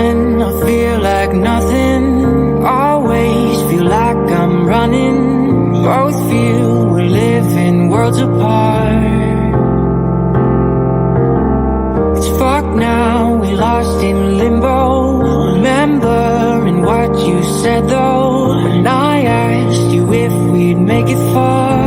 something, I feel like nothing. Always feel like I'm running. Both feel we're living worlds apart. It's fucked now, we lost in limbo. Remembering what you said though, when I asked you if we'd make it far.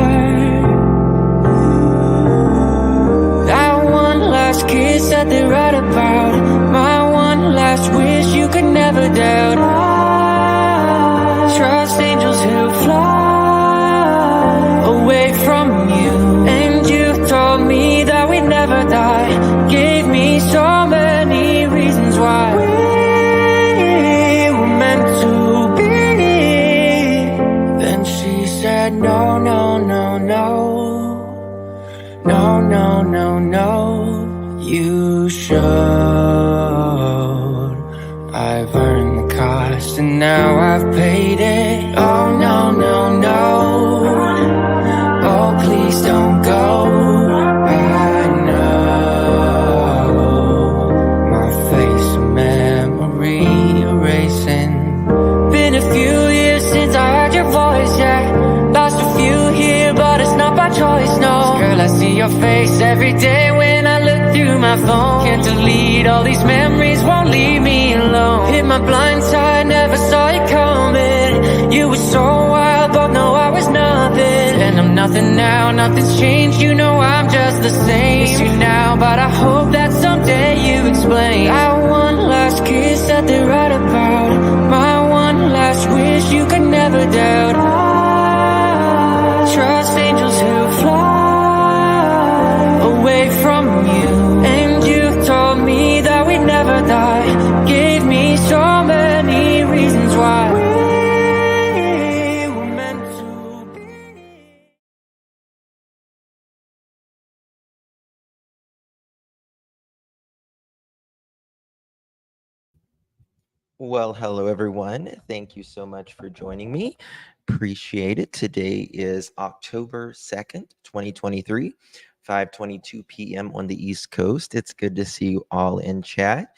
That one last kiss that they write about, my one last wish you could never doubt. I trust angels who fly away from you, and you told me that we'd never die. Gave me so many reasons why we were meant to be. Then she said no, no, no, no. No, no, no, no, you should. I've earned the cost and now I've paid it. Oh, no, no, no. Oh, please don't go. I know my face, a memory erasing. Been a few years since I heard your voice, yeah. Lost a few here, but it's not by choice, no. Girl, I see your face every day when I look through my phone. Can't delete all these memories, won't leave me alone. Hit my blind side, never saw it coming. You were so wild, both know I was nothing. And I'm nothing now, nothing's changed, you know I'm just the same. Miss you now, but I hope that someday you explain. That one last kiss that they write about, my one last wish you could never doubt. Trust angels who fly away from you, and you told me that we'd never die. Gave me so many reasons why we were meant to be. Well, hello everyone. Thank you so much for joining me. Appreciate it. Today is October 2nd, 2023, 5:22 p.m. on the East Coast. It's good to see you all in chat.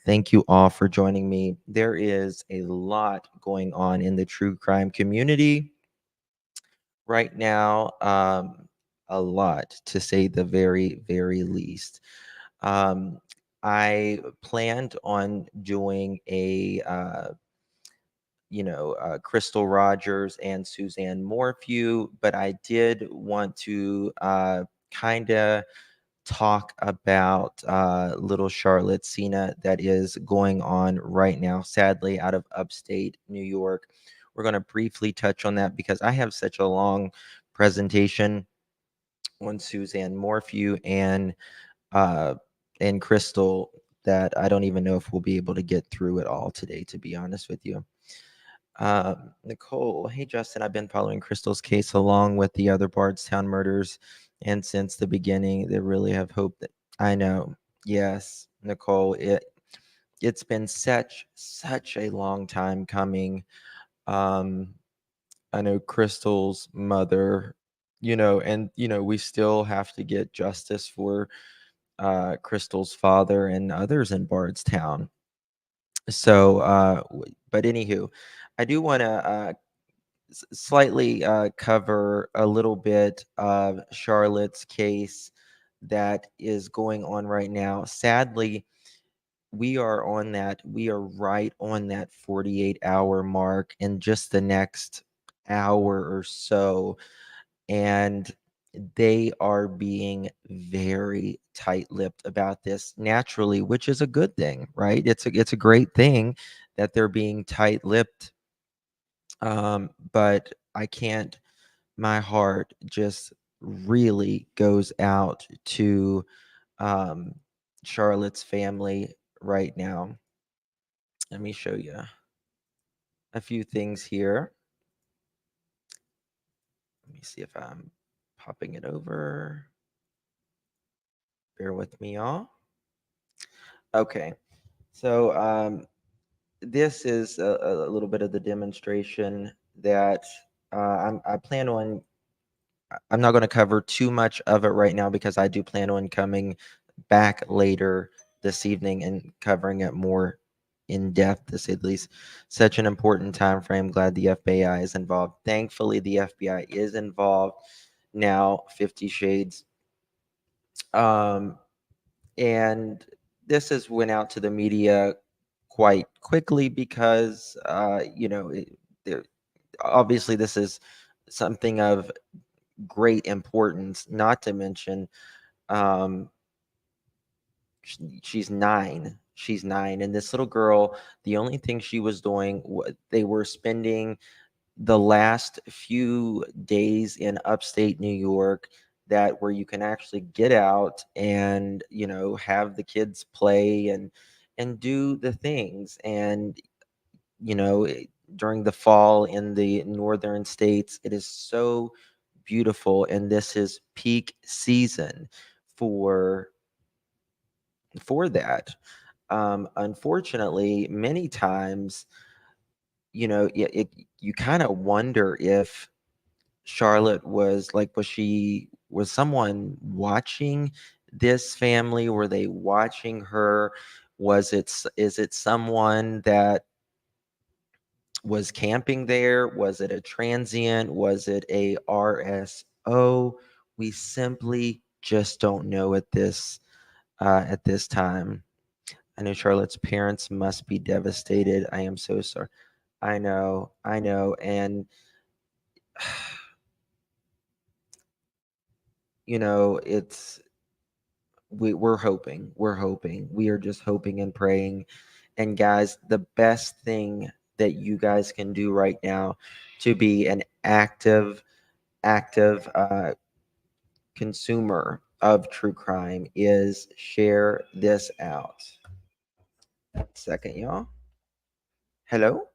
Thank you all for joining me. There is a lot going on in the true crime community right now. A lot, to say the very, very least. Um, I planned on doing a Crystal Rogers and Suzanne Morphew, but I did want to kind of talk about little Charlotte Cena that is going on right now, sadly, out of upstate New York. We're going to briefly touch on that because I have such a long presentation on Suzanne Morphew uh, and Crystal that I don't even know if we'll be able to get through it all today, to be honest with you. Nicole, hey Justin, I've been following Crystal's case along with the other Bardstown murders, and since the beginning, they really have hope that I know. Yes, Nicole, it's been such a long time coming. Um, I know Crystal's mother, and we still have to get justice for Crystal's father and others in Bardstown. So, but anywho, I do want to slightly cover a little bit of Charlotte's case that is going on right now. Sadly, we are right on that 48-hour mark in just the next hour or so. And they are being very tight-lipped about this naturally, which is a good thing, right? It's a great thing that they're being tight-lipped. But I can't, my heart just really goes out to um, Charlotte's family right now. Let me show you a few things here. Let me see if I'm popping it over. Bear with me, y'all. Okay, so this is a little bit of the demonstration that I plan on. I'm not going to cover too much of it right now because I do plan on coming back later this evening and covering it more in depth, to say the least. Such an important time frame. Glad the FBI is involved. Thankfully, the FBI is involved now. 50 Shades. Um, and this has went out to the media quite quickly because there, obviously this is something of great importance. Not to mention, um, she's 9. She's 9, and this little girl, the only thing she was doing, they were spending the last few days in upstate New York, that where you can actually get out and have the kids play and do the things. And during the fall in the northern states, it is so beautiful, and this is peak season for that. Unfortunately, many times, you kind of wonder if Charlotte was someone watching this family? Were they watching her? Is it someone that was camping there? Was it a transient? Was it a RSO? We simply just don't know at this time. I know Charlotte's parents must be devastated. I am so sorry. I know, and it's we're hoping, we are just hoping and praying. And guys, the best thing that you guys can do right now to be an active consumer of true crime is share this out. Second, y'all. Hello.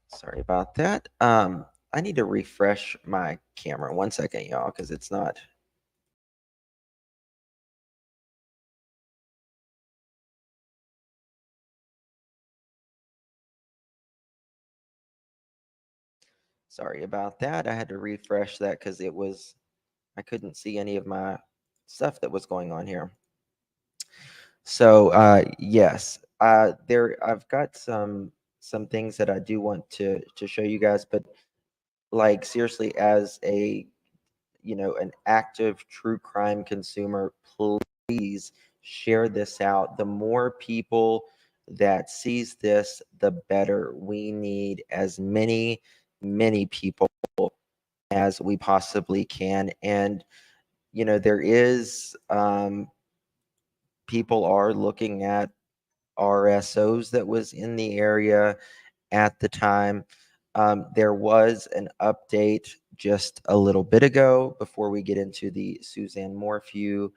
Sorry about that. I need to refresh my camera. One second, y'all, because it's not. Sorry about that. I had to refresh that because I couldn't see any of my stuff that was going on here. So yes, I've got some things that I do want to show you guys, but like seriously, as an active true crime consumer, please share this out. The more people that sees this, the better. We need as many people as we possibly can. And there is people are looking at RSOs that was in the area at the time. There was an update just a little bit ago before we get into the Suzanne Morphew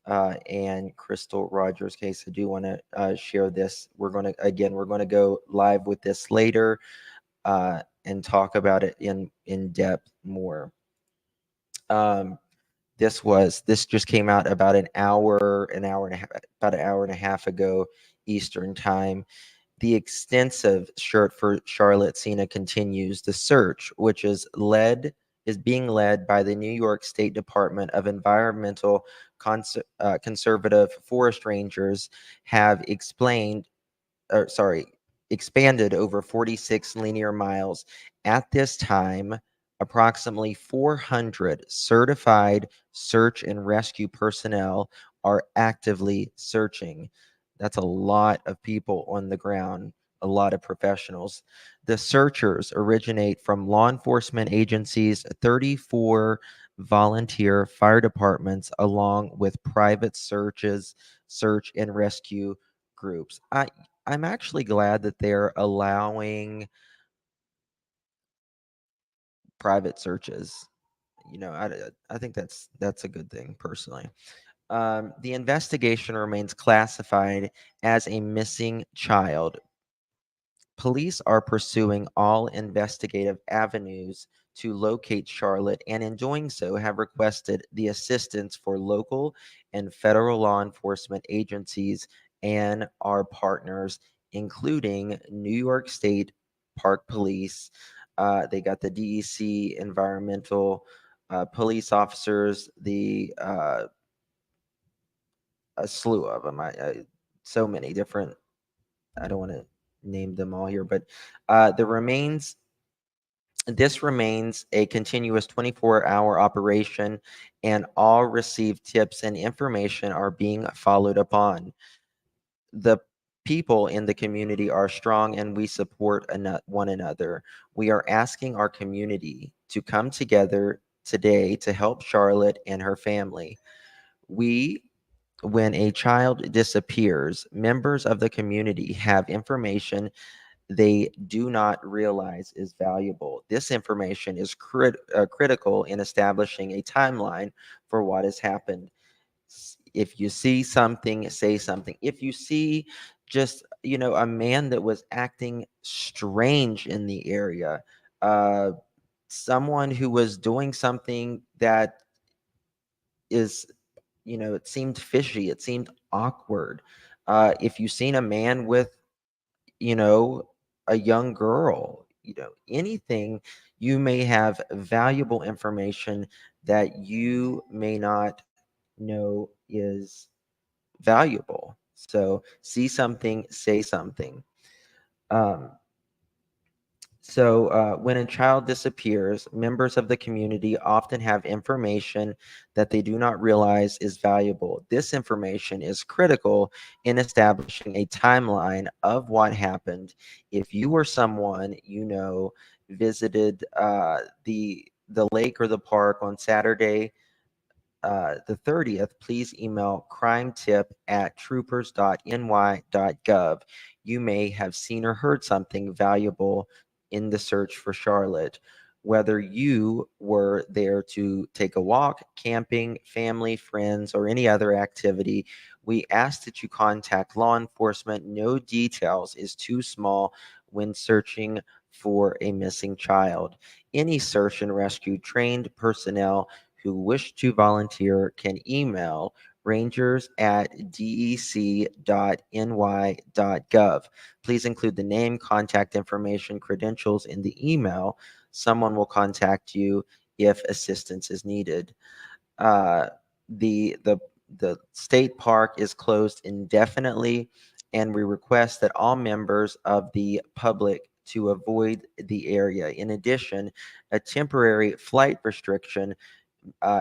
and Crystal Rogers case. I do want to share this. We're going to go live with this later and talk about it in depth more. Um, this just came out about an hour and a half ago Eastern time. The extensive search for Charlotte Cena continues. The search, which is being led by the New York State Department of Environmental Conservative Forest Rangers, have expanded over 46 linear miles. At this time, approximately 400 certified search and rescue personnel are actively searching. That's a lot of people on the ground, a lot of professionals. The searchers originate from law enforcement agencies, 34 volunteer fire departments, along with private search and rescue groups. I'm actually glad that they're allowing private searches. I think that's a good thing personally. The investigation remains classified as a missing child. Police are pursuing all investigative avenues to locate Charlotte, and in doing so, have requested the assistance for local and federal law enforcement agencies and our partners, including New York State Park Police. They got the DEC, environmental, police officers, a slew of them. So many different. I don't want to name them all here, but the remains. This remains a continuous 24-hour operation, and all received tips and information are being followed upon. The people in the community are strong and we support one another. We are asking our community to come together today to help Charlotte and her family. We When a child disappears, members of the community have information they do not realize is valuable. This information is critical in establishing a timeline for what has happened. If you see something, say something. If you see just, a man that was acting strange in the area, uh, someone who was doing something that is, it seemed fishy, it seemed awkward. If you've seen a man with, you know, a young girl, anything, you may have valuable information that you may not know is valuable. So see something, say something. Um, when a child disappears, members of the community often have information that they do not realize is valuable. This information is critical in establishing a timeline of what happened. If you or someone visited the lake or the park on Saturday, the 30th, please email crimetip@troopers.ny.gov. You may have seen or heard something valuable in the search for Charlotte. Whether you were there to take a walk, camping, family, friends, or any other activity, we ask that you contact law enforcement. No details is too small when searching for a missing child. Any search and rescue trained personnel who wish to volunteer can email rangers@dec.ny.gov. Please include the name, contact information, credentials in the email. Someone will contact you if assistance is needed. Uh, the state park is closed indefinitely, and we request that all members of the public to avoid the area. In addition, a temporary flight restriction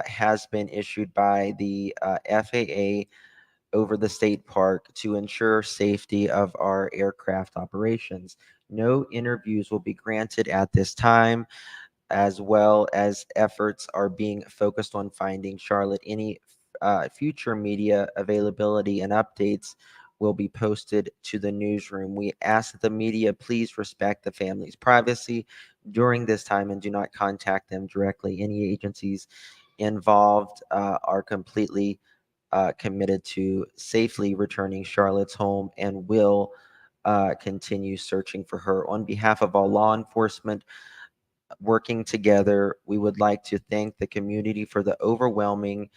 has been issued by the FAA over the state park to ensure safety of our aircraft operations. No interviews will be granted at this time, as well as efforts are being focused on finding Charlotte. Any future media availability and updates will be posted to the newsroom. We ask that the media please respect the family's privacy during this time and do not contact them directly. Any agencies involved are completely committed to safely returning Charlotte's home and will continue searching for her. On behalf of all law enforcement working together, we would like to thank the community for the overwhelming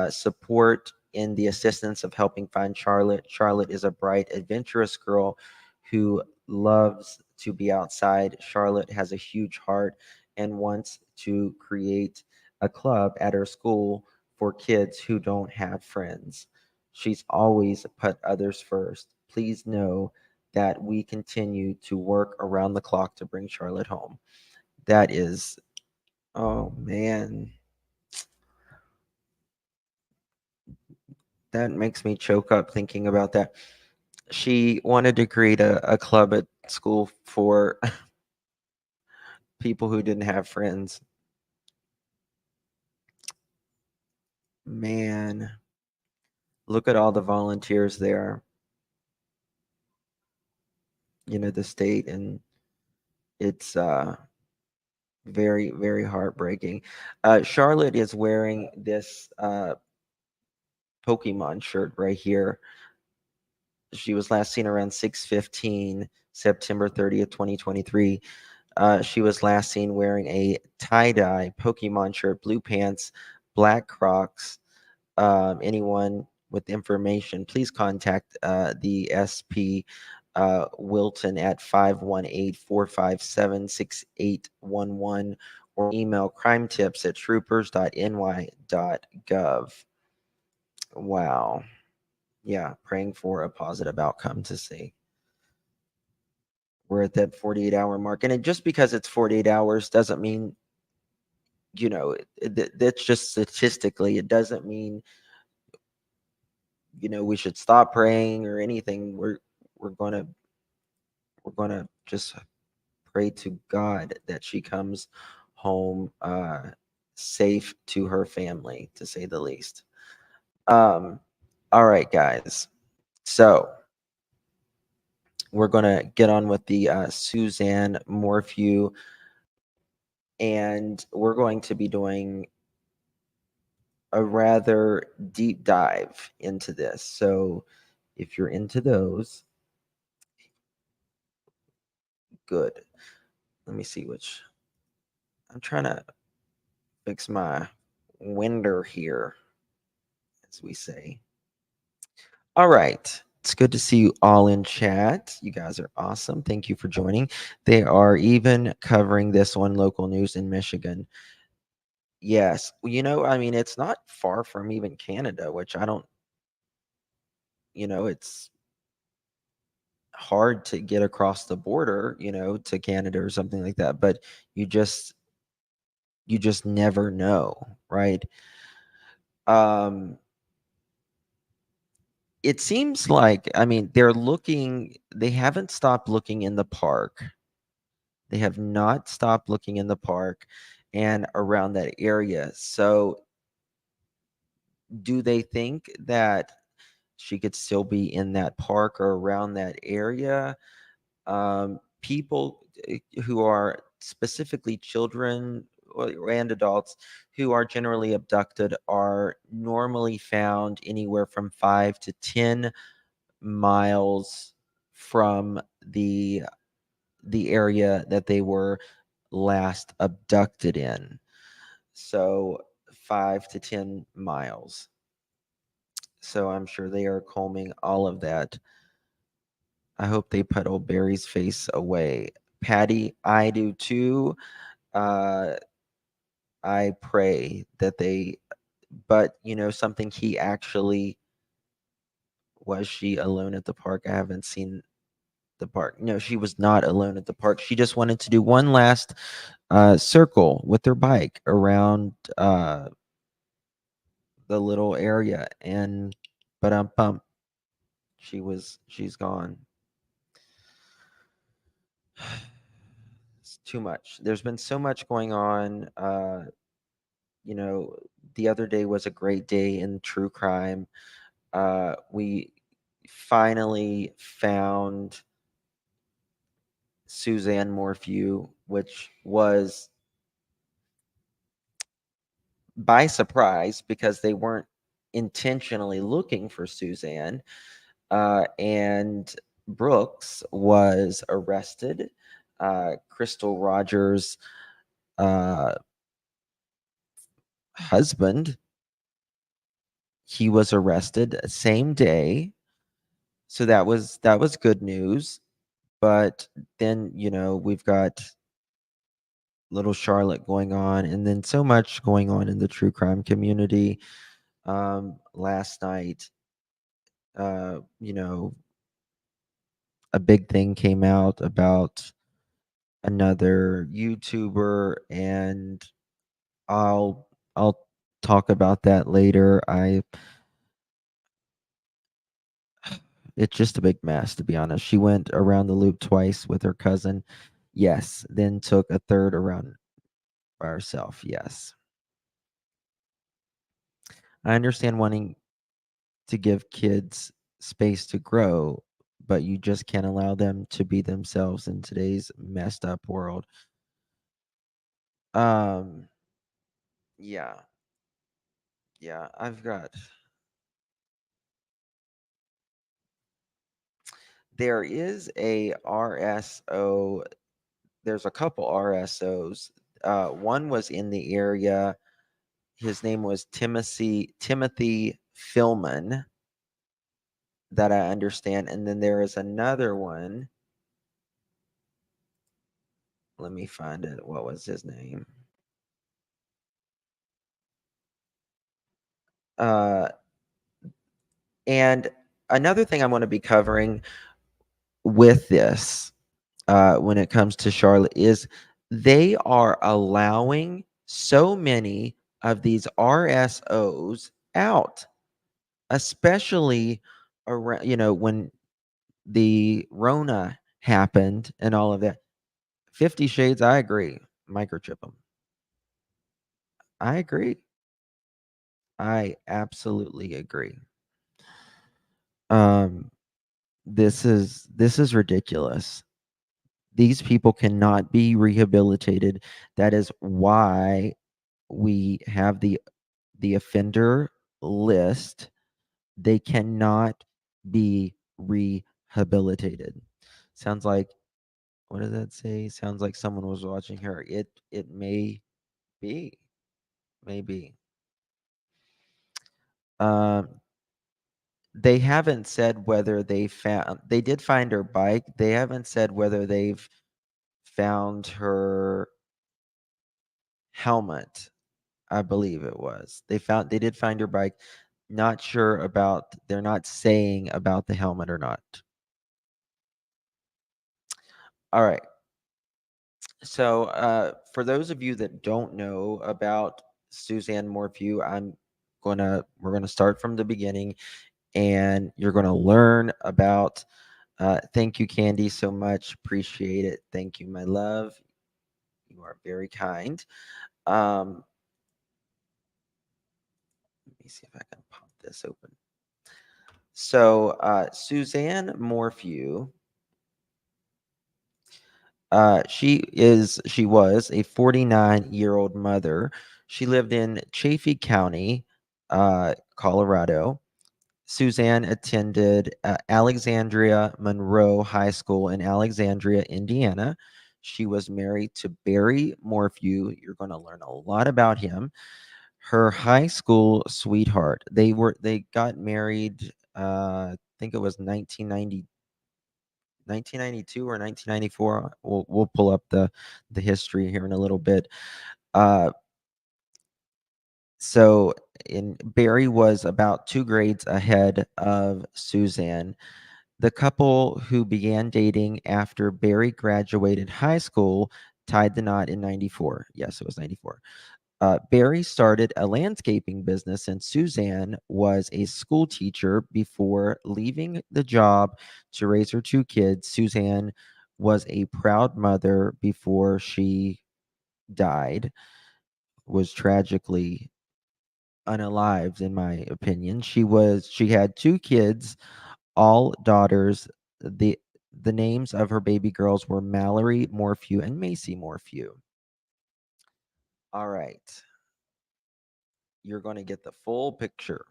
support in the assistance of helping find Charlotte. Charlotte is a bright, adventurous girl who loves to be outside. Charlotte has a huge heart and wants to create a club at her school for kids who don't have friends. She's always put others first. Please know that we continue to work around the clock to bring Charlotte home. That is, oh man, that makes me choke up thinking about that. She wanted to create a club at school for people who didn't have friends. Man, look at all the volunteers there, the state, and it's very, very heartbreaking. Charlotte is wearing this Pokemon shirt right here. She was last seen around 6:15, September 30th, 2023. She was last seen wearing a tie-dye Pokemon shirt, blue pants, black Crocs. Anyone with information, please contact the SP Wilton at 518-457-6811, or email crimetips@troopers.ny.gov. Wow. Yeah, praying for a positive outcome to see. We're at that 48-hour mark. And just because it's 48 hours doesn't mean, that's just statistically, it doesn't mean, we should stop praying or anything. We're going to just pray to God that she comes home safe to her family, to say the least. All right, guys. So we're going to get on with the Suzanne Morphew, and we're going to be doing a rather deep dive into this. So if you're into those, good. Let me see which. I'm trying to fix my winder here, as we say. All right. It's good to see you all in chat. You guys are awesome. Thank you for joining. They are even covering this one local news in Michigan. Yes. I mean, it's not far from even Canada, which I don't, it's hard to get across the border, to Canada or something like that, but you just never know, right? It seems like, I mean, they haven't stopped looking in the park. They have not stopped looking in the park and around that area. So do they think that she could still be in that park or around that area? People who are specifically children and adults who are generally abducted are normally found anywhere from 5 to 10 miles from the area that they were last abducted in. So 5 to 10 miles. So I'm sure they are combing all of that. I hope they put old Barry's face away. Patty, I do too. Uh, I pray that but something, he actually, was she alone at the park? I haven't seen the park. No, she was not alone at the park. She just wanted to do one last circle with her bike around the little area, and but she's gone. It's too much. There's been so much going on. You know, the other day was a great day in true crime. We finally found Suzanne Morphew, which was by surprise because they weren't intentionally looking for Suzanne. And Brooks was arrested. Crystal Rogers' husband, he was arrested same day. So that was good news. But then, we've got little Charlotte going on, and then so much going on in the true crime community. Last night, uh, you know, a big thing came out about another YouTuber, and I'll talk about that later. It's just a big mess, to be honest. She went around the loop twice with her cousin. Yes, then took a third around by herself. Yes. I understand wanting to give kids space to grow, but you just can't allow them to be themselves in today's messed up world. Um yeah. Yeah, there is a RSO, there's a couple RSOs. One was in the area. His name was Timothy Philman. that I understand. And then there is another one. Let me find it. What was his name? And another thing I'm going to be covering with this when it comes to Charlotte is they are allowing so many of these RSOs out, especially around, when the Rona happened and all of that. 50 Shades, I agree. Microchip them. I agree. I absolutely agree. Um, this is ridiculous. These people cannot be rehabilitated. That is why we have the offender list. They cannot be rehabilitated. Sounds like, what does that say? Sounds like someone was watching her. It may be. Maybe. Um, they haven't said whether they did find her bike. They haven't said whether they've found her helmet. I believe it was. They did find her bike. Not sure about, they're not saying about the helmet or not. All right. So for those of you that don't know about Suzanne Morphew, we're gonna start from the beginning, and you're gonna learn about. Thank you, Candy, so much. Appreciate it. Thank you, my love. You are very kind. Let me see if I can pop this open. So Suzanne Morphew, she was a 49-year-old mother. She lived in Chaffee County, Colorado. Suzanne attended Alexandria Monroe High School in Alexandria, Indiana. She was married to Barry Morphew. You're going to learn a lot about him. Her high school sweetheart. They got married. I think it was 1992 or 1994. We'll pull up the history here in a little bit. Uh, so in Barry was about 2 grades ahead of Suzanne. The couple who began dating after Barry graduated high school tied the knot in 94. Yes, it was 94. Barry started a landscaping business, and Suzanne was a school teacher before leaving the job to raise her 2 kids. Suzanne was a proud mother before she died, was tragically unalived, in my opinion. She had 2 kids, all daughters. The names of her baby girls were Mallory Morphew and Macy Morphew. All right. You're going to get the full picture.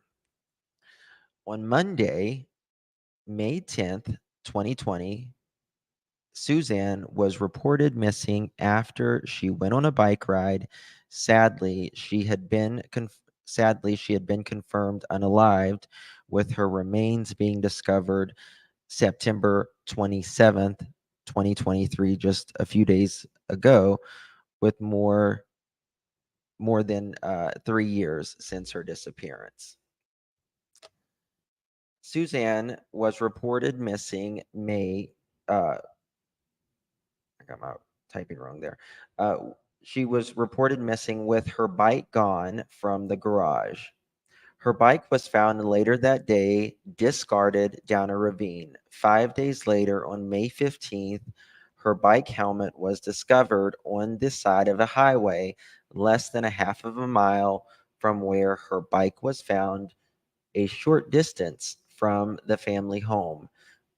On Monday, May 10th, 2020, Suzanne was reported missing after she went on a bike ride. Sadly, she had been confirmed unalived, with her remains being discovered September 27th, 2023, just a few days ago, with more than 3 years since her disappearance. Suzanne was reported missing I got my typing wrong there. She was reported missing with her bike gone from the garage. Her bike was found later that day, discarded down a ravine. 5 days later, on May 15th, her bike helmet was discovered on the side of a highway, less than a half of a mile from where her bike was found, a short distance from the family home.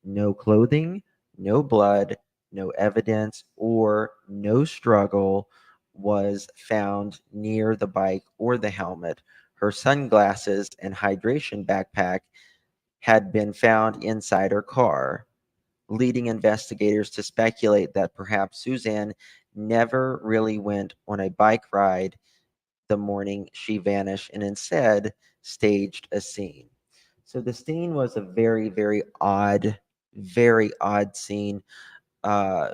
No clothing, no blood, no evidence, or no struggle was found near the bike or the helmet. Her sunglasses and hydration backpack had been found inside her car, leading investigators to speculate that perhaps Suzanne never really went on a bike ride the morning she vanished and instead staged a scene. So the scene was a very, very odd scene. Uh,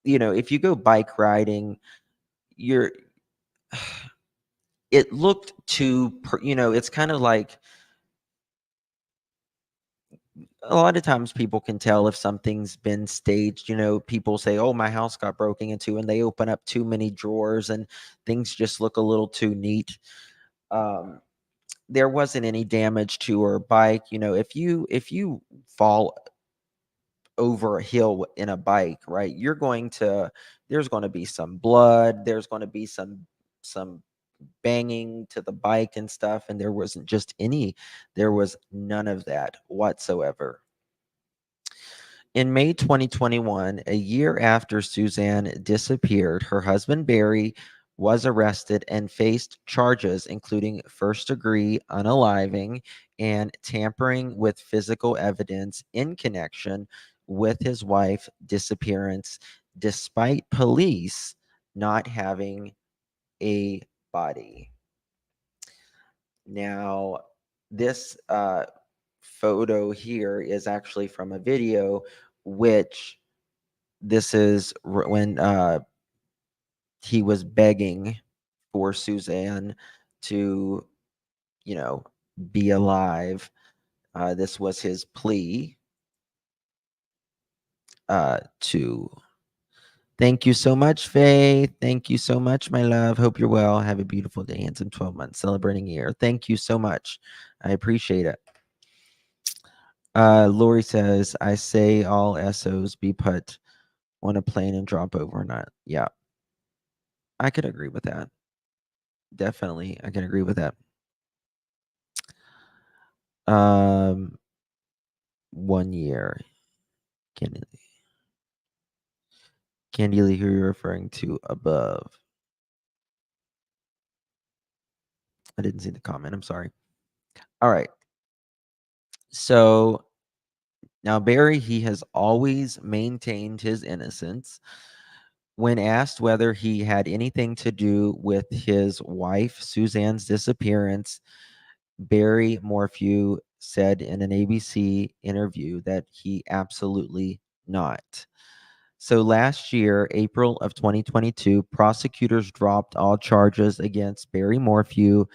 if you go bike riding, you're it looked it's kind of like a lot of times people can tell if something's been staged. People say, "Oh, my house got broken into," and they open up too many drawers and things just look a little too neat. Um, there wasn't any damage to her bike. If you fall over a hill in a bike, right, there's going to be some blood, there's going to be some banging to the bike and stuff, and there was none of that whatsoever. In May 2021, a year after Suzanne disappeared, her husband Barry was arrested and faced charges including first degree unaliving and tampering with physical evidence in connection with his wife's disappearance, despite police not having a body. Now, this photo here is actually from a video, which this is when he was begging for Suzanne to, you know, be alive. This was his plea to. Thank you so much, Faith. Thank you so much, my love. Hope you're well. Have a beautiful day. Handsome 12 months celebrating year. Thank you so much. I appreciate it. Lori says, I say all SOs be put on a plane and drop overnight. Yeah, I could agree with that. Definitely, I can agree with that. 1 year. Candy Lee, who you're referring to above. I didn't see the comment. I'm sorry. All right. So now Barry, he has always maintained his innocence. When asked whether he had anything to do with his wife Suzanne's disappearance, Barry Morphew said in an ABC interview that he absolutely not. So last year, April of 2022, prosecutors dropped all charges against Barry Morphew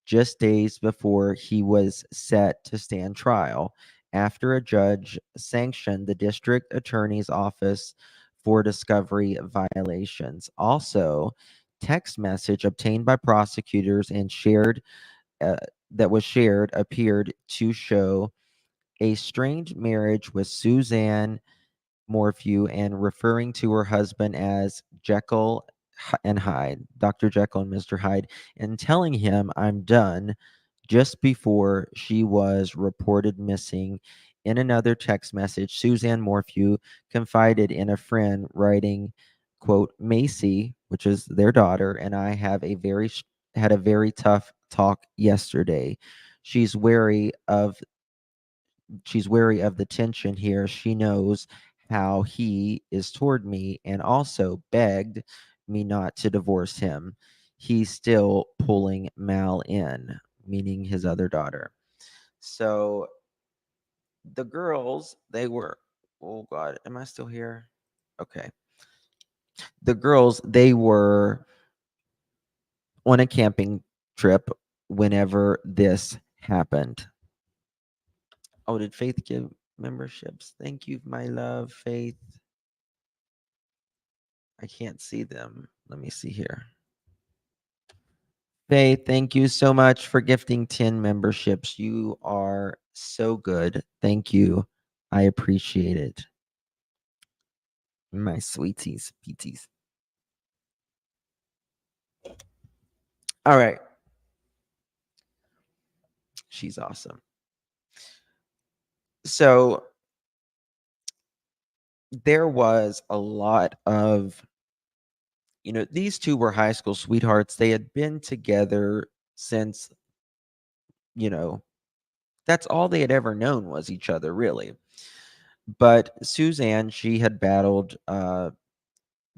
just days before he was set to stand trial after a judge sanctioned the district attorney's office for discovery violations. Also, text message obtained by prosecutors and uh, shared appeared to show a strange marriage with Suzanne Morphew and referring to her husband as Jekyll and Hyde, Dr. Jekyll and Mr. Hyde, and telling him, I'm done, just before she was reported missing. In another text message, Suzanne Morphew confided in a friend, writing, quote, Macy, which is their daughter, and I had a very tough talk yesterday. She's wary of the tension here. She knows how he is toward me and also begged me not to divorce him. He's still pulling Mal in, meaning his other daughter. So the girls, they were, oh God, am I still here? Okay. The girls, they were on a camping trip whenever this happened. Oh, did Faith give memberships? Thank you, my love, Faith. I can't see them. Let me see here. Faith, thank you so much for gifting 10 memberships. You are so good. Thank you. I appreciate it. My sweeties, peaties. All right. She's awesome. So there was a lot of, these two were high school sweethearts. They had been together since, you know, that's all they had ever known was each other, really. But Suzanne, she had battled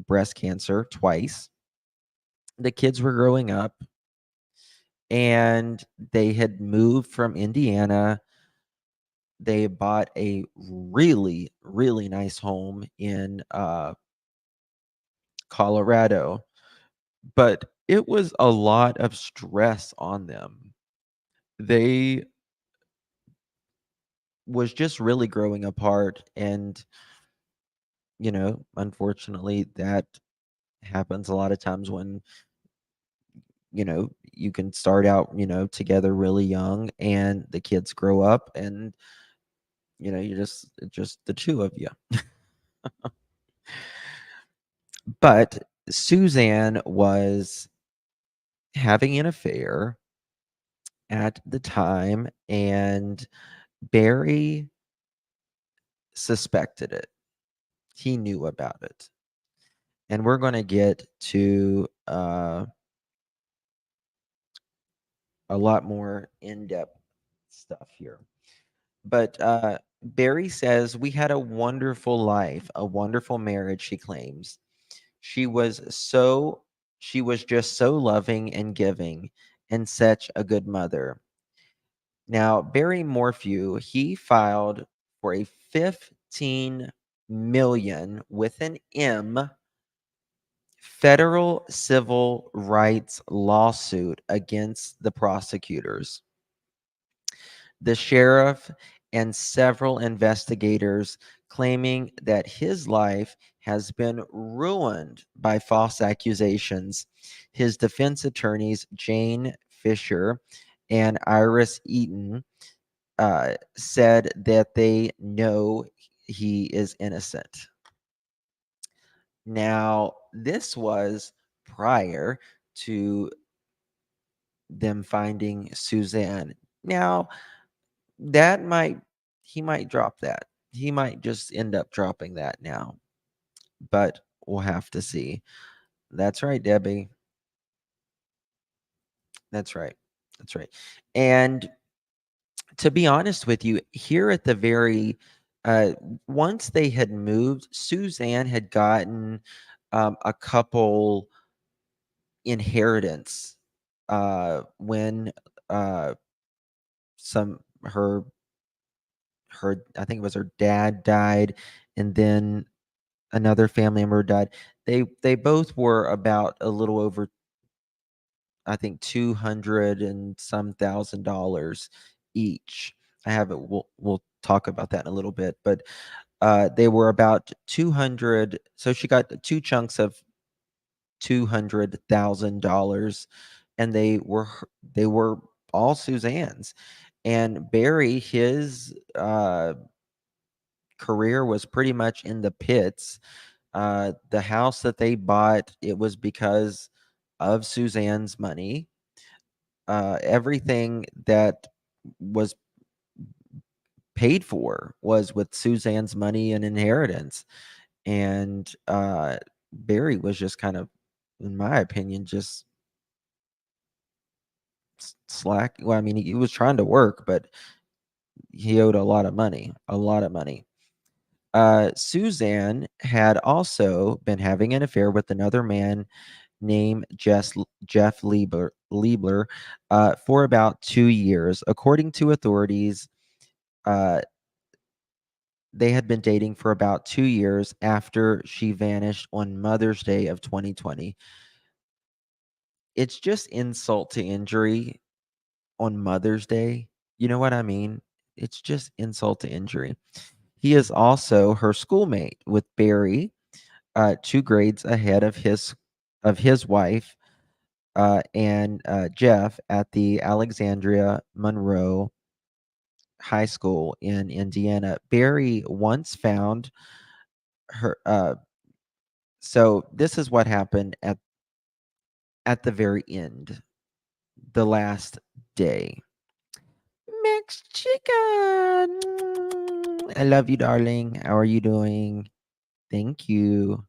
breast cancer twice. The kids were growing up, and they had moved from Indiana. They bought a really, really nice home in Colorado, but it was a lot of stress on them. They was just really growing apart, and unfortunately, that happens a lot of times when you can start out together really young, and the kids grow up, and you're just the two of you. But Suzanne was having an affair at the time, and Barry suspected it. He knew about it. And we're going to get to a lot more in-depth stuff here. But Barry says, "We had a wonderful life, a wonderful marriage," she claims. She was so she was just so loving and giving, and such a good mother. Now, Barry Morphew, he filed for a 15 million with an M federal civil rights lawsuit against the prosecutors, the sheriff, and several investigators, claiming that his life has been ruined by false accusations. His defense attorneys, Jane Fisher and Iris Eaton, said that they know he is innocent. Now, this was prior to them finding Suzanne. Now, that might he might drop that. He might just end up dropping that now, but we'll have to see. That's right, Debbie. That's right. That's right. And to be honest with you, here at the very uh, once they had moved, Suzanne had gotten a couple inheritance when uh, some her I think it was her dad died, and then another family member died. They both were about a little over, I think, 200 and some $1,000 each. I have it. We'll talk about that in a little bit, but they were about 200. So she got two chunks of $200,000, and they were all Suzanne's. And Barry, his career was pretty much in the pits. The house that they bought, it was because of Suzanne's money. Everything that was paid for was with Suzanne's money and inheritance. And Barry was just kind of, in my opinion, just slack. Well, I mean, he was trying to work, but he owed a lot of money, a lot of money. Suzanne had also been having an affair with another man named Jeff Liebler for about 2 years. According to authorities, uh, they had been dating for about 2 years after she vanished on Mother's Day of 2020. It's just insult to injury on Mother's Day. You know what I mean? It's just insult to injury. He is also her schoolmate with Barry, 2 grades ahead of his wife and Jeff at the Alexandria Monroe High School in Indiana. Barry once found her. So this is what happened at the very end, the last day. Max Chica, I love you, darling. How are you doing? Thank you.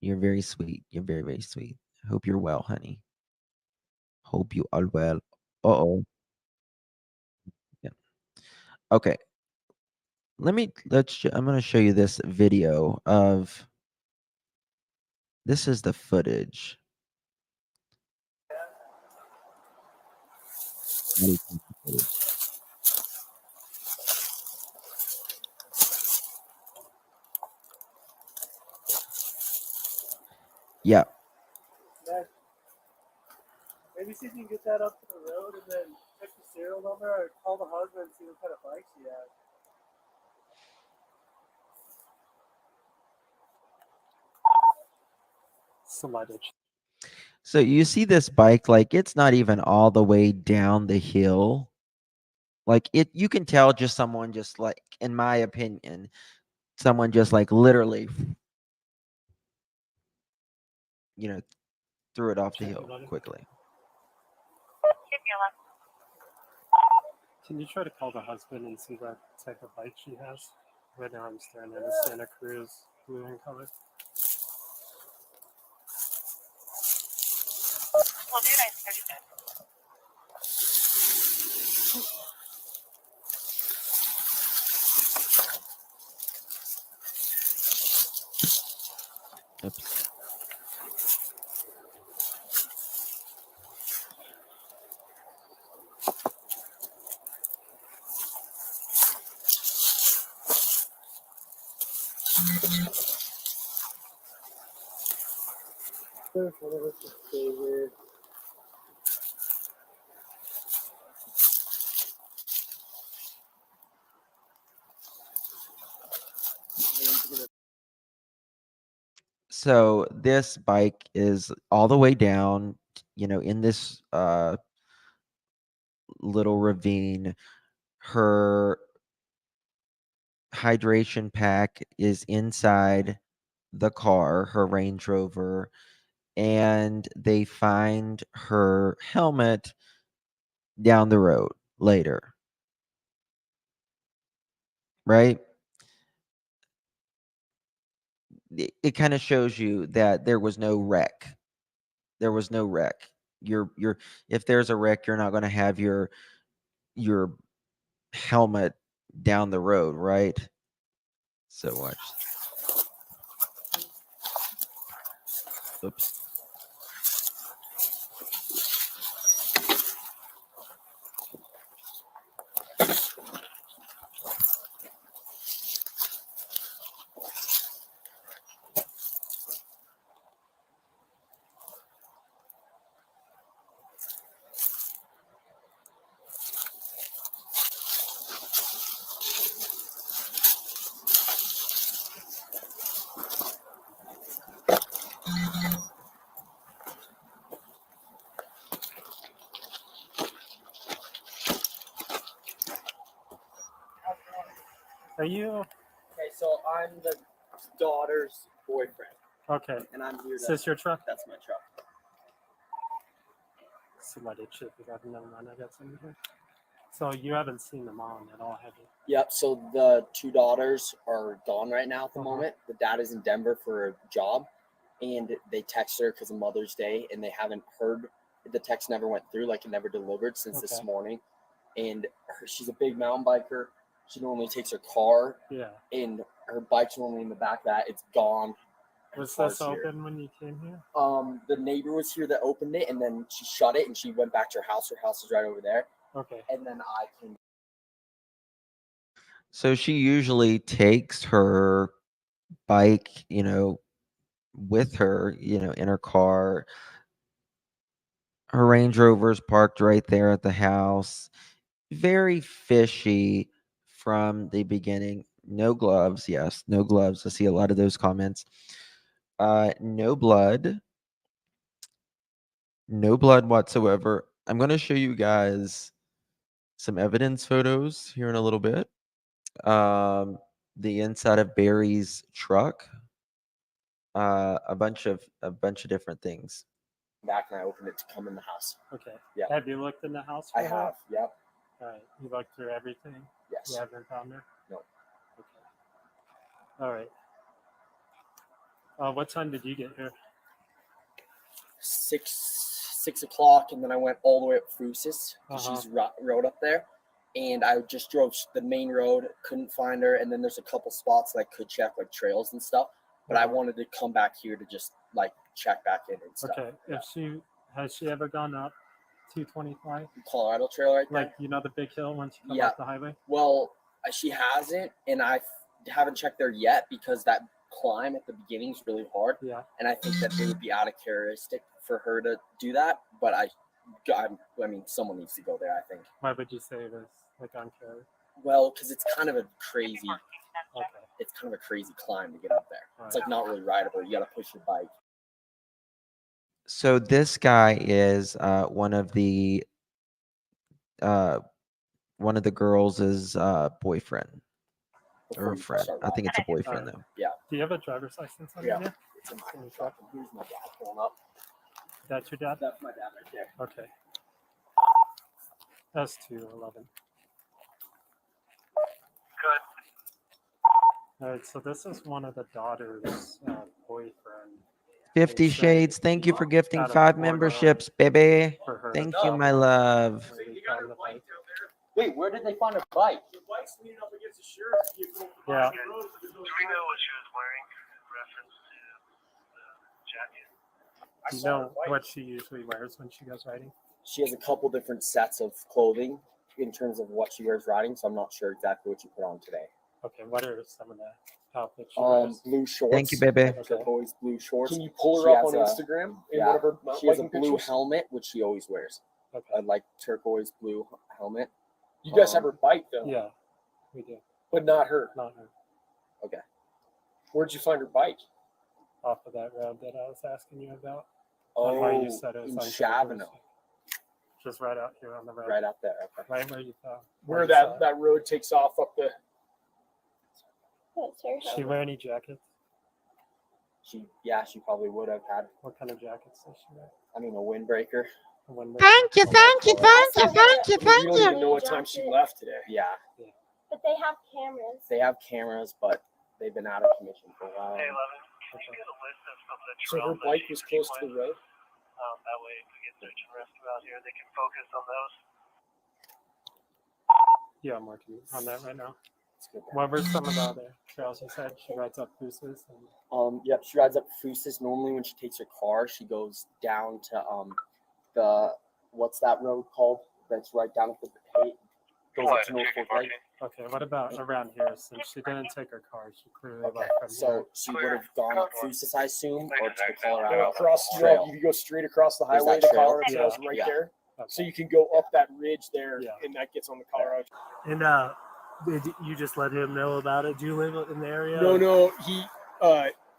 You're very sweet. You're very, very sweet. Hope you're well, honey. Hope you are well. Uh-oh. Yeah. Okay. I'm going to show you this video of this is the footage. highly complicated. Yeah. Maybe see if you can get that up to the road and then check the serial number or call the husband and see what kind of bike she has. Somebody. So you see this bike, like it's not even all the way down the hill. Like you can tell just someone just like, in my opinion, someone just like literally, threw it off the hill quickly. Can you try to call the husband and see what type of bike she has? Right now I'm staring at a Santa Cruz blue in color. Oops. So this bike is all the way down, in this little ravine. Her hydration pack is inside the car, her Range Rover, and they find her helmet down the road later. Right? It kind of shows you that there was no wreck. There was no wreck. You're if there's a wreck, you're not going to have your helmet down the road, right? So watch. Oops. Are you Okay, so I'm the daughter's boyfriend, okay? and I'm here. Is this your truck? That's my truck. Somebody should have got another one. I got some here. So you haven't seen the mom at all, have you? Yep. So the two daughters are gone right now at the Uh-huh. moment. The dad is in Denver for a job, and they text her because of Mother's Day, and they haven't heard. The text never went through, like it never delivered since this Okay. morning. And she's a big mountain biker. She normally takes her car, Yeah. and her bike's normally in the back of that. It's gone. Her Was car's this here. open when you came here? The neighbor was here that opened it, and then she shut it, and she went back to her house. Her house is right over there. Okay. And then I came. So she usually takes her bike, with her, in her car. Her Range Rover's parked right there at the house. Very fishy from the beginning. No gloves. Yes, no gloves. I see a lot of those comments. No blood. No blood whatsoever. I'm going to show you guys some evidence photos here in a little bit. The inside of Barry's truck. A bunch of different things. Back and I opened it to come in the house. Okay. Yeah. Have you looked in the house? I have. Yep. All right. You looked through everything? Yes. You haven't found her? No. Okay. All right. What time did you get here? 6 o'clock, and then I went all the way up Frusis. Uh-huh. She's road up there, and I just drove the main road. Couldn't find her, and then there's a couple spots that I could check, like trails and stuff. But I wanted to come back here to just like check back in and stuff. Okay. Yeah. Has she ever gone up 225? Colorado Trail right there. Like, you know the big hill once you come Yeah. off the highway? Well, she hasn't, and I haven't checked there yet because that climb at the beginning is really hard. Yeah. And I think that it would be out of characteristic for her to do that. But I mean, someone needs to go there, I think. Why would you say it is like unfair? Well, because it's kind of a crazy, Okay. it's kind of a crazy climb to get up there. It's Right. like not really rideable. You got to push your bike. So this guy is one of the girls' boyfriend Before or you friend. start I think it's a riding. boyfriend Alright. though. Yeah. Do you have a driver's license on Yeah. you? It's in my truck. And here's my dad pulling up. That's your dad? That's my dad right there. Okay. That's 211. Good. All right, so this is one of the daughter's boyfriend 50 Shades, thank you for gifting Out of 5 Florida. memberships, baby. for her. Thank you, my love. Where they found the bike. Wait, where did they find a bike? Yeah. Do we know what she was wearing in reference to the jacket? Do you know what she usually wears when she goes riding? She has a couple different sets of clothing in terms of what she wears riding, so I'm not sure exactly what she put on today. Okay, what are some of the outfits she wears? Blue shorts. Thank you, baby. Like turquoise blue shorts. Can you pull She her up has on a- Instagram? In Yeah, one of her she has a biking blue pictures? helmet, which she always wears. Okay. A like turquoise blue helmet. You guys have her bike though, Yeah, we do. but not her. Not her. Where'd you find her bike? Off of that road that I was asking you about. Oh, Why you said it was in on Chavano, Just right out here on the road. right out there. Okay. Right where you thought. Where that road takes off up the. That's her. Does she wear any jackets? She probably would have had. What kind of jackets does she wear? I mean, a windbreaker. A windbreaker? Thank you, thank you, thank you, thank you, We thank don't you. even know what time she left today. Yeah, But they have cameras. they have cameras, but they've been out of commission for a while. Hey, 11, can you get a list of some of the So her trails that bike she was close to the frequents? road. That way, if we get search and rescue out here, they can focus on those. Yeah, I'm working on that right now. It's good. What were some of the other trails you said? She rides up Booses and Yep, she rides up Fusis. Normally, when she takes her car, she goes down to the what's that road called? That's right down at the gate. Goes up to North Fork Lake. okay, what about around here? Since she didn't take her car, she clearly Okay, left from so she would have gone up Fusis, I assume, or to the Colorado Across, Trail. you go straight across the There's highway. that The trail. Colorado Trail's Yeah. right Yeah. there. here. Okay. So you can go up that ridge there, Yeah. and that gets on the Colorado. And did you just let him know about it? Do you live in the area? No,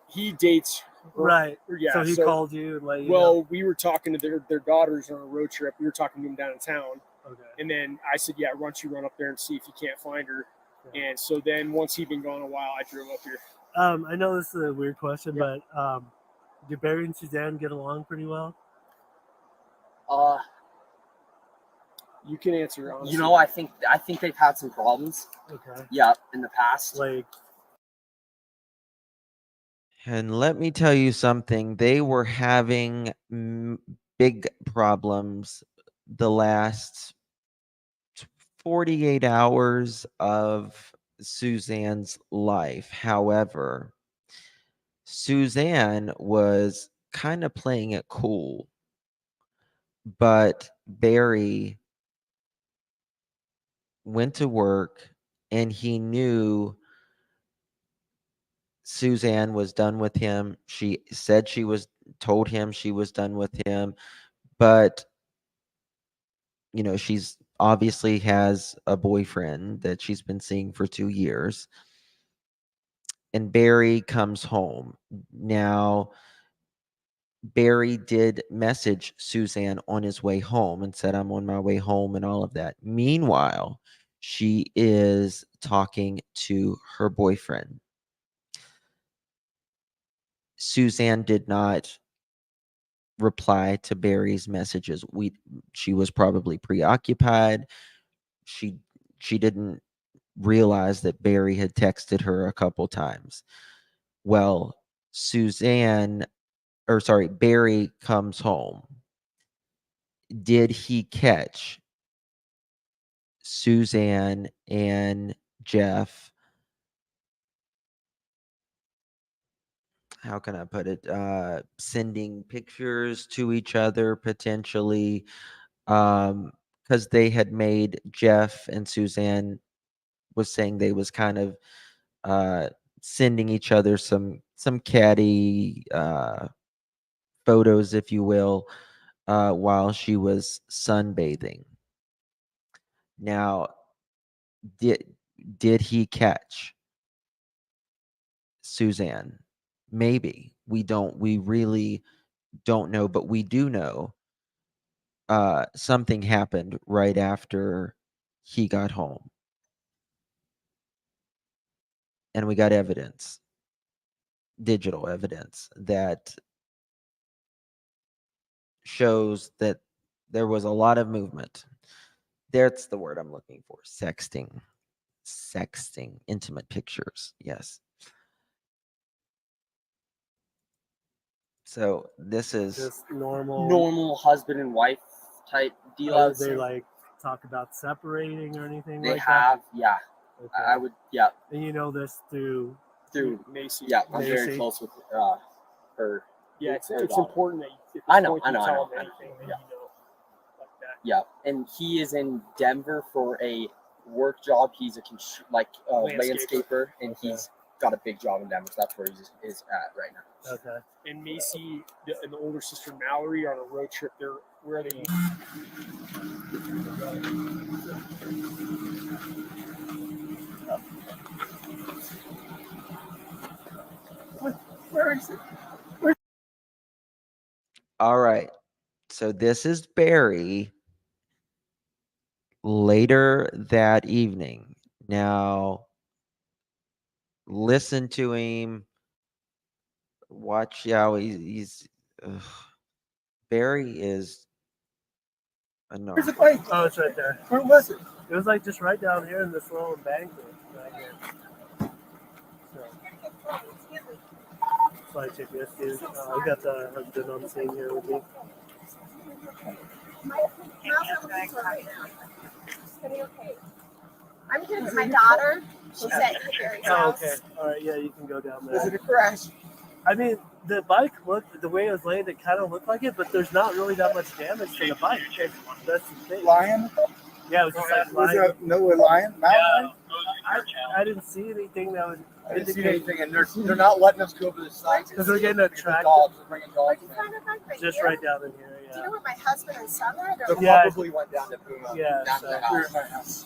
he dates. her- Right. Yeah. so he called you and let you know. Well, we were talking to their daughters on a road trip. We were talking to them down in town, Okay. and then I said, "Yeah, why don't you run up there and see if you can't find her?" Yeah. And so then once he'd been gone a while, I drove up here. I know this is a weird question, Yeah. but do Barry and Suzanne get along pretty well? You can answer honestly. You know, I think they've had some problems. Okay. Yeah, in the past. Like, And let me tell you something, they were having big problems the last 48 hours of Suzanne's life. However, Suzanne was kind of playing it cool, but Barry went to work and he knew Suzanne was done with him. She said told him she was done with him, but she's obviously has a boyfriend that she's been seeing for 2 years. And Barry comes home. Now, Barry did message Suzanne on his way home and said, "I'm on my way home," and all of that. Meanwhile, she is talking to her boyfriend. Suzanne did not reply to Barry's messages. She was probably preoccupied. She didn't realize that Barry had texted her a couple times. Well, Barry comes home. Did he catch Suzanne and Jeff? How can I put it? Sending pictures to each other, potentially because they had made Jeff and Suzanne was saying they was kind of sending each other some catty photos, if you will, while she was sunbathing. Now, did he catch Suzanne? Maybe. We really don't know, but we do know something happened right after he got home. And we got evidence, digital evidence, that shows that there was a lot of movement. That's the word I'm looking for. Sexting. Intimate pictures. Yes. So this is Just normal. Normal husband and wife type deal. I Oh, would they say. like talk about separating or anything They like have, yeah. that? I would, yeah. And you know this through Macy. Yeah, I'm very Macy. close with her. Yeah, it's her daughter. important that at this I know, point I you know, tell I them know. anything that Yeah. you know like that. Yeah, and he is in Denver for a work job. He's a landscaper, and he's got a big job in Denver. So that's where he is at right now. Okay. And Macy and the older sister Mallory are on a road trip. Where are they? Where is it? all right. So this is Barry later that evening. Now, listen to him. Watch how he's Barry is a Where's the narc. bike? Oh, it's right there. Where was it? It was like just right down here in this little embankment right here. So I took this dude. I got the husband on the scene here with me. I'm here with my daughter. She's at Harry's Oh, house. okay. All right. Yeah, you can go down Was there. it a crash? I mean, the bike looked, the way it was laid, it kind of looked like it, but there's not really that much damage to the bike. That's the thing. Lion? Yeah, it was just like Was lying. it no lion? Mountain? I didn't see anything that would I didn't see indicate, anything, and they're not letting us go to the site because we're getting attracted dogs. They're bringing I dogs. can find her bike right just here. right down in here. Do you Yeah. know where my husband and son are? They They're Yeah. probably went down to Puma. Yeah, Down to the so- house. My house.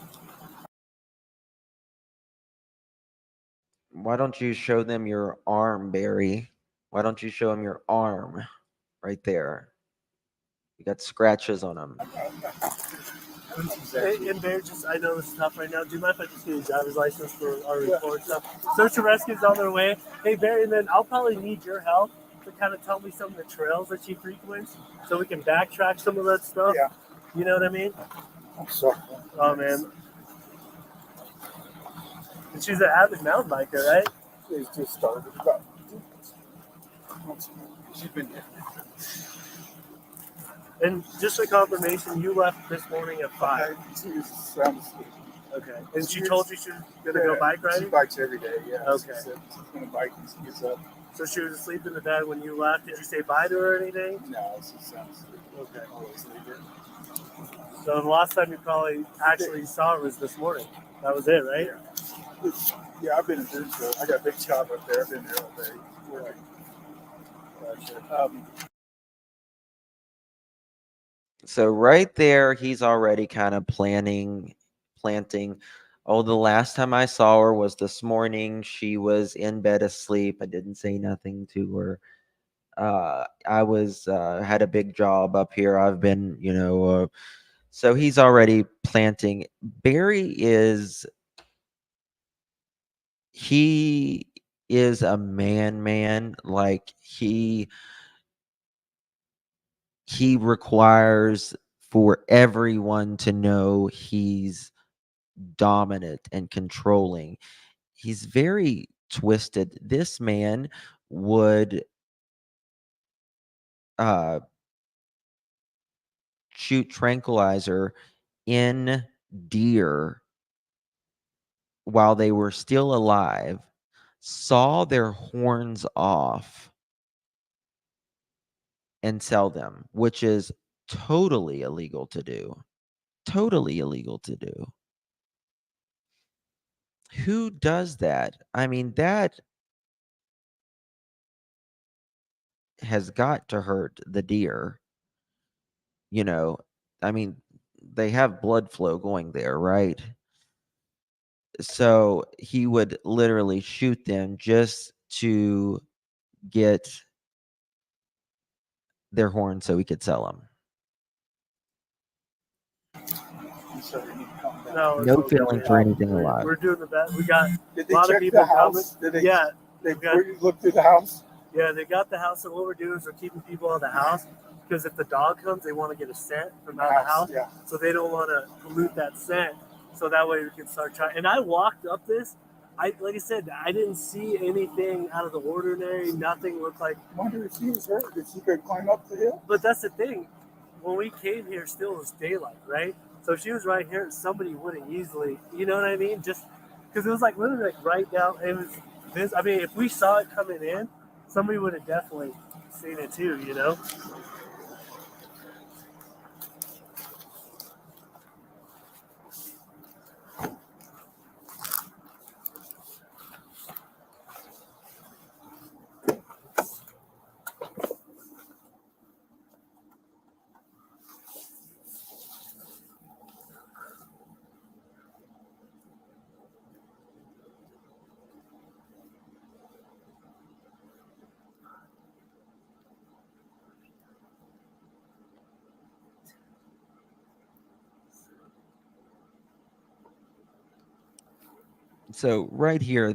Why don't you show them your arm, Barry? Why don't you show them your arm right there? You got scratches on them. Hey, and Bear, just I know this stuff right now. Do you mind if I just get a driver's license for our report stuff? Search and rescue's on their way. Hey, Bear, and then I'll probably need your help to kind of tell me some of the trails that she frequents, so we can backtrack some of that stuff. Yeah. You know what I mean? I'm sorry. Oh man. And she's an avid mountain biker, right? It's just started. About, she's been here. And just for confirmation, you left this morning at 5. She was sound asleep. Okay. And she told you she was gonna go bike She riding. bikes every day. Yeah. Okay. She said she's gonna bike when she gets up. So she was asleep in the bed when you left. Did you say bye to her or anything? No, she's sound asleep. Okay. Always leave her. So the last time you probably actually saw her was this morning. That was it, right? Yeah, I've been in Boonesville. I got a big job up there. I've been there all day. Working. So right there, he's already kind of planting. Oh, the last time I saw her was this morning. She was in bed asleep. I didn't say nothing to her. I was had a big job up here. I've been, so he's already planting. Barry he is a man. Like he requires for everyone to know he's dominant and controlling. He's very twisted. This man would shoot tranquilizer in deer while they were still alive, saw their horns off, and sell them, which is totally illegal to do. Totally illegal to do. Who does that? I mean, that has got to hurt the deer. You know, I mean, they have blood flow going there, right? So he would literally shoot them just to get their horns so he could sell them. You said we need to calm down. No, it's No okay, feeling man. for anything We're- alive. We're doing the best. We got Did a they lot of check people the house? coming. Did they? Yeah, They we got- looked through the house. yeah, they got the house. And what we're doing is we're keeping people out of the house because if the dog comes, they want to get a scent from out of the house. Yeah. So they don't want to pollute that scent. So that way we can start trying. And I walked up this. Like I said, I didn't see anything out of the ordinary. Nothing looked like. I wonder if she was hurt. If she could climb up the hill. But that's the thing. When we came here, still was daylight, right? So if she was right here, somebody would have easily, you know what I mean? Just because it was like literally like right down. It was this. I mean, if we saw it coming in, somebody would have definitely seen it too, you know? So right here,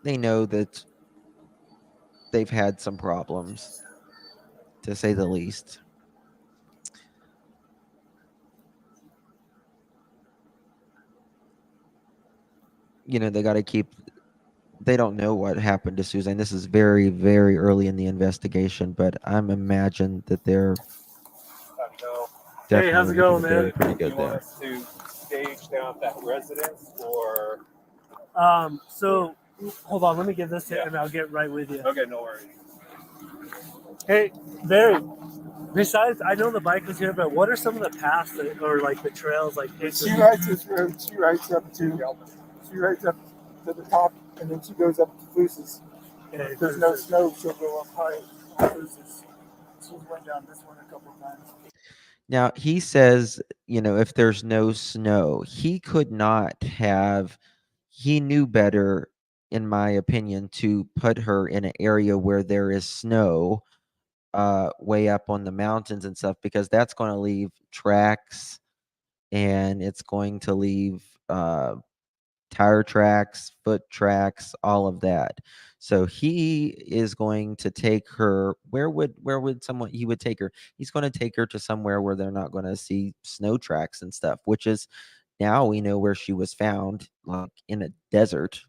they know that they've had some problems, to say the least. You know, they got to keep. They don't know what happened to Suzanne. This is very, very early in the investigation, but I'm imagine that they're Hey, how's definitely it going, looking very man? pretty good You want there. us to stage down at that residence, or So hold on, let me give this to you Yeah. and I'll get right with you. okay, no worries. Hey, Barry. Besides, I know the bike was here, but what are some of the paths that, or like the trails, like She rides this road. She rides up to. She rides up to the top, and then she goes up to Fluce's. Okay, If there's no snow, she'll go up high on Fluce's. She went down this one a couple times. Now, he says, you know, if there's no snow, he could not have, he knew better, in my opinion, to put her in an area where there is snow, way up on the mountains and stuff, because that's going to leave tracks and it's going to leave tire tracks, foot tracks, all of that. So he is going to take her. Where would someone he would take her? He's going to take her to somewhere where they're not going to see snow tracks and stuff, which is now we know where she was found, like in a desert,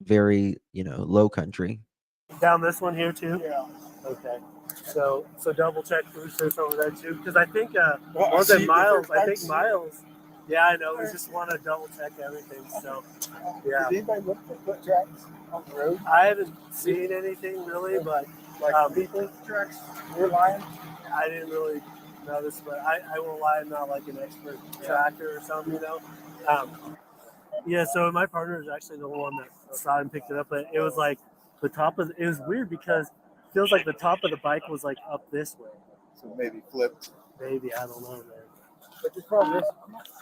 very, low country. down this one here too. Yeah. Okay. So double check Bruce's over there too, because I think Well, was it she- Miles? I think that's- Miles. Yeah, I know. We just want to double check everything. So yeah, Did anybody look for foot tracks on the road? I haven't seen anything really, but Like people tracks? We're lying. I didn't really notice. But I won't lie, I'm not like an expert tracker or something, you know. Yeah. So my partner is actually the one that saw and picked it up, but it was like the top of. It was weird because it feels like the top of the bike was like up this way. So maybe flipped. Maybe I don't know, man. But the problem is,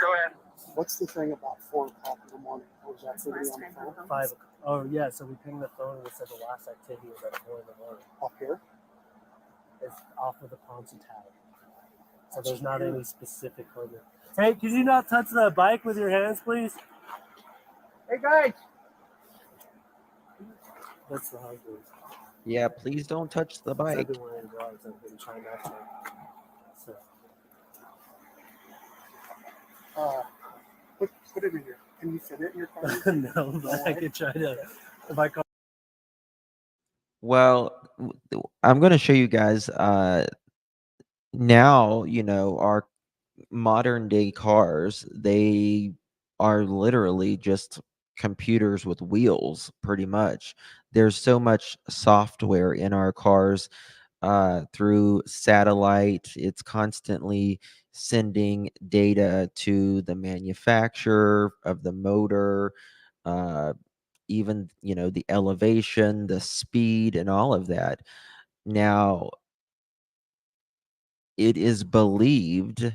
Go ahead. what's the thing about 4 o'clock in the morning? Was that somebody on the phone? 5 o'clock. Oh yeah, so we pinged the phone and it said the last activity was at 4 in the morning. Up here? It's off of the Ponzi Tower. So there's not any specific limit. Hey, could you not touch the bike with your hands, please? Hey guys! That's the husband. Yeah, please don't touch the I've bike. been wearing gloves. I've been trying not to. So. Put it in here. Can you fit it in your car? No, but I could try to. If I call. Well, I'm going to show you guys now, our modern day cars, they are literally just computers with wheels, pretty much. There's so much software in our cars through satellite. It's constantly sending data to the manufacturer of the motor, uh, even the elevation, the speed, and all of that. Now, it is believed,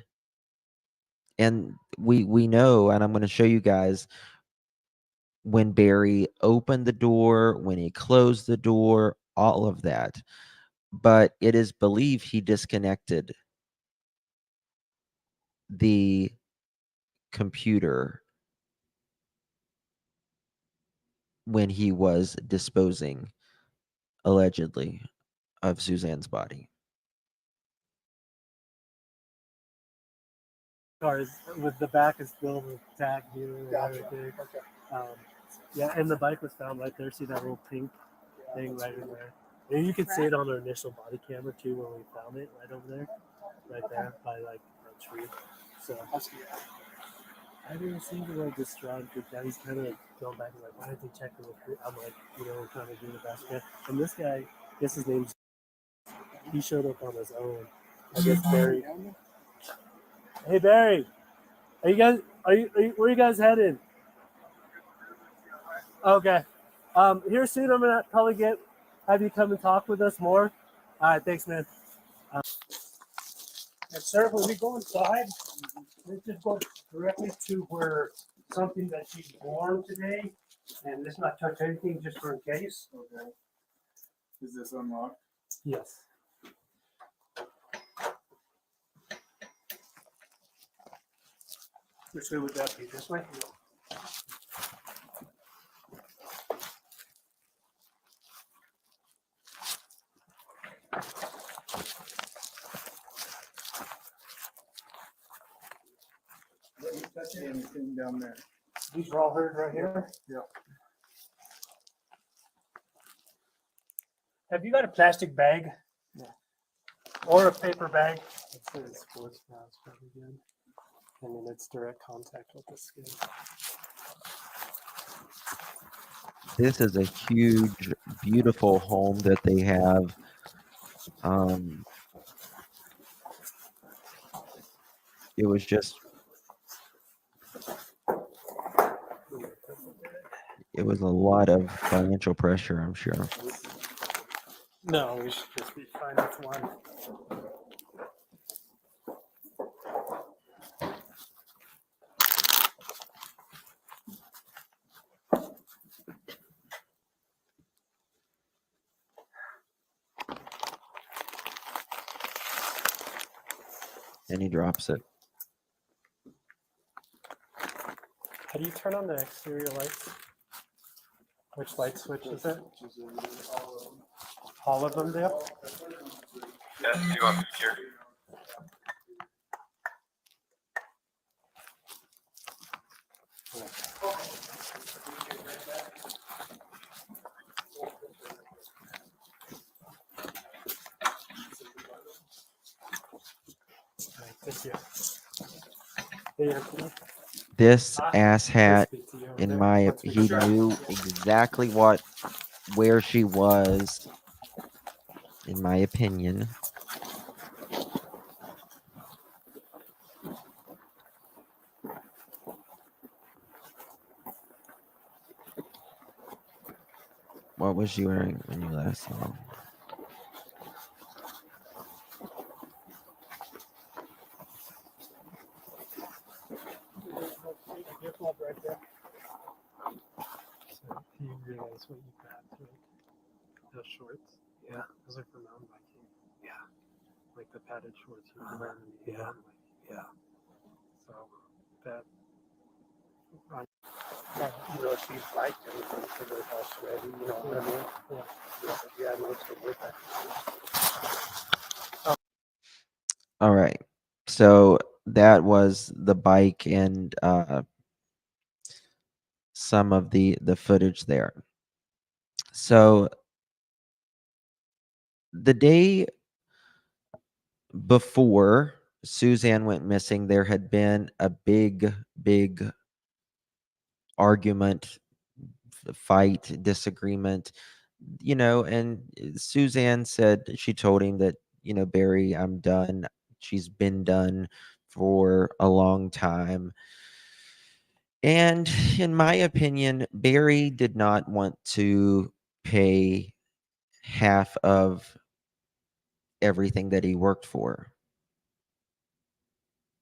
and we know, and I'm going to show you guys when Barry opened the door, when he closed the door, all of that. But it is believed he disconnected the computer when he was disposing, allegedly, of Suzanne's body. Cars with the back is filled with tag here and everything. Yeah, and the bike was found right there. See that little pink thing right in there. And you can see it on our initial body camera too when we found it right over there, right there by like a tree. So I didn't seem to like distraught because he's kind of going back and like, why did they check the recruit? I'm like, we're trying to do the best man. And this guy, I guess his name's, he showed up on his own. I guess Barry. Hey Barry, are you guys? Are you where are you guys headed? Okay. Here soon. I'm gonna probably have you come and talk with us more. All right. Thanks, man. And sir, when we go inside, let's just go directly to where something that she's worn today, and let's not touch anything just for in case. Okay. Is this unlocked? Yes. Which way would that be? This way? Let me touch anything down there. These are all hers right here. Yeah. Have you got a plastic bag? Yeah. Or a paper bag? It says sports mask probably good. I mean, it's direct contact with the skin. This is a huge, beautiful home that they have. It was just, it was a lot of financial pressure, I'm sure. No, we should just be fine with one. And he drops it. How do you turn on the exterior lights? Which light switch is it? All of them do? Yes, you up here. Thank you. Hey, Anthony. This asshat, Speak to you over in there. my, Once we he get- knew exactly where she was, in my opinion. What was she wearing when you last saw her? Right there. So you realize what you got, right? Those shorts? Yeah. Those are for mountain biking. Yeah. Like the padded shorts you can wear in the mountain bike. Yeah. So that You know, she's like everything for the house ready, you know what I mean? Yeah, I know it's good with that. All right. So that was the bike and some of the footage there. So the day before Suzanne went missing, there had been a big argument fight, disagreement, and Suzanne said she told him that, Barry, I'm done. She's been done for a long time. And in my opinion, Barry did not want to pay half of everything that he worked for.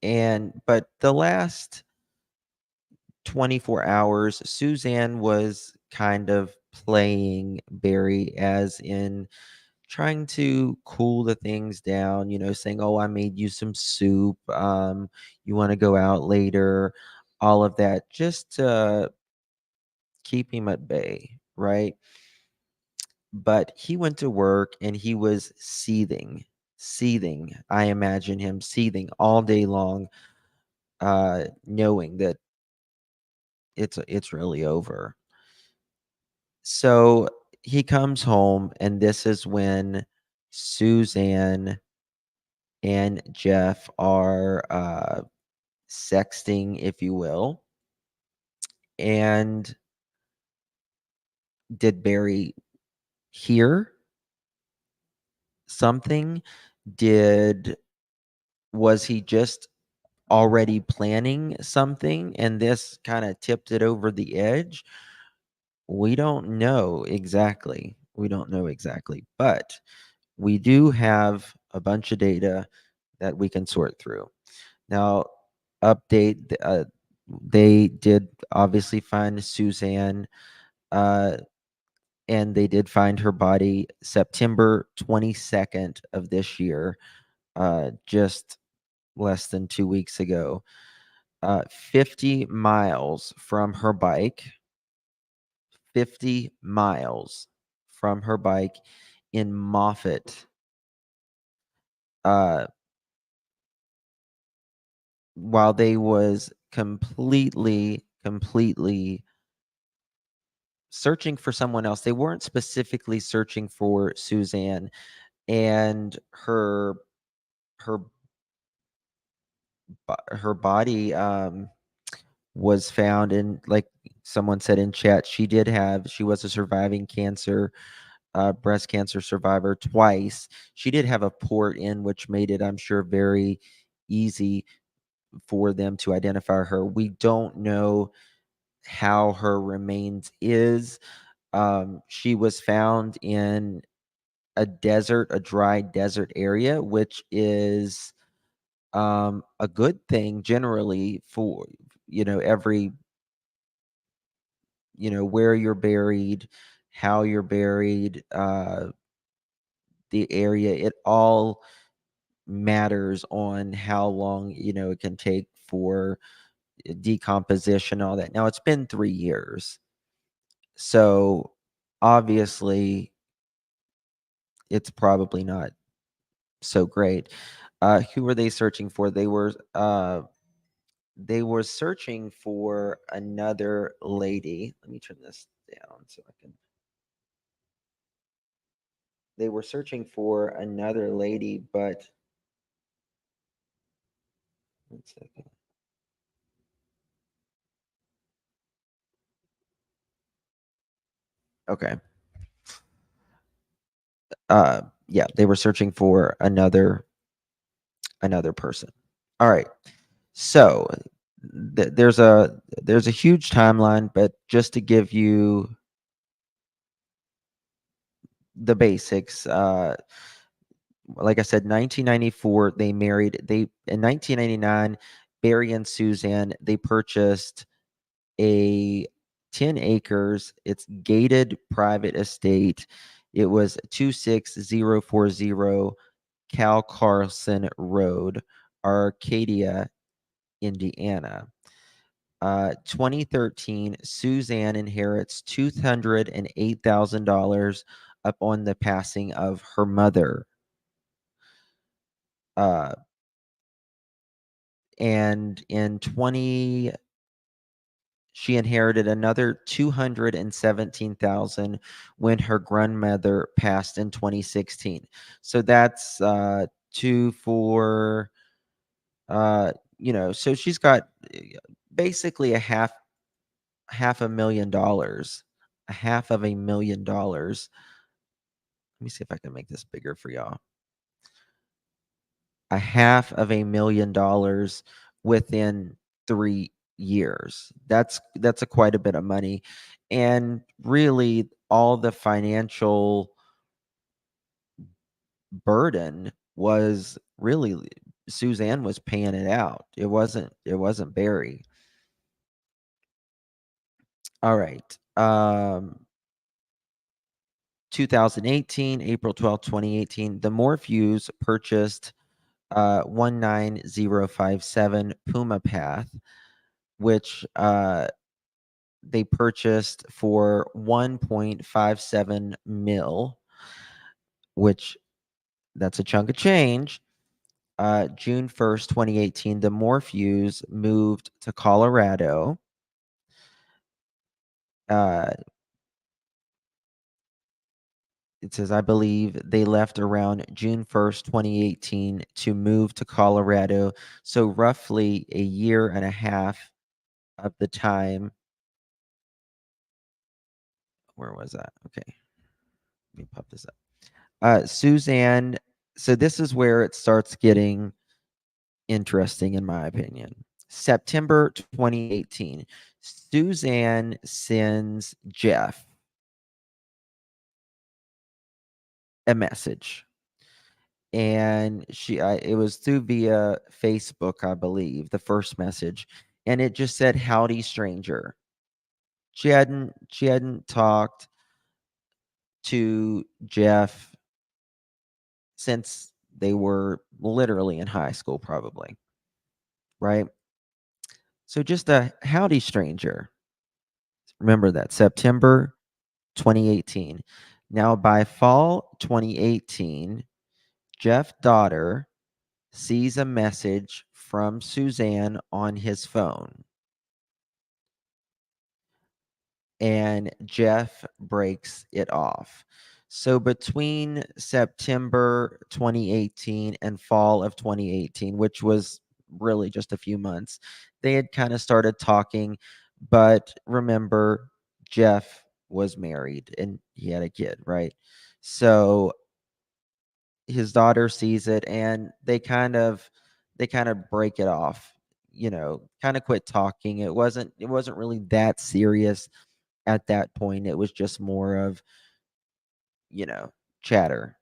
But the last 24 hours, Suzanne was kind of playing Barry, as in trying to cool the things down, saying, "Oh, I made you some soup. You want to go out later?" All of that, just to keep him at bay, right? But he went to work and he was seething. I imagine him seething all day long, knowing that it's really over. So he comes home, and this is when Suzanne and Jeff are sexting, if you will. And did Barry hear something? Was he just already planning something and this kind of tipped it over the edge? We don't know exactly. But we do have a bunch of data that we can sort through. Now, they did obviously find Suzanne, uh, and they did find her body September 22nd of this year, just less than 2 weeks ago. 50 miles from her bike, 50 miles from her bike in Moffat. Uh, while they was completely searching for someone else. They weren't specifically searching for Suzanne, and her her body was found in, like someone said in chat, she was a surviving breast cancer survivor twice. She did have a port in, which made it, I'm sure, very easy for them to identify her. We don't know how her remains is. She was found in a dry desert area, which is a good thing generally for, every, where you're buried, how you're buried, the area. It all matters on how long, it can take for decomposition, all that. Now, it's been 3 years. So obviously, it's probably not so great. Who were they searching for? They were searching for another lady. Let me turn this down so I can. They were searching for another lady, but 1 second. Okay. Yeah, they were searching for another person. All right. So there's a huge timeline, but just to give you the basics, like I said, 1994 they married. They In 1999, Barry and Suzanne, they purchased a 10 acres. It's gated private estate. It was 26040 Cal Carlson Road, Arcadia, Indiana. 2013, Suzanne inherits $208,000 upon the passing of her mother. And in she inherited another 217,000 when her grandmother passed in 2016. So that's two for so she's got basically a half $500,000 $500,000. Let me see if I can make this bigger for y'all. $500,000 within 3 years. That's a quite a bit of money. And really all the financial burden was really Suzanne was paying it out. It wasn't Barry. All right. 2018, April 12th, 2018, the Morphews purchased 19057 Puma Path, which they purchased for 1.57 mil, which that's a chunk of change. June 1st, 2018, the Morphews moved to Colorado. It says, I believe they left around June 1st, 2018 to move to Colorado. So roughly a year and a half of the time. Where was that? Okay. Let me pop this up. Suzanne, so this is where it starts getting interesting, in my opinion. September 2018, Suzanne sends Jeff a message. And it was through via Facebook, I believe, the first message. And it just said, howdy, stranger. She hadn't talked to Jeff since they were literally in high school, probably. Right? So just a howdy, stranger. Remember that, September 2018. Now, by fall 2018, Jeff's daughter sees a message from Suzanne on his phone. And Jeff breaks it off. So between September 2018 and fall of 2018, which was really just a few months, they had kind of started talking. But remember, Jeff was married and he had a kid, right? So his daughter sees it and they kind of break it off, kind of quit talking. It wasn't really that serious at that point. It was just more of, chatter.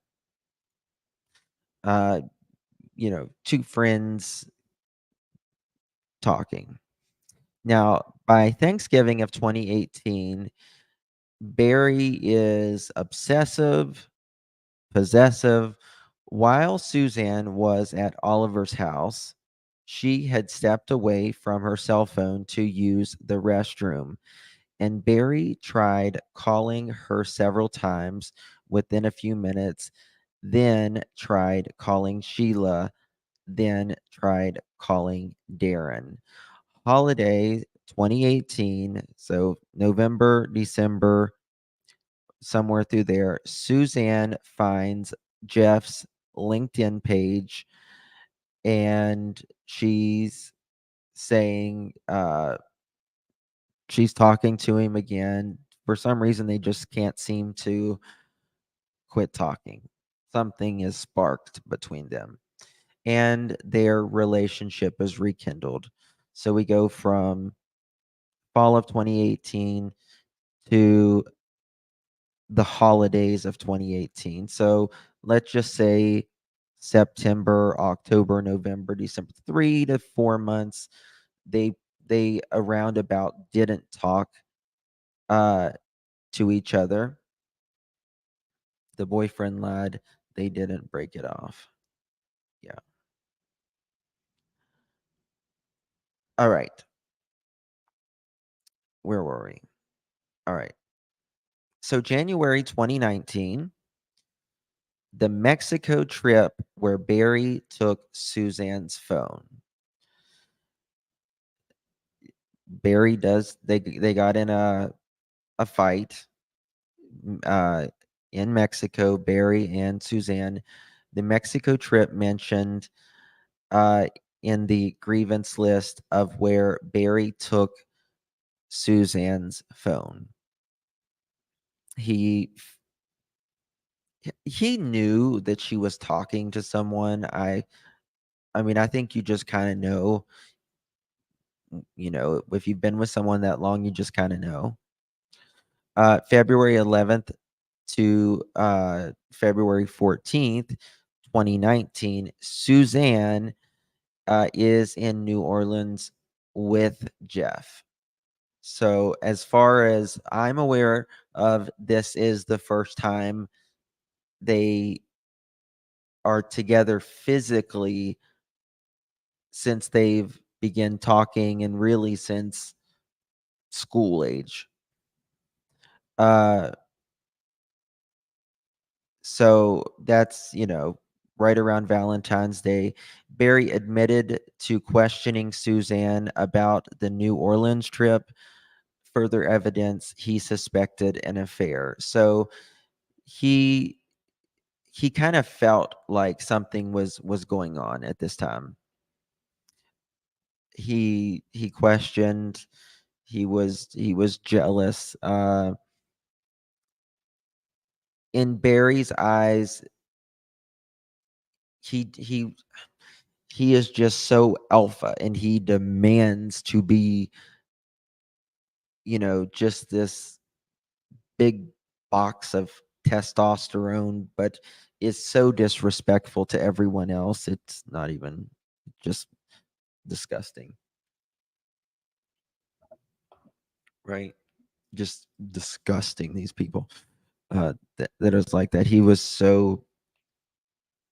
Uh, two friends talking. Now, by Thanksgiving of 2018, Barry is obsessive, possessive. While Suzanne was at Oliver's house, she had stepped away from her cell phone to use the restroom, and Barry tried calling her several times within a few minutes, then tried calling Sheila, then tried calling Darren. Holiday 2018, so November, December, somewhere through there, Suzanne finds Jeff's LinkedIn page and she's saying she's talking to him again. For some reason, they just can't seem to quit talking. Something is sparked between them, and their relationship is rekindled. So we go from fall of 2018 to the holidays of 2018. So let's just say September, October, November, December, 3 to 4 months. They around about didn't talk to each other. The boyfriend lad, they didn't break it off. Yeah. All right. Where were we? All right. So January 2019, the Mexico trip where Barry took Suzanne's phone. Barry does they got in a fight in Mexico, Barry and Suzanne. The Mexico trip mentioned in the grievance list of where Barry took Suzanne's phone. he he knew that she was talking to someone. I mean, I think you just kind of know, if you've been with someone that long, you just kind of know. February 11th to February 14th, 2019, Suzanne is in New Orleans with Jeff. So, as far as I'm aware of, this is the first time they are together physically since they've begun talking, and really since school age. Uh, so that's, right around Valentine's Day. Barry admitted to questioning Suzanne about the New Orleans trip, further evidence he suspected an affair. So he he kind of felt like something was going on at this time. He questioned, he was jealous. In Barry's eyes, he he is just so alpha, and he demands to be, just this big box of testosterone, but is so disrespectful to everyone else. It's not even, just disgusting. Right? Just disgusting, these people. That is like that. He was so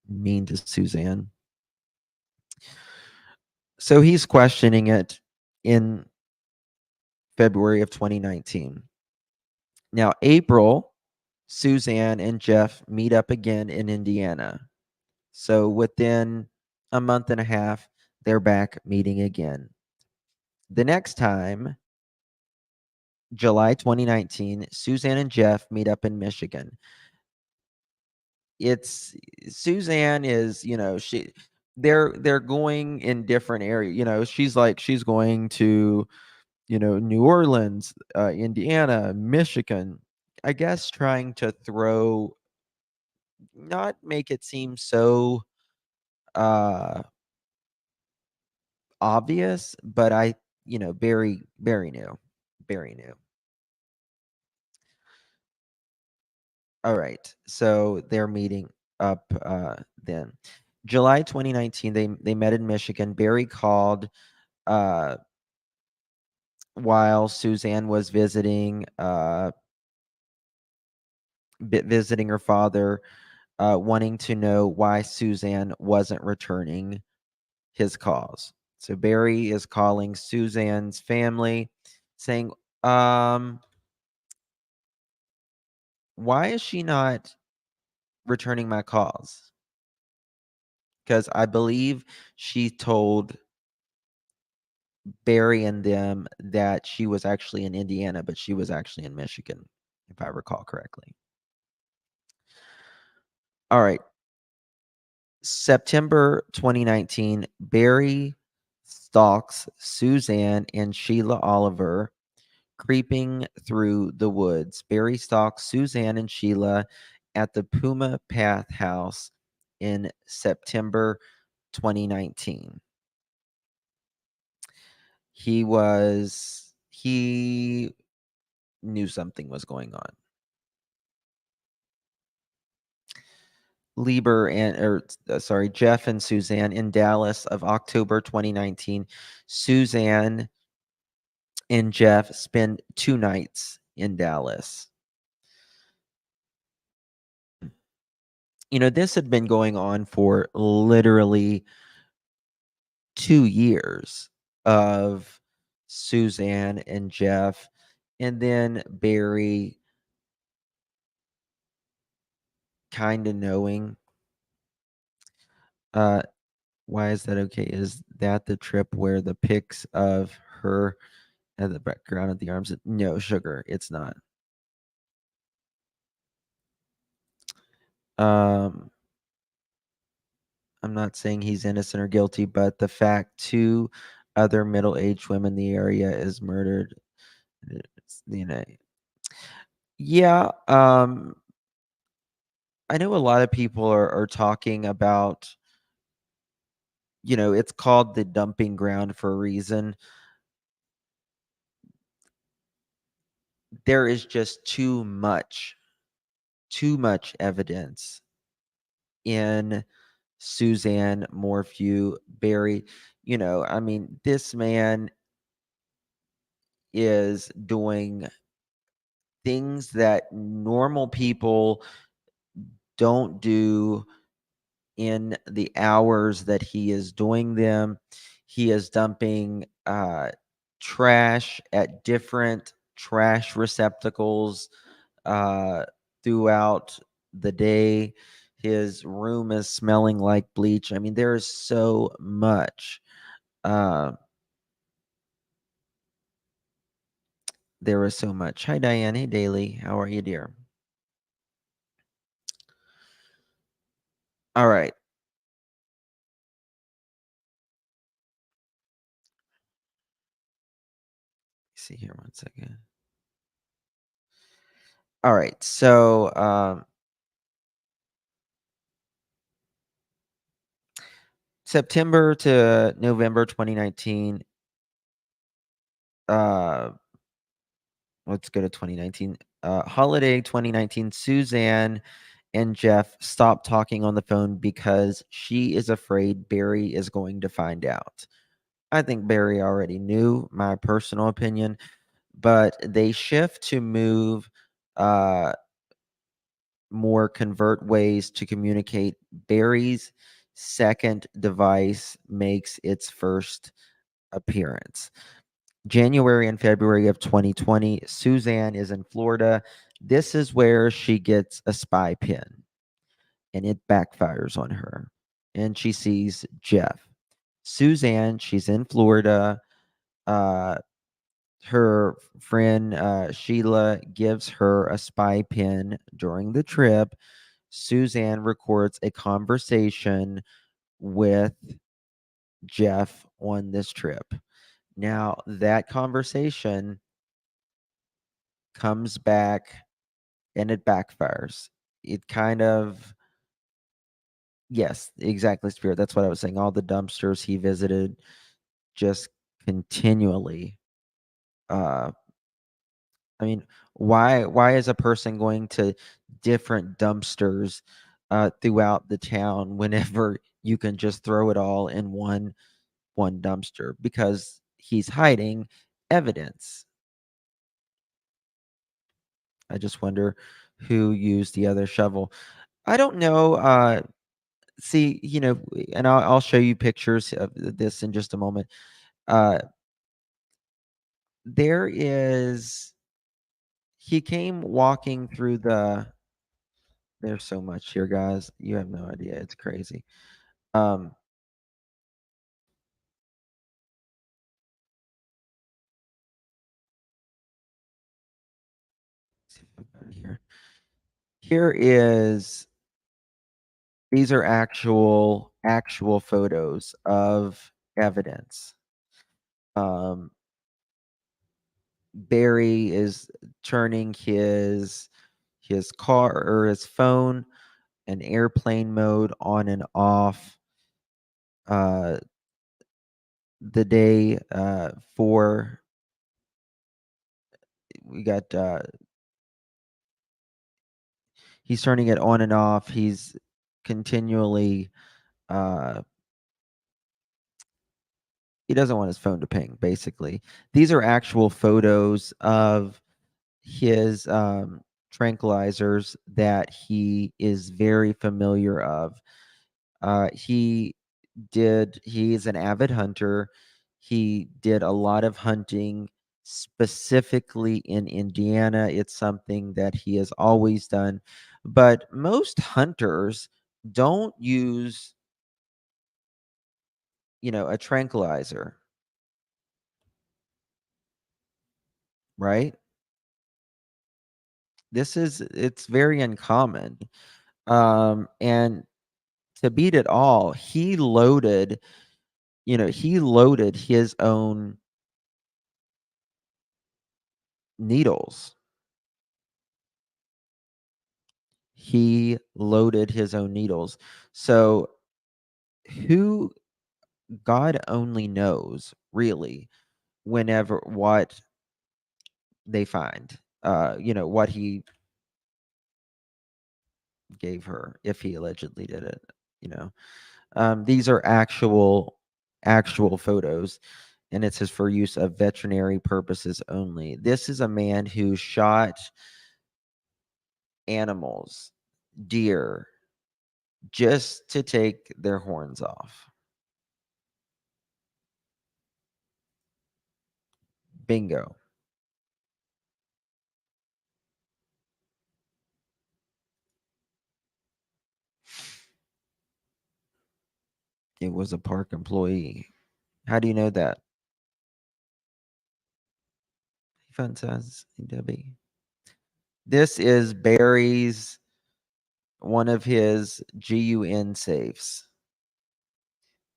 mean to Suzanne. So he's questioning it in February of 2019. Now, April, Suzanne and Jeff meet up again in Indiana. So within a month and a half, they're back meeting again. The next time, July 2019, Suzanne and Jeff meet up in Michigan. It's Suzanne is, they're going in different areas. She's going to, New Orleans, Indiana, Michigan. I guess trying to not make it seem so uh obvious, but Barry knew. Barry knew. All right. So they're meeting up then. July 2019, they met in Michigan. Barry called uh while Suzanne was visiting her father, wanting to know why Suzanne wasn't returning his calls. So Barry is calling Suzanne's family saying, why is she not returning my calls? Because I believe she told Barry and them that she was actually in Indiana, but she was actually in Michigan, if I recall correctly. All right. September 2019, Barry stalks Suzanne and Sheila Oliver creeping through the woods. Barry stalks Suzanne and Sheila at the Puma Path house in September 2019. He knew something was going on. Jeff and Suzanne in Dallas of October 2019. Suzanne and Jeff spend 2 nights in Dallas. This had been going on for literally 2 years of Suzanne and Jeff, and then Barry kind of knowing. Why is that okay? Is that the trip where the pics of her at the background of the arms? No, sugar, it's not. Um, I'm not saying he's innocent or guilty, but the fact 2 other middle-aged women in the area is murdered. It's, Yeah, I know a lot of people are talking about, it's called the dumping ground for a reason. There is just too much evidence in Suzanne, Morphew, Barry. I mean, this man is doing things that normal people don't do in the hours that he is doing them. He is dumping trash at different trash receptacles uh, throughout the day. His room is smelling like bleach. I mean, there is so much. Uh, there is so much. Hi, Diane. Hey, Daly. How are you, dear? All right. See here one second. All right. So, September to November 2019. Uh, let's go to 2019. Holiday 2019. Suzanne and Jeff stopped talking on the phone because she is afraid Barry is going to find out. I think Barry already knew, my personal opinion, but they shift to move uh, more convert ways to communicate. Barry's second device makes its first appearance. January and February of 2020, Suzanne is in Florida. This is where she gets a spy pin and it backfires on her. And she sees Jeff. Suzanne, she's in Florida. Uh, her friend Sheila gives her a spy pin during the trip. Suzanne records a conversation with Jeff on this trip. Now, that conversation comes back and it backfires. It kind of, yes, exactly, Spirit. That's what I was saying. All the dumpsters he visited just continually. Uh, I mean, why is a person going to different dumpsters throughout the town whenever you can just throw it all in one dumpster? Because he's hiding evidence. I just wonder who used the other shovel. I don't know. See, and I'll show you pictures of this in just a moment. Uh, there is, he came walking through there's so much here, guys. You have no idea. It's crazy. Um, see if I've got it here. Here is, these are actual photos of evidence. Um, Barry is turning his car or his phone and airplane mode on and off uh, the day for we got he's turning it on and off. He's continually uh, he doesn't want his phone to ping, basically. These are actual photos of his tranquilizers that he is very familiar of. He he's an avid hunter. He did a lot of hunting specifically in Indiana. It's something that he has always done. But most hunters don't use, a tranquilizer, right? It's very uncommon. And to beat it all, he loaded his own needles. he loaded his own needles. So who, God only knows really whenever what they find, what he gave her, if he allegedly did it, you know. These are actual photos, and it says for use of veterinary purposes only. This is a man who shot animals, deer, just to take their horns off. Bingo. It was a park employee. How do you know that? Fun size, Debbie. This is Barry's, one of his GUN safes.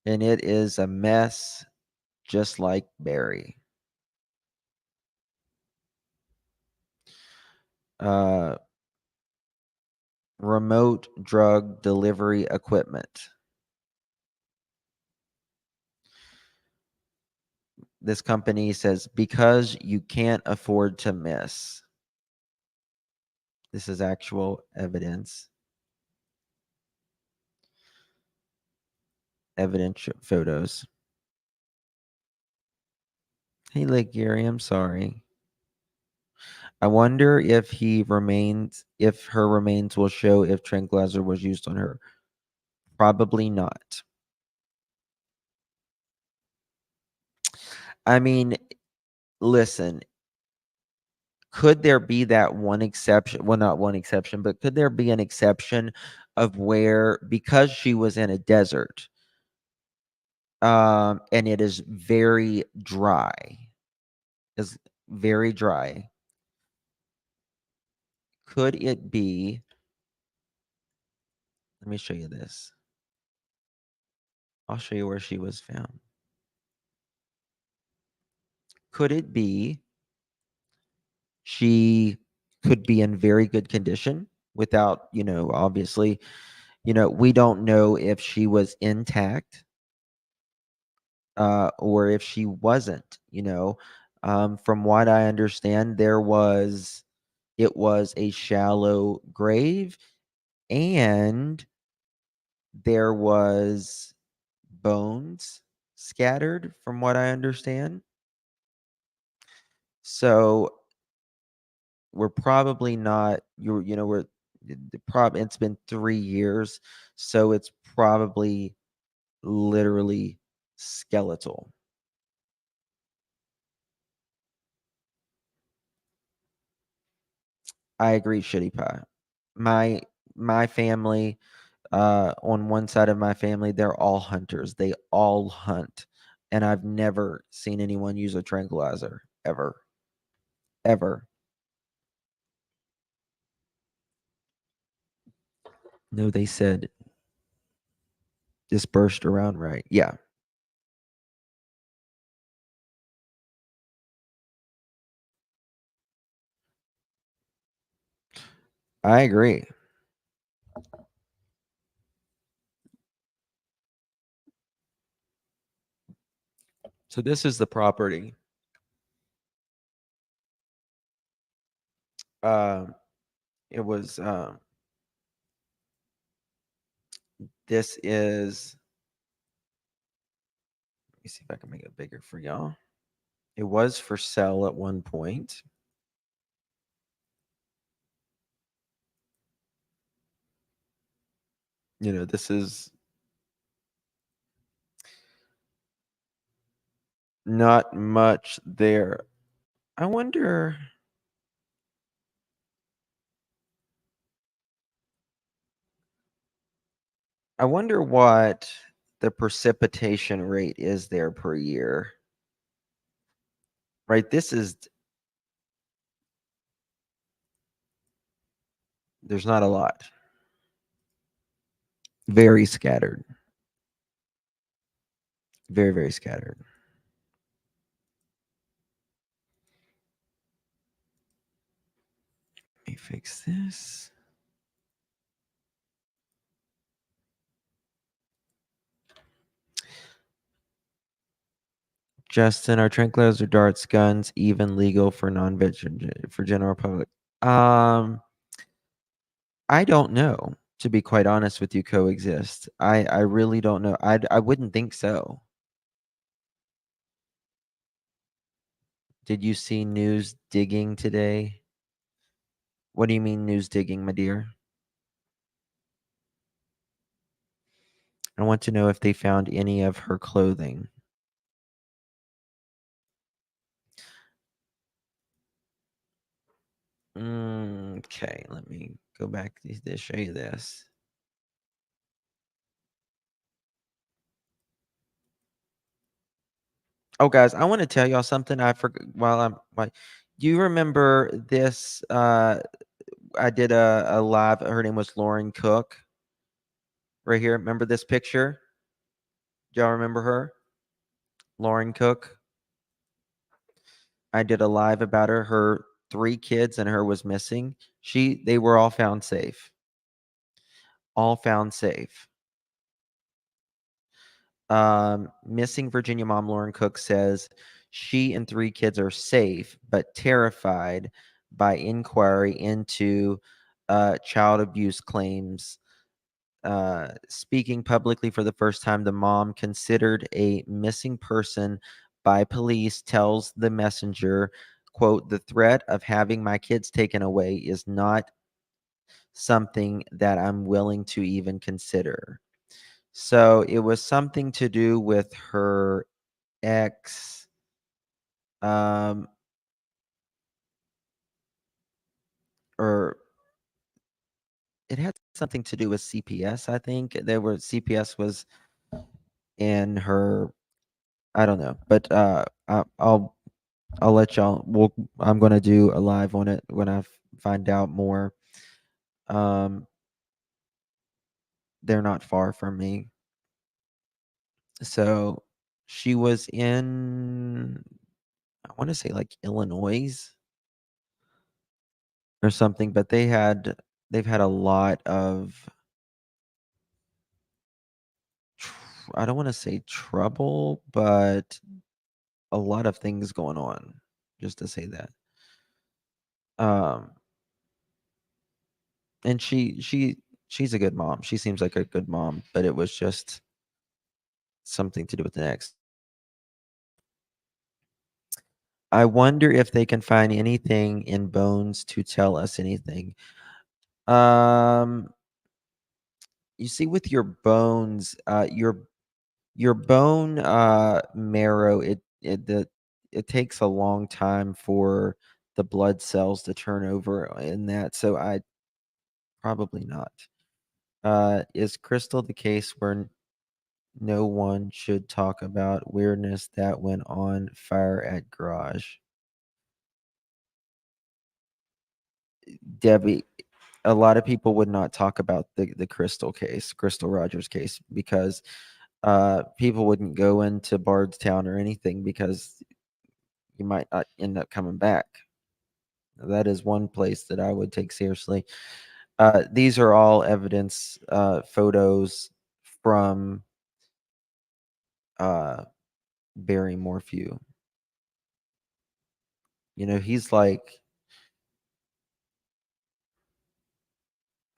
And it is a mess just like Barry. Remote drug delivery equipment. This company says, because you can't afford to miss. This is actual evidence. Evidence photos. Hey, Lake Gary, I'm sorry. I wonder if her remains will show if tranquilizer was used on her. Probably not. I mean, listen, could there be that one exception? Well, not one exception, but could there be an exception of where, because she was in a desert, and it is very dry, is very dry. Could it be? Let me show you this. I'll show you where she was found. Could it be she could be in very good condition without, obviously, we don't know if she was intact, or if she wasn't, from what I understand, it was a shallow grave, and there was bones scattered from what I understand. So we're probably not, we're it's been 3 years, so it's probably literally skeletal. I agree, Shitty Pie. My family, on one side of my family, they're all hunters. They all hunt. And I've never seen anyone use a tranquilizer. Ever. Ever. No, they said dispersed around right. Yeah. I agree. So this is the property. It was this is, let me see if I can make it bigger for y'all. It was for sale at one point. This is not much there. I wonder what the precipitation rate is there per year. Right? There's not a lot. Very scattered. Very, very scattered. Let me fix this. Justin, are tranquilizers or darts guns even legal for for general public? I don't know, to be quite honest with you, coexist. I really don't know. I wouldn't think so. Did you see news digging today? What do you mean news digging, my dear? I want to know if they found any of her clothing. Okay, let me go back to show you this. Oh, guys, I want to tell y'all something. I forgot while I'm like, do you remember this? I did a live. Her name was Lauren Cook. Right here. Remember this picture? Do y'all remember her? Lauren Cook. I did a live about her. Her 3 kids and her was missing. They were all found safe. All found safe. Missing Virginia mom Lauren Cook says she and 3 kids are safe, but terrified by inquiry into child abuse claims. Speaking publicly for the first time, the mom, considered a missing person by police, tells the Messenger, quote, "The threat of having my kids taken away is not something that I'm willing to even consider." So it was something to do with her ex. Um, or it had something to do with CPS, I think. CPS was in her, I don't know, but I'll let y'all. I'm gonna do a live on it when I find out more. Um, they're not far from me, so she was in. I want to say like Illinois or something, but they've had a lot of. I don't want to say trouble, but a lot of things going on. Just to say that. Um, and she's a good mom. She seems like a good mom, but it was just something to do with the next. I wonder if they can find anything in bones to tell us anything. Um, you see, with your bones, your bone marrow, it takes a long time for the blood cells to turn over in that. So I probably not. Is Crystal the case where no one should talk about weirdness that went on fire at garage? Debbie, a lot of people would not talk about the Crystal Rogers case, because people wouldn't go into Bardstown or anything because you might not end up coming back. That is one place that I would take seriously. These are all evidence photos from Barry Morphew. You know, he's like,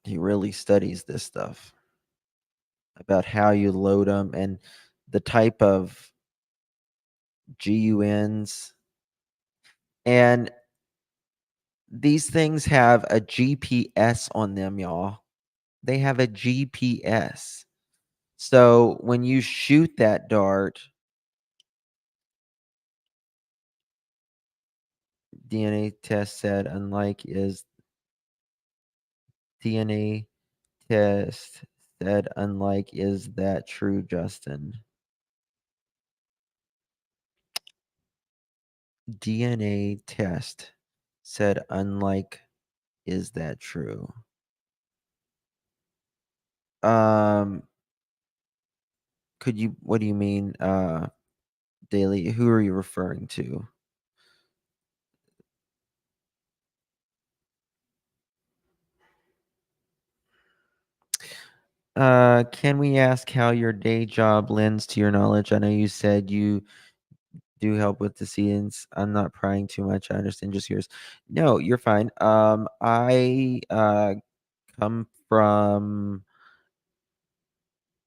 he really studies this stuff about how you load them and the type of GUNs. And these things have a GPS on them, y'all. They have a GPS. So when you shoot that dart, DNA test said DNA test said unlike, is that true, Justin? DNA test said unlike, is that true? Um, what do you mean, Daily? Who are you referring to? Can we ask how your day job lends to your knowledge? I know you said you do help with the scenes. I'm not prying too much. I understand just yours. No, you're fine. I come from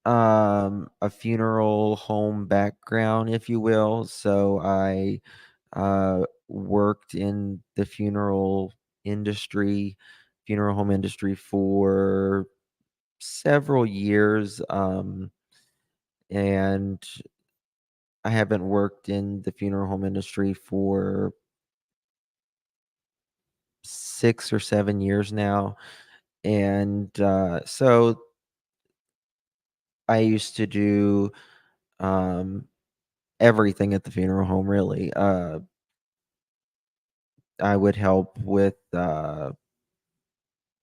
a funeral home background, if you will. So I worked in the funeral home industry for several years. And I haven't worked in the funeral home industry for 6 or 7 years now. And so I used to do um, everything at the funeral home, really. I would help with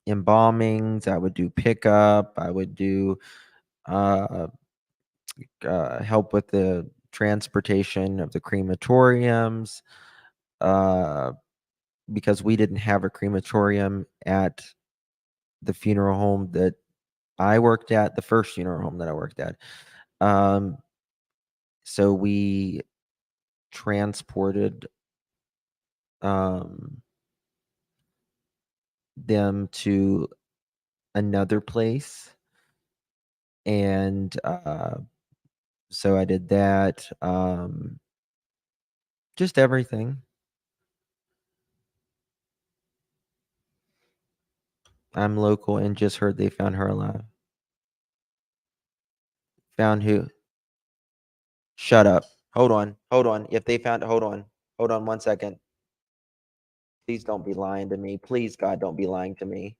embalmings. I would do pickup. I would do uh, help with the transportation of the crematoriums uh, because we didn't have a crematorium at the funeral home that I worked at, the first funeral home that I worked at. Um, so we transported um, them to another place. And so I did that. Just everything. I'm local and just heard they found her alive. Found who? Shut up. Hold on. Hold on. If they found, hold on. Hold on 1 second. Please don't be lying to me. Please, God, don't be lying to me.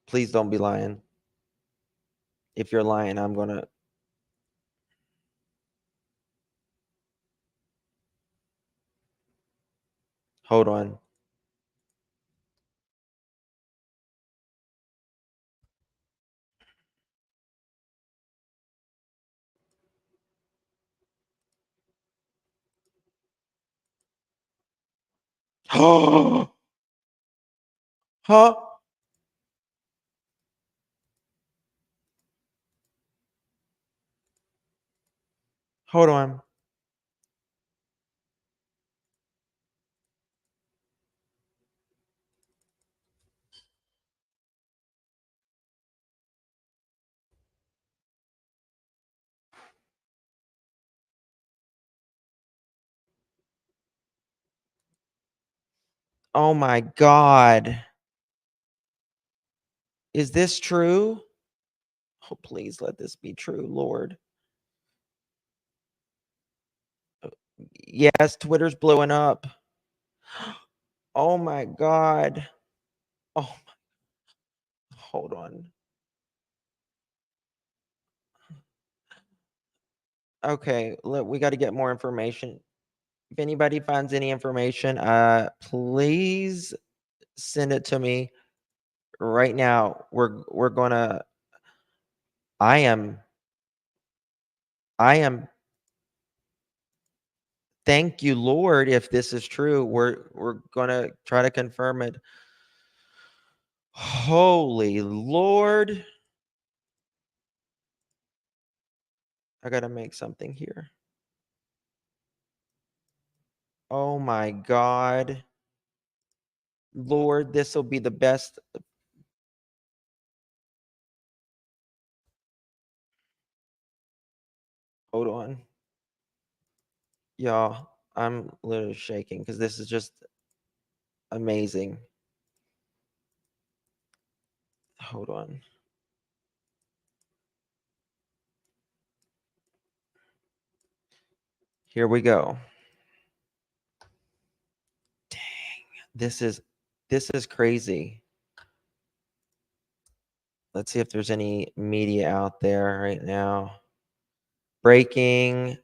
Please don't be lying. If you're lying, I'm going to. Hold on. Huh? Hold on. Oh my God. Is this true? Oh, please let this be true, Lord. Yes, Twitter's blowing up. Oh my God. Oh, hold on. Okay, look, we got to get more information. If anybody finds any information, please send it to me right now. We're gonna. I am. I am. Thank you, Lord. If this is true, we're gonna try to confirm it. Holy Lord. I gotta make something here. Oh my God. Lord, this will be the best. Hold on. Y'all, I'm literally shaking because this is just amazing. Hold on. Here we go. Dang, this is crazy. Let's see if there's any media out there right now. Breaking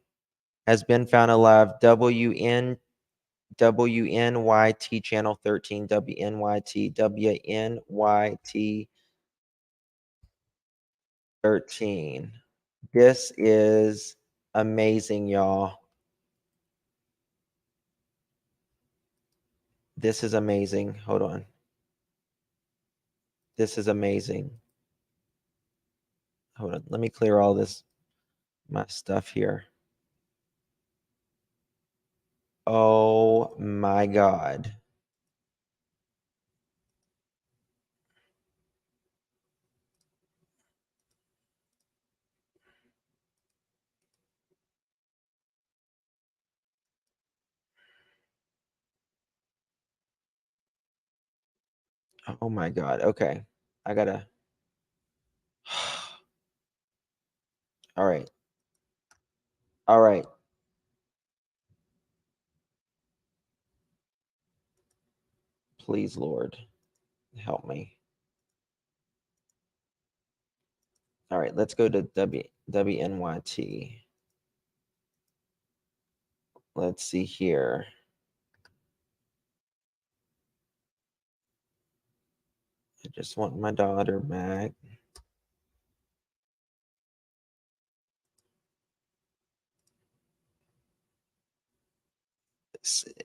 has been found alive. WNYT channel 13. WNYT 13. This is amazing, y'all. This is amazing. Hold on. This is amazing. Hold on. Let me clear all this, my stuff here. Oh my God. Oh my God. Okay. I gotta. All right. All right. Please, Lord, help me. All right. Let's go to WNYT. Let's see here. I just want my daughter back.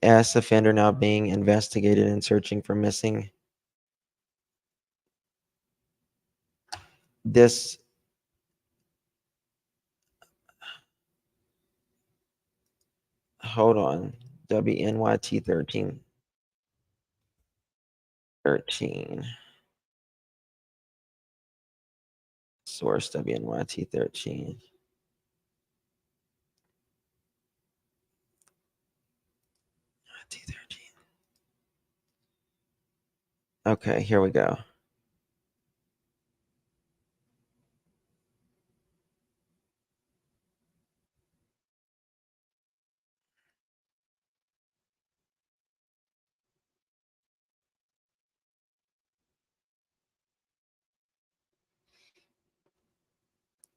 As offender now being investigated and searching for missing. This. Hold on. WNYT 13. Source WNYT 13. T13. Okay, here we go.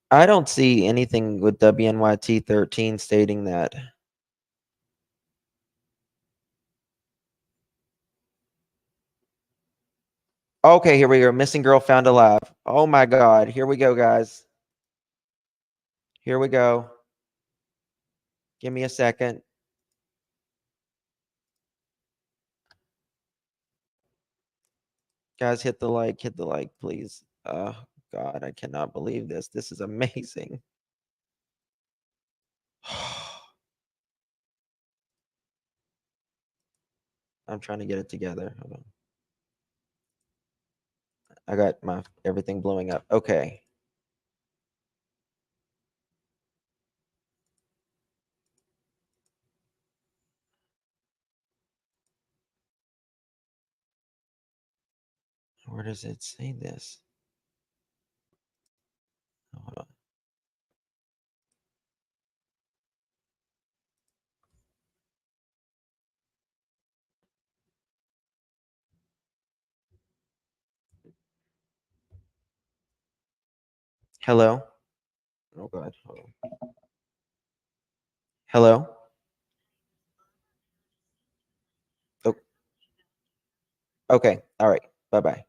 I don't see anything with WNYT 13 stating that. Okay, here we go. Missing girl found alive. Oh my God. Here we go, guys. Here we go. Give me a second. Guys, hit the like, please. Oh God, I cannot believe this. This is amazing. I'm trying to get it together. Hold on. I got my everything blowing up. Okay. Where does it say this? Hold on. Hello? Oh God. Hold on. Hello? Oh, okay. All right. Bye-bye.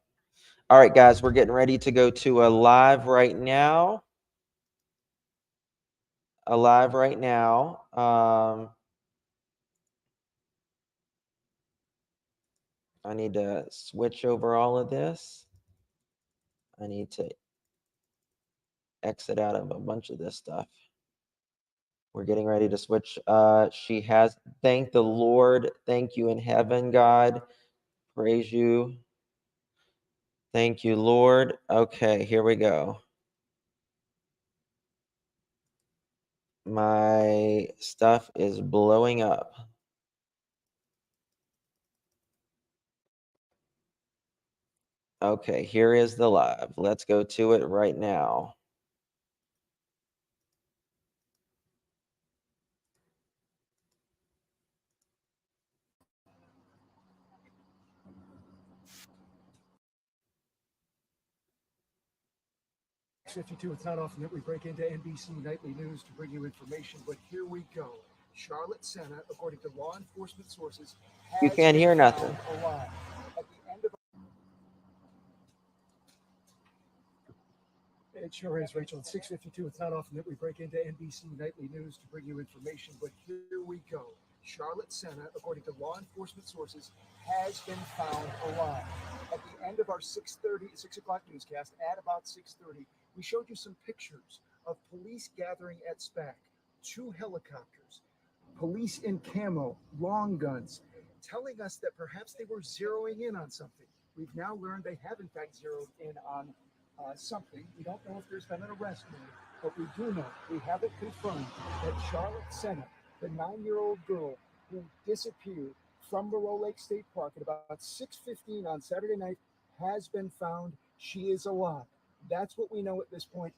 All right, guys, we're getting ready to go to a live right now. I need to switch over all of this. I need to exit out of a bunch of this stuff. We're getting ready to switch. She has, thank the Lord. Thank you in heaven, God. Praise you. Thank you, Lord. Okay, here we go. My stuff is blowing up. Okay, here is the live. Let's go to it right now. .52, it's not often that we break into NBC Nightly News to bring you information, but here we go. Charlotte Senna, according to law enforcement sources, You can't hear nothing. alive. At the end of It sure is, Rachel. It's 6:52. It's not often that we break into NBC Nightly News to bring you information, but here we go. Charlotte Senna, according to law enforcement sources, has been found alive. At the end of our 6 o'clock newscast, at about 6:30, We showed you some pictures of police gathering at SPAC, 2 helicopters, police in camo, long guns, telling us that perhaps they were zeroing in on something. We've now learned they have, in fact, zeroed in on something. We don't know if there's been an arrest made, but we do know, we have it confirmed, that Charlotte Senna, the 9-year-old girl who disappeared from Moreau Lake State Park at about 6:15 on Saturday night, has been found. She is alive. That's what we know at this point.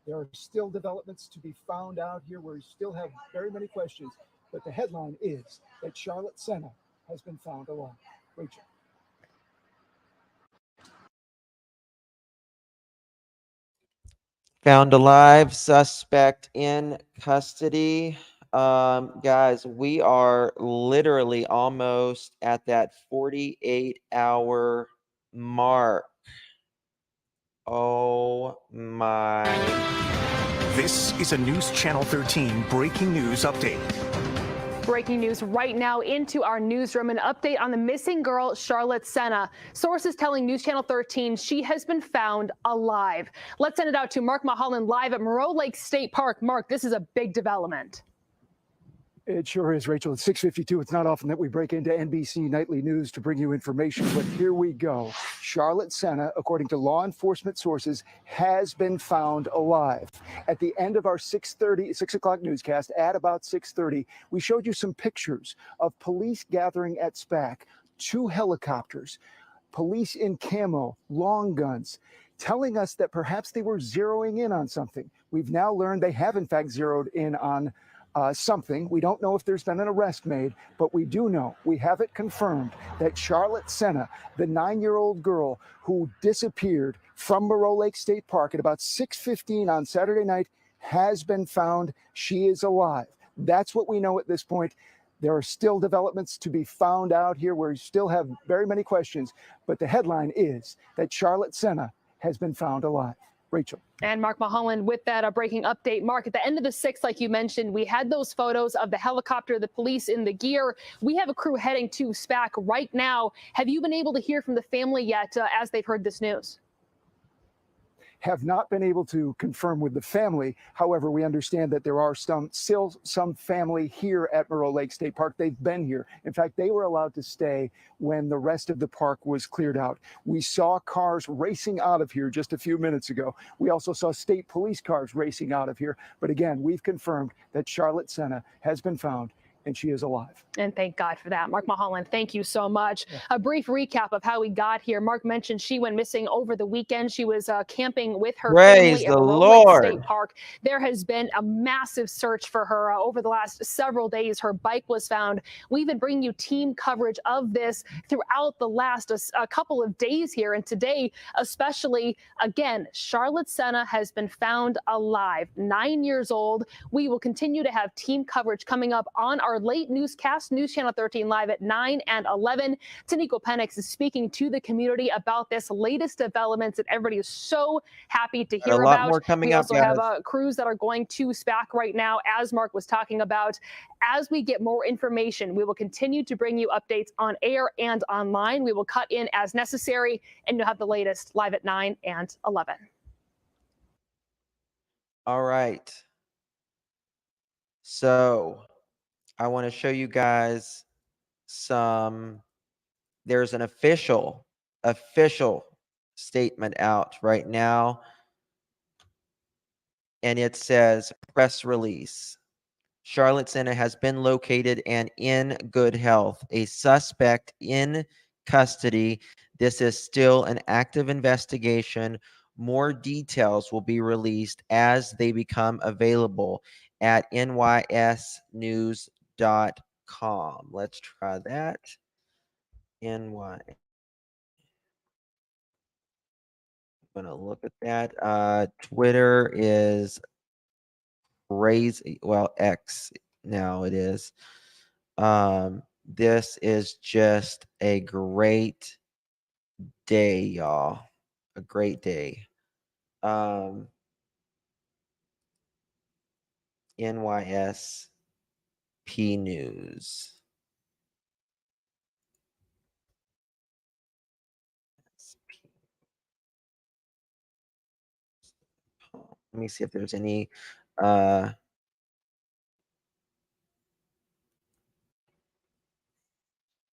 There are still developments to be found out here. We still have very many questions, but the headline is that Charlotte Senna has been found alive. Rachel. Found alive, suspect in custody. Guys, we are literally almost at that 48-hour mark. Oh my. This is a News Channel 13 breaking news update. Breaking news right now into our newsroom. An update on the missing girl, Charlotte Senna. Sources telling News Channel 13 she has been found alive. Let's send it out to Mark Mulholland live at Moreau Lake State Park. Mark, this is a big development. It sure is, Rachel. It's 6:52. It's not often that we break into NBC Nightly News to bring you information, but here we go. Charlotte Senna, according to law enforcement sources, has been found alive. At the end of our 6 o'clock newscast, at about 6:30, we showed you some pictures of police gathering at SPAC, 2 helicopters, police in camo, long guns, telling us that perhaps they were zeroing in on something. We've now learned they have, in fact, zeroed in on something. We don't know if there's been an arrest made, but we do know, we have it confirmed, that Charlotte Senna, the 9-year-old girl who disappeared from Moreau Lake State Park at about 6:15 on Saturday night, has been found. She is alive. That's what we know at this point. There are still developments to be found out here. We still have very many questions, but the headline is that Charlotte Senna has been found alive. Rachel. And Mark Mulholland with that breaking update. Mark, at the end of the 6th, like you mentioned, we had those photos of the helicopter, the police in the gear. We have a crew heading to SPAC right now. Have you been able to hear from the family yet as they've heard this news? Have not been able to confirm with the family. However, we understand that there are still some family here at Moreau Lake State Park. They've been here. In fact, they were allowed to stay when the rest of the park was cleared out. We saw cars racing out of here just a few minutes ago. We also saw state police cars racing out of here. But again, we've confirmed that Charlotte Senna has been found, and she is alive. And thank God for that. Mark Mulholland, thank you so much. Yeah. A brief recap of how we got here. Mark mentioned she went missing over the weekend. She was camping with her family at Moreau Lake State Park. There has been a massive search for her over the last several days. Her bike was found. We've been bringing you team coverage of this throughout the last a couple of days here. And today, especially, again, Charlotte Senna has been found alive, 9 years old. We will continue to have team coverage coming up on our late newscast, News Channel 13 live at 9 and 11. Taniko Penix is speaking to the community about this latest developments that everybody is so happy to hear about. More coming we up, also have crews that are going to SPAC right now, as Mark was talking about. As we get more information, we will continue to bring you updates on air and online. We will cut in as necessary, and you'll have the latest live at 9 and 11. All right. So I want to show you guys there's an official statement out right now, and it says press release. Charlotte Senna has been located and in good health. A suspect in custody. This is still an active investigation. More details will be released as they become available at nysnews.com. Let's try that. NY. I'm gonna look at that. Twitter is crazy. Well, X now it is. This is just a great day, y'all. A great day. NYSP News. Let me see if there's any.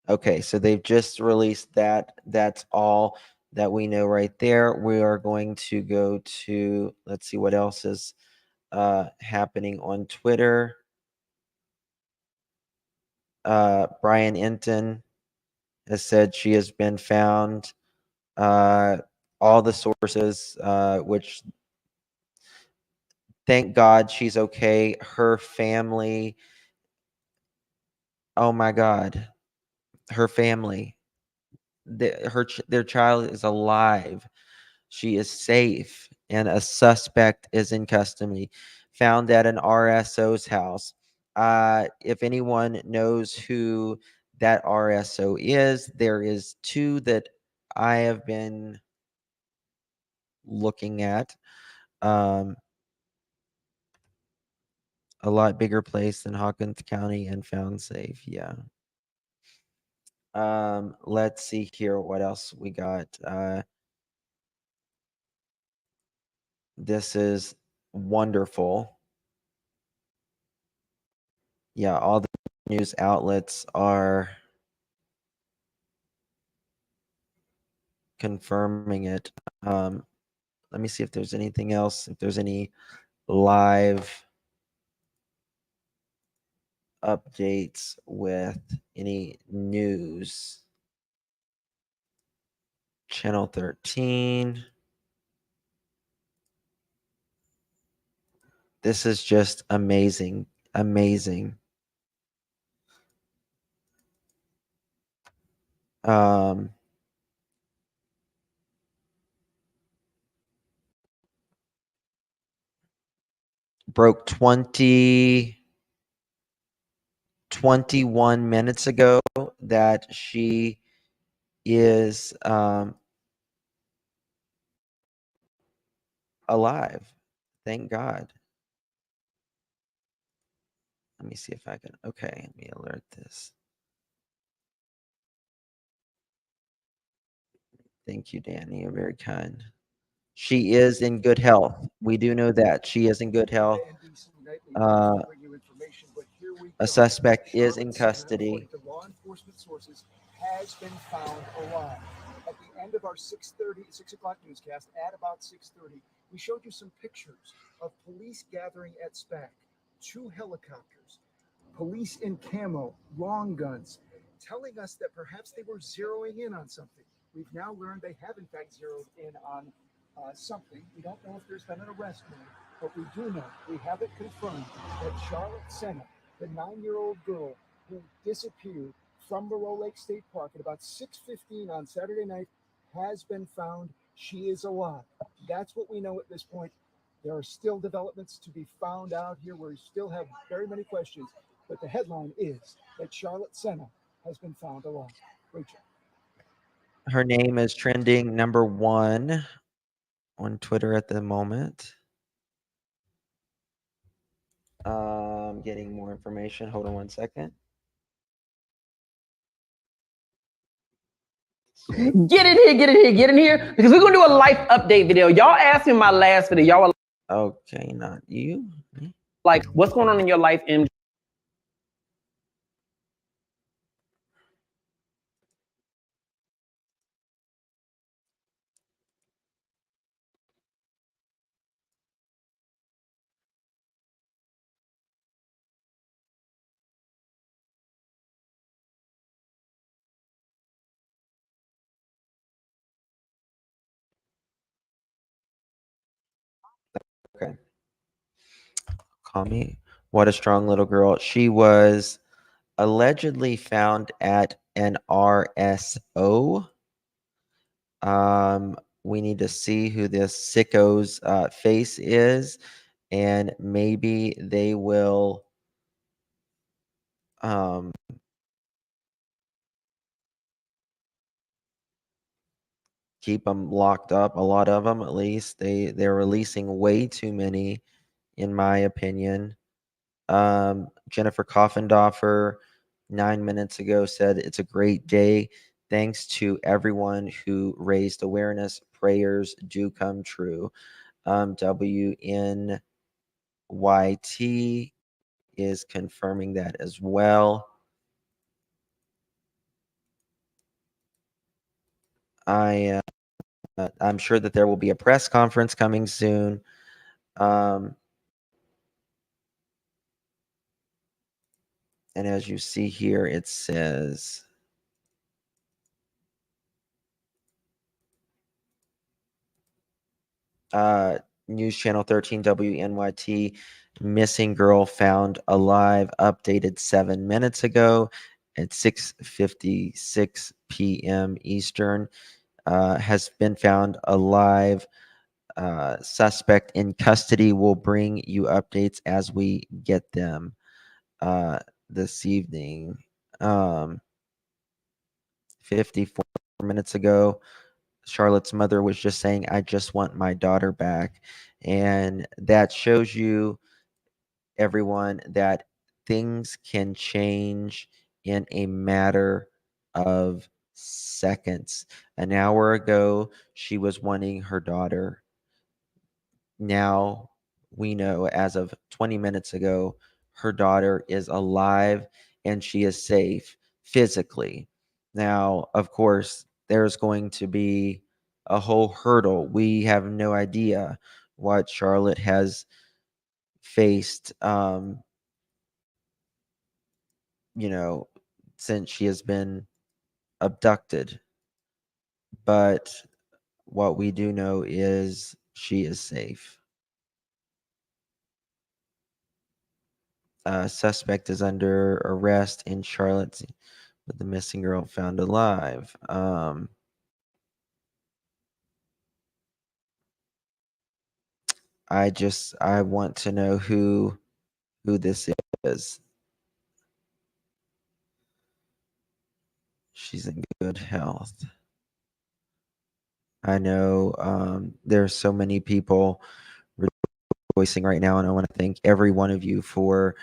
Okay, so they've just released that. That's all that we know right there. We are going to go to, let's see what else is happening on Twitter. Brian Enton has said she has been found. All the sources, which thank God she's okay. Her family, oh my God, her family, their child is alive. She is safe, and a suspect is in custody, found at an RSO's house. If anyone knows who that RSO is, there is two that I have been looking at. A lot bigger place than Hawkins County and found safe. Yeah. Let's see here what else we got. This is wonderful. Yeah, all the news outlets are confirming it. Let me see if there's anything else, if there's any live updates with any news. Channel 13. This is just amazing. Amazing. Broke 21 minutes ago that she is alive. Thank God. Let me see if I can. Okay, let me alert this. Thank you, Danny. You're very kind. She is in good health. We do know that. She is in good health. A suspect is in custody. Law enforcement sources has been found alive. At the end of our 6 o'clock newscast, at about 6:30, we showed you some pictures of police gathering at SPAC, 2 helicopters, police in camo, long guns, telling us that perhaps they were zeroing in on something. We've now learned they have in fact zeroed in on something. We don't know if there's been an arrest made, but we do know, we have it confirmed, that Charlotte Senna, the 9-year-old girl who disappeared from Moreau Lake State Park at about 6:15 on Saturday night, has been found. She is alive. That's what we know at this point. There are still developments to be found out here. We still have very many questions, but the headline is that Charlotte Senna has been found alive. Rachel. Her name is trending #1 on Twitter at the moment. Getting more information. Hold on one second. Get in here, get in here, get in here, because we're gonna do a life update video. Y'all asked me in my last video, y'all were okay, not you. Like, what's going on in your life, MJ? Okay. Call me. What a strong little girl. She was allegedly found at an RSO. We need to see who this sicko's face is, and maybe they will keep them locked up. A lot of them, at least. They're releasing way too many, in my opinion. Jennifer Coffendorfer 9 minutes ago said it's a great day. Thanks to everyone who raised awareness. Prayers do come true. WNYT is confirming that as well. I'm sure that there will be a press conference coming soon. And as you see here, it says News Channel 13 WNYT, missing girl found alive, updated 7 minutes ago at 6:56 p.m. Eastern. Has been found alive. Suspect in custody. Will bring you updates as we get them this evening. 54 minutes ago, Charlotte's mother was just saying, I just want my daughter back. And that shows you, everyone, that things can change in a matter of seconds. An hour ago, she was wanting her daughter. Now we know, as of 20 minutes ago, her daughter is alive and she is safe physically. Now, of course, there's going to be a whole hurdle. We have no idea what Charlotte has faced, since she has been abducted. But what we do know is she is safe. Suspect is under arrest in Charlotte, with the missing girl found alive. I want to know who this is. She's in good health. I know there's so many people rejoicing right now, and I want to thank every one of you for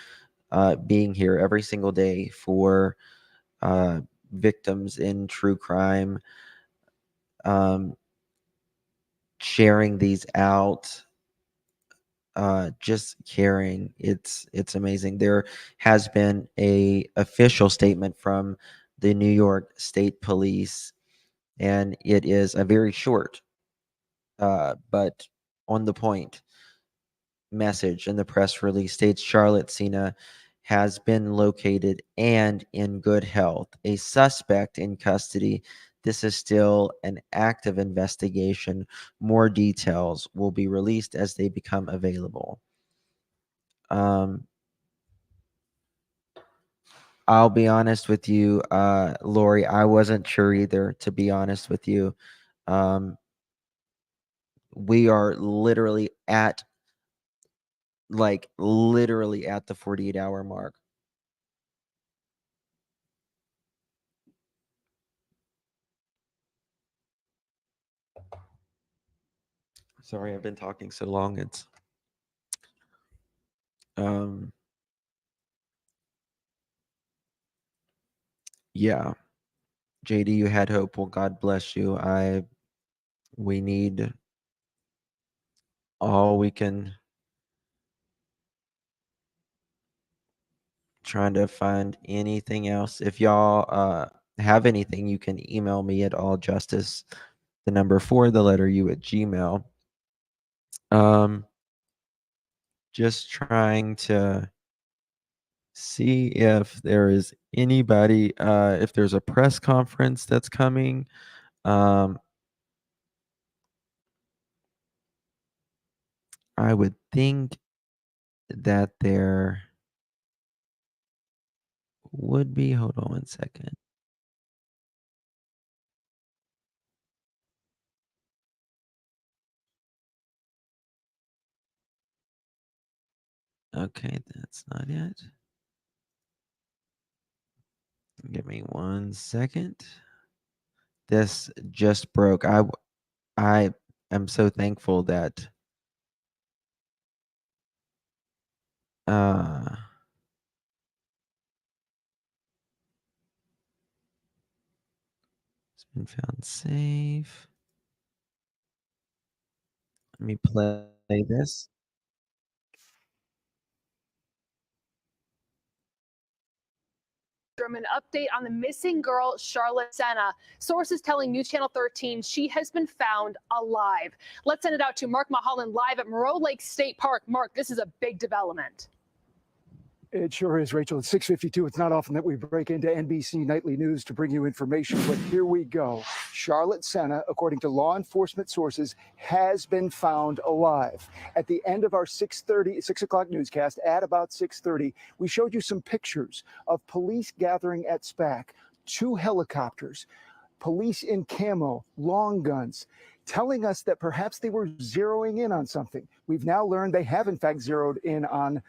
being here every single day, for victims in true crime, sharing these out, just caring. It's amazing. There has been a official statement from the New York State Police, and it is a very short but on the point message. In the press release states Charlotte Cena has been located and in good health. A suspect in custody. This is still an active investigation. More details will be released as they become available. I'll be honest with you, Lori, I wasn't sure either, to be honest with you. We are literally at the 48-hour mark. Sorry, I've been talking so long. It's yeah. JD, you had hope. Well, God bless you. We need all we can. Trying to find anything else. If y'all have anything, you can email me at alljustice, the number 4, the letter U, at Gmail. Just trying to see if there is anybody, if there's a press conference that's coming. I would think that there would be. Hold on one second. Okay, that's not it. Give me 1 second. This just broke. I am so thankful that it's been found safe. Let me play Say this. An update on the missing girl, Charlotte Senna. Sources telling News Channel 13 she has been found alive. Let's send it out to Mark Mulholland live at Moreau Lake State Park. Mark, this is a big development. It sure is, Rachel. It's 6:52. It's not often that we break into NBC Nightly News to bring you information, but here we go. Charlotte Senna, according to law enforcement sources, has been found alive. At the end of our 6 o'clock newscast, at about 6:30, we showed you some pictures of police gathering at SPAC, 2 helicopters, police in camo, long guns, telling us that perhaps they were zeroing in on something. We've now learned they have, in fact, zeroed in on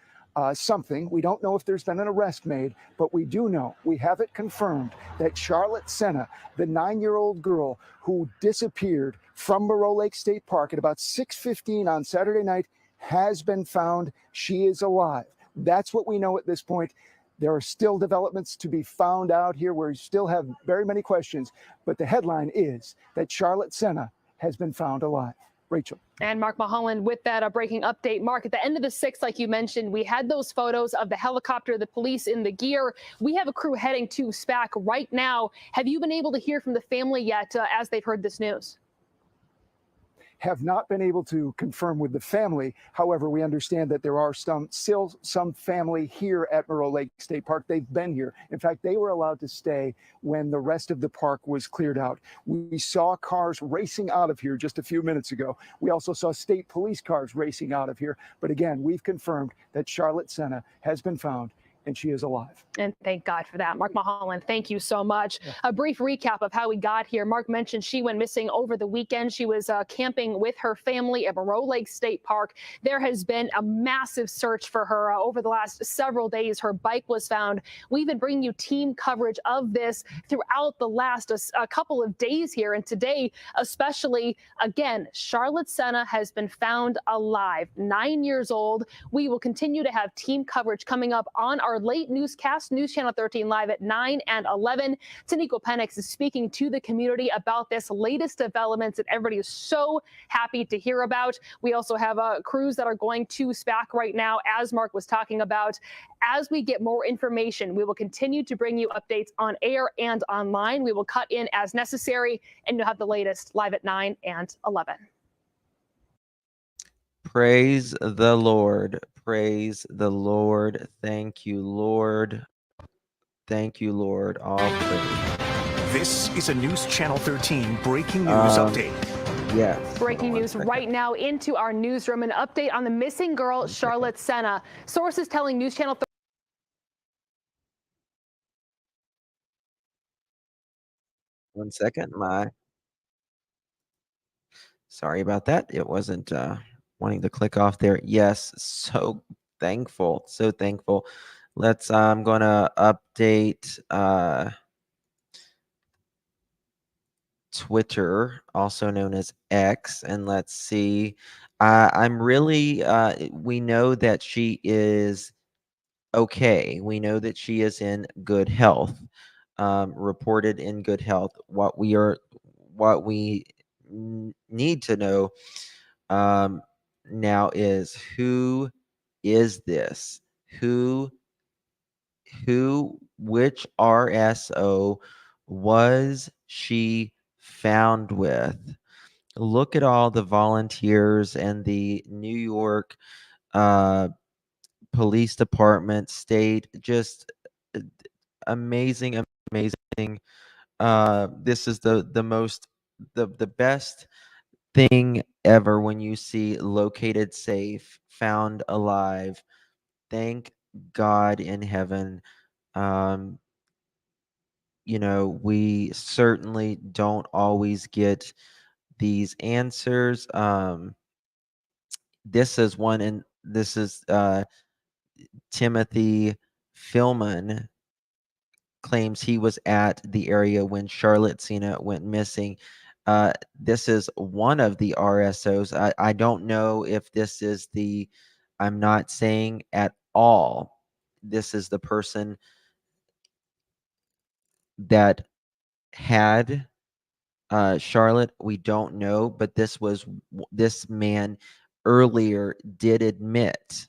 something. We don't know if there's been an arrest made, but we do know, we have it confirmed, that Charlotte Senna, the 9-year-old girl who disappeared from Moreau Lake State Park at about 6:15 on Saturday night, has been found. She is alive. That's what we know at this point. There are still developments to be found out here. We still have very many questions, but the headline is that Charlotte Senna has been found alive. Rachel. And Mark Mulholland with that breaking update. Mark, at the end of the 6th, like you mentioned, we had those photos of the helicopter, the police in the gear. We have a crew heading to SPAC right now. Have you been able to hear from the family yet as they've heard this news? Have not been able to confirm with the family. However, we understand that there are still some family here at Moreau Lake State Park. They've been here. In fact, they were allowed to stay when the rest of the park was cleared out. We saw cars racing out of here just a few minutes ago. We also saw state police cars racing out of here. But again, we've confirmed that Charlotte Senna has been found and she is alive. And thank God for that. Mark Mulholland, thank you so much. A brief recap of how we got here. Mark mentioned she went missing over the weekend. She was camping with her family at Moreau Lake State Park. There has been a massive search for her over the last several days. Her bike was found. We've been bringing you team coverage of this throughout the last a couple of days here. And today, especially, again, Charlotte Senna has been found alive, 9 years old. We will continue to have team coverage coming up on our late newscast, News Channel 13 live at 9 and 11. Taniqua Penix is speaking to the community about this latest developments that everybody is so happy to hear about. We also have crews that are going to SPAC right now, as Mark was talking about. As we get more information, we will continue to bring you updates on air and online. We will cut in as necessary, and you'll have the latest live at 9 and 11. Praise the Lord. Praise the Lord. Thank you, Lord. Thank you, Lord. All praise. This is a News Channel 13 breaking news update. Yes. Breaking news right now into our newsroom. An update on the missing girl, Charlotte Senna. Sources telling News Channel 13. One second. Sorry about that. It wasn't wanting to click off there. Yes. So thankful. So thankful. I'm going to update Twitter, also known as X, and let's see. I'm really, we know that she is okay. We know that she is in good health, reported in good health. What we need to know now is, who is this? Which RSO was she found with? Look at all the volunteers and the New York Police Department, state, just amazing. This is the best thing ever when you see located safe, found alive. Thank God in heaven. We certainly don't always get these answers. This is one, and this is Timothy Philman claims he was at the area when Charlotte Senna went missing. This is one of the RSOs. I don't know if this is I'm not saying at all this is the person that had Charlotte. We don't know, but this man earlier did admit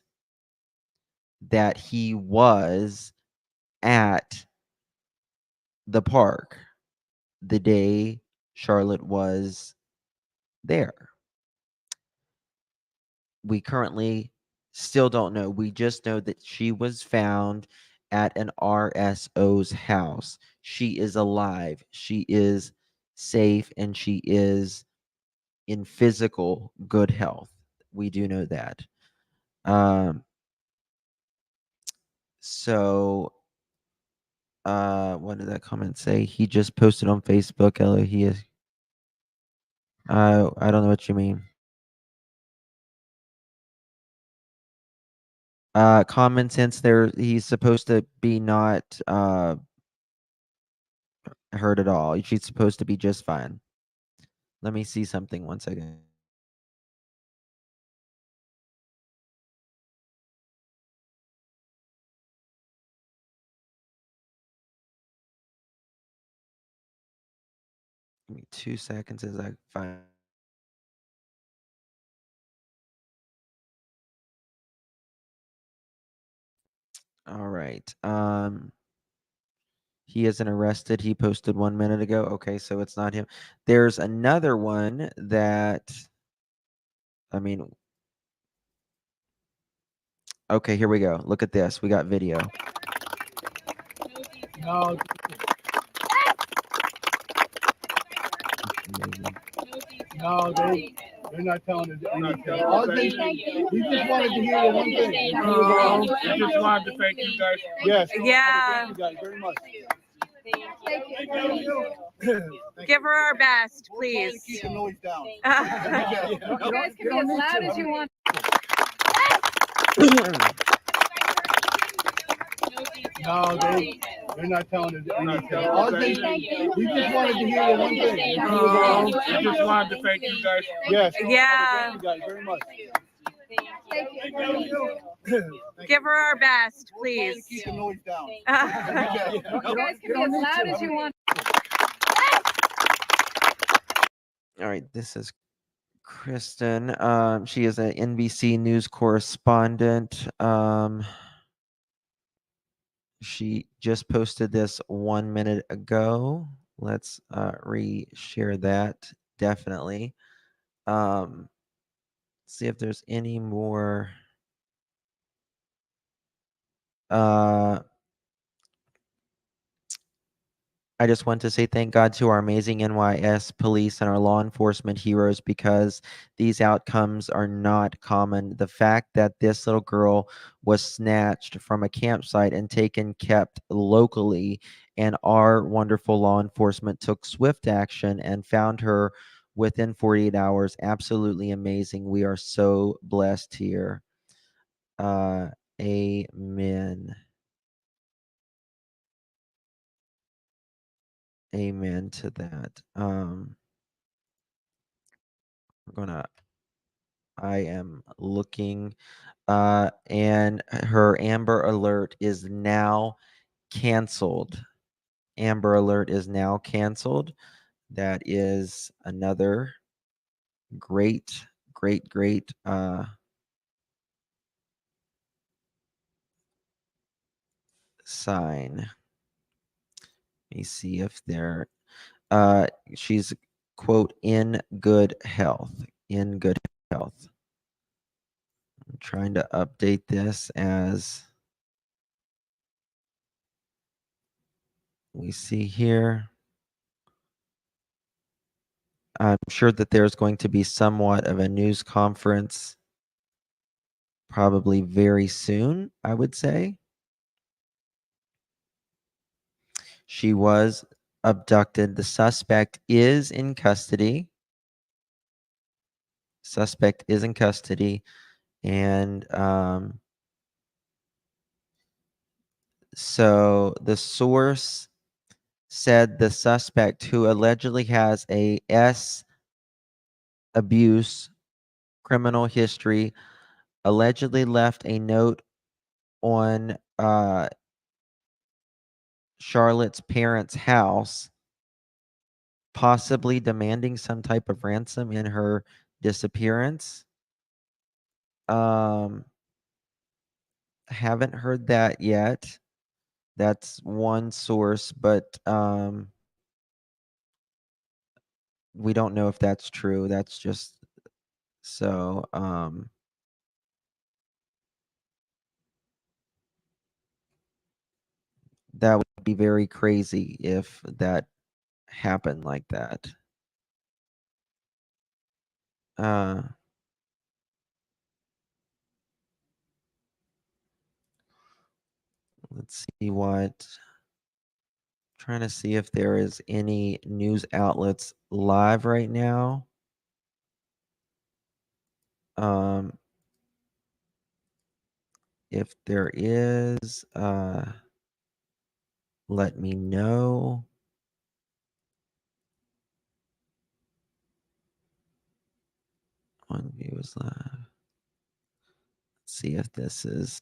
that he was at the park the day Charlotte was there. We currently still don't know. We just know that she was found at an RSO's house. She is alive. She is safe, and she is in physical good health. We do know that. So what did that comment say? He just posted on Facebook. He is. I don't know what you mean. Common sense. There, he's supposed to be not hurt at all. She's supposed to be just fine. Let me see something. 1 second. Give me 2 seconds as I find. All right. He isn't arrested. He posted 1 minute ago. Okay, so it's not him. There's another one that, I mean, okay, here we go. Look at this. We got video. No. No, they're not telling us anything. All we just wanted to hear one thing. We just wanted to thank you guys. Yes. Yeah. Thank you guys very much. Give her our best, please. Keep the noise down. You guys can be as loud as you want. No, they're not telling us anything. All we just wanted to hear one thing. We just wanted to thank you guys. Yes. Yeah. Thank you guys very much. Give her our best, please. Keep the noise down. You guys can be as loud as you want. All right, this is Kristen. She is an NBC News correspondent. She just posted this 1 minute ago. Let's re-share that. Definitely. See if there's any more. I just want to say thank God to our amazing NYS police and our law enforcement heroes, because these outcomes are not common. The fact that this little girl was snatched from a campsite and kept locally, and our wonderful law enforcement took swift action and found her within 48 hours. Absolutely amazing. We are so blessed here. Amen. Amen to that. I am looking, and her Amber Alert is now canceled. Amber Alert is now canceled. That is another great sign. Let me see if they're she's quote in good health. In good health. I'm trying to update this as we see here. I'm sure that there's going to be somewhat of a news conference probably very soon, I would say. She was abducted. The suspect is in custody. Suspect is in custody. And so the source said the suspect, who allegedly has a S abuse criminal history, allegedly left a note on Charlotte's parents' house, possibly demanding some type of ransom in her disappearance. Haven't heard that yet. That's one source, but we don't know if that's true. That's just so that would be very crazy if that happened like that. Let's see what. Trying to see if there is any news outlets live right now. If there is, let me know. On View is live. Let's see if this is.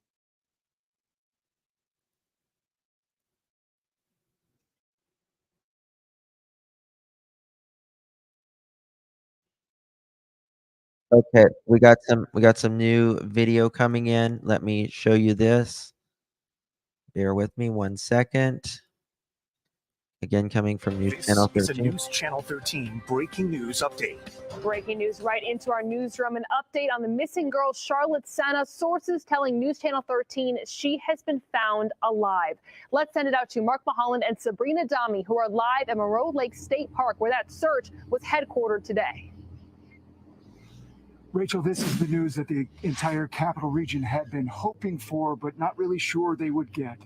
Okay, we got some new video coming in. Let me show you this. Bear with me 1 second. Again, coming from News Channel 13. This is a News Channel 13 breaking news update. Breaking news right into our newsroom. An update on the missing girl, Charlotte Senna. Sources telling News Channel 13 she has been found alive. Let's send it out to Mark Mulholland and Sabrina Dami, who are live at Moreau Lake State Park, where that search was headquartered today. Rachel, this is the news that the entire capital region had been hoping for, but not really sure they would get.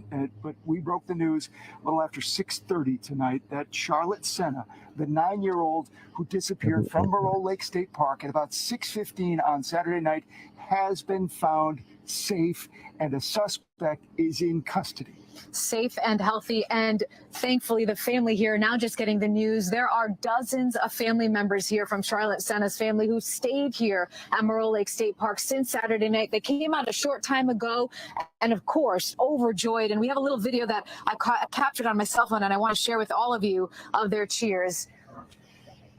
But we broke the news a little after 6:30 tonight that Charlotte Senna, the 9-year-old who disappeared from Moreau Lake State Park at about 6:15 on Saturday night, has been found safe, and a suspect is in custody. Safe and healthy, and thankfully the family here now just getting the news. There are dozens of family members here from Charlotte Senna's family who stayed here at Moreau Lake State Park since Saturday night. They came out a short time ago and of course overjoyed, and we have a little video that I captured on my cell phone and I want to share with all of you of their cheers.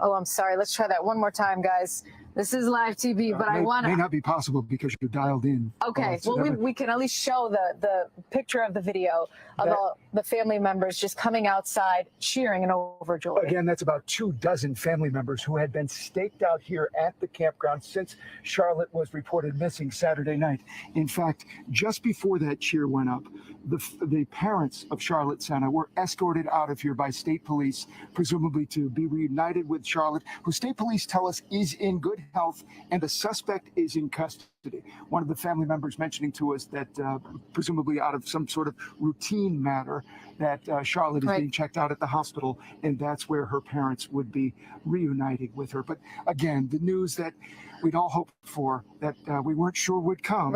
Oh, I'm sorry, let's try that one more time, guys. This is live TV, but I want to. May not be possible because you're dialed in. Okay, well, we can at least show the picture of the video of all the family members just coming outside, cheering and overjoyed. Again, that's about 24 family members who had been staked out here at the campground since Charlotte was reported missing Saturday night. In fact, just before that cheer went up, the parents of Charlotte Senna were escorted out of here by state police, presumably to be reunited with Charlotte, who state police tell us is in good health, and the suspect is in custody. One of the family members mentioning to us that presumably out of some sort of routine matter that Charlotte is being checked out at the hospital, and that's where her parents would be reuniting with her. But again, the news that we'd all hoped for, that we weren't sure would come,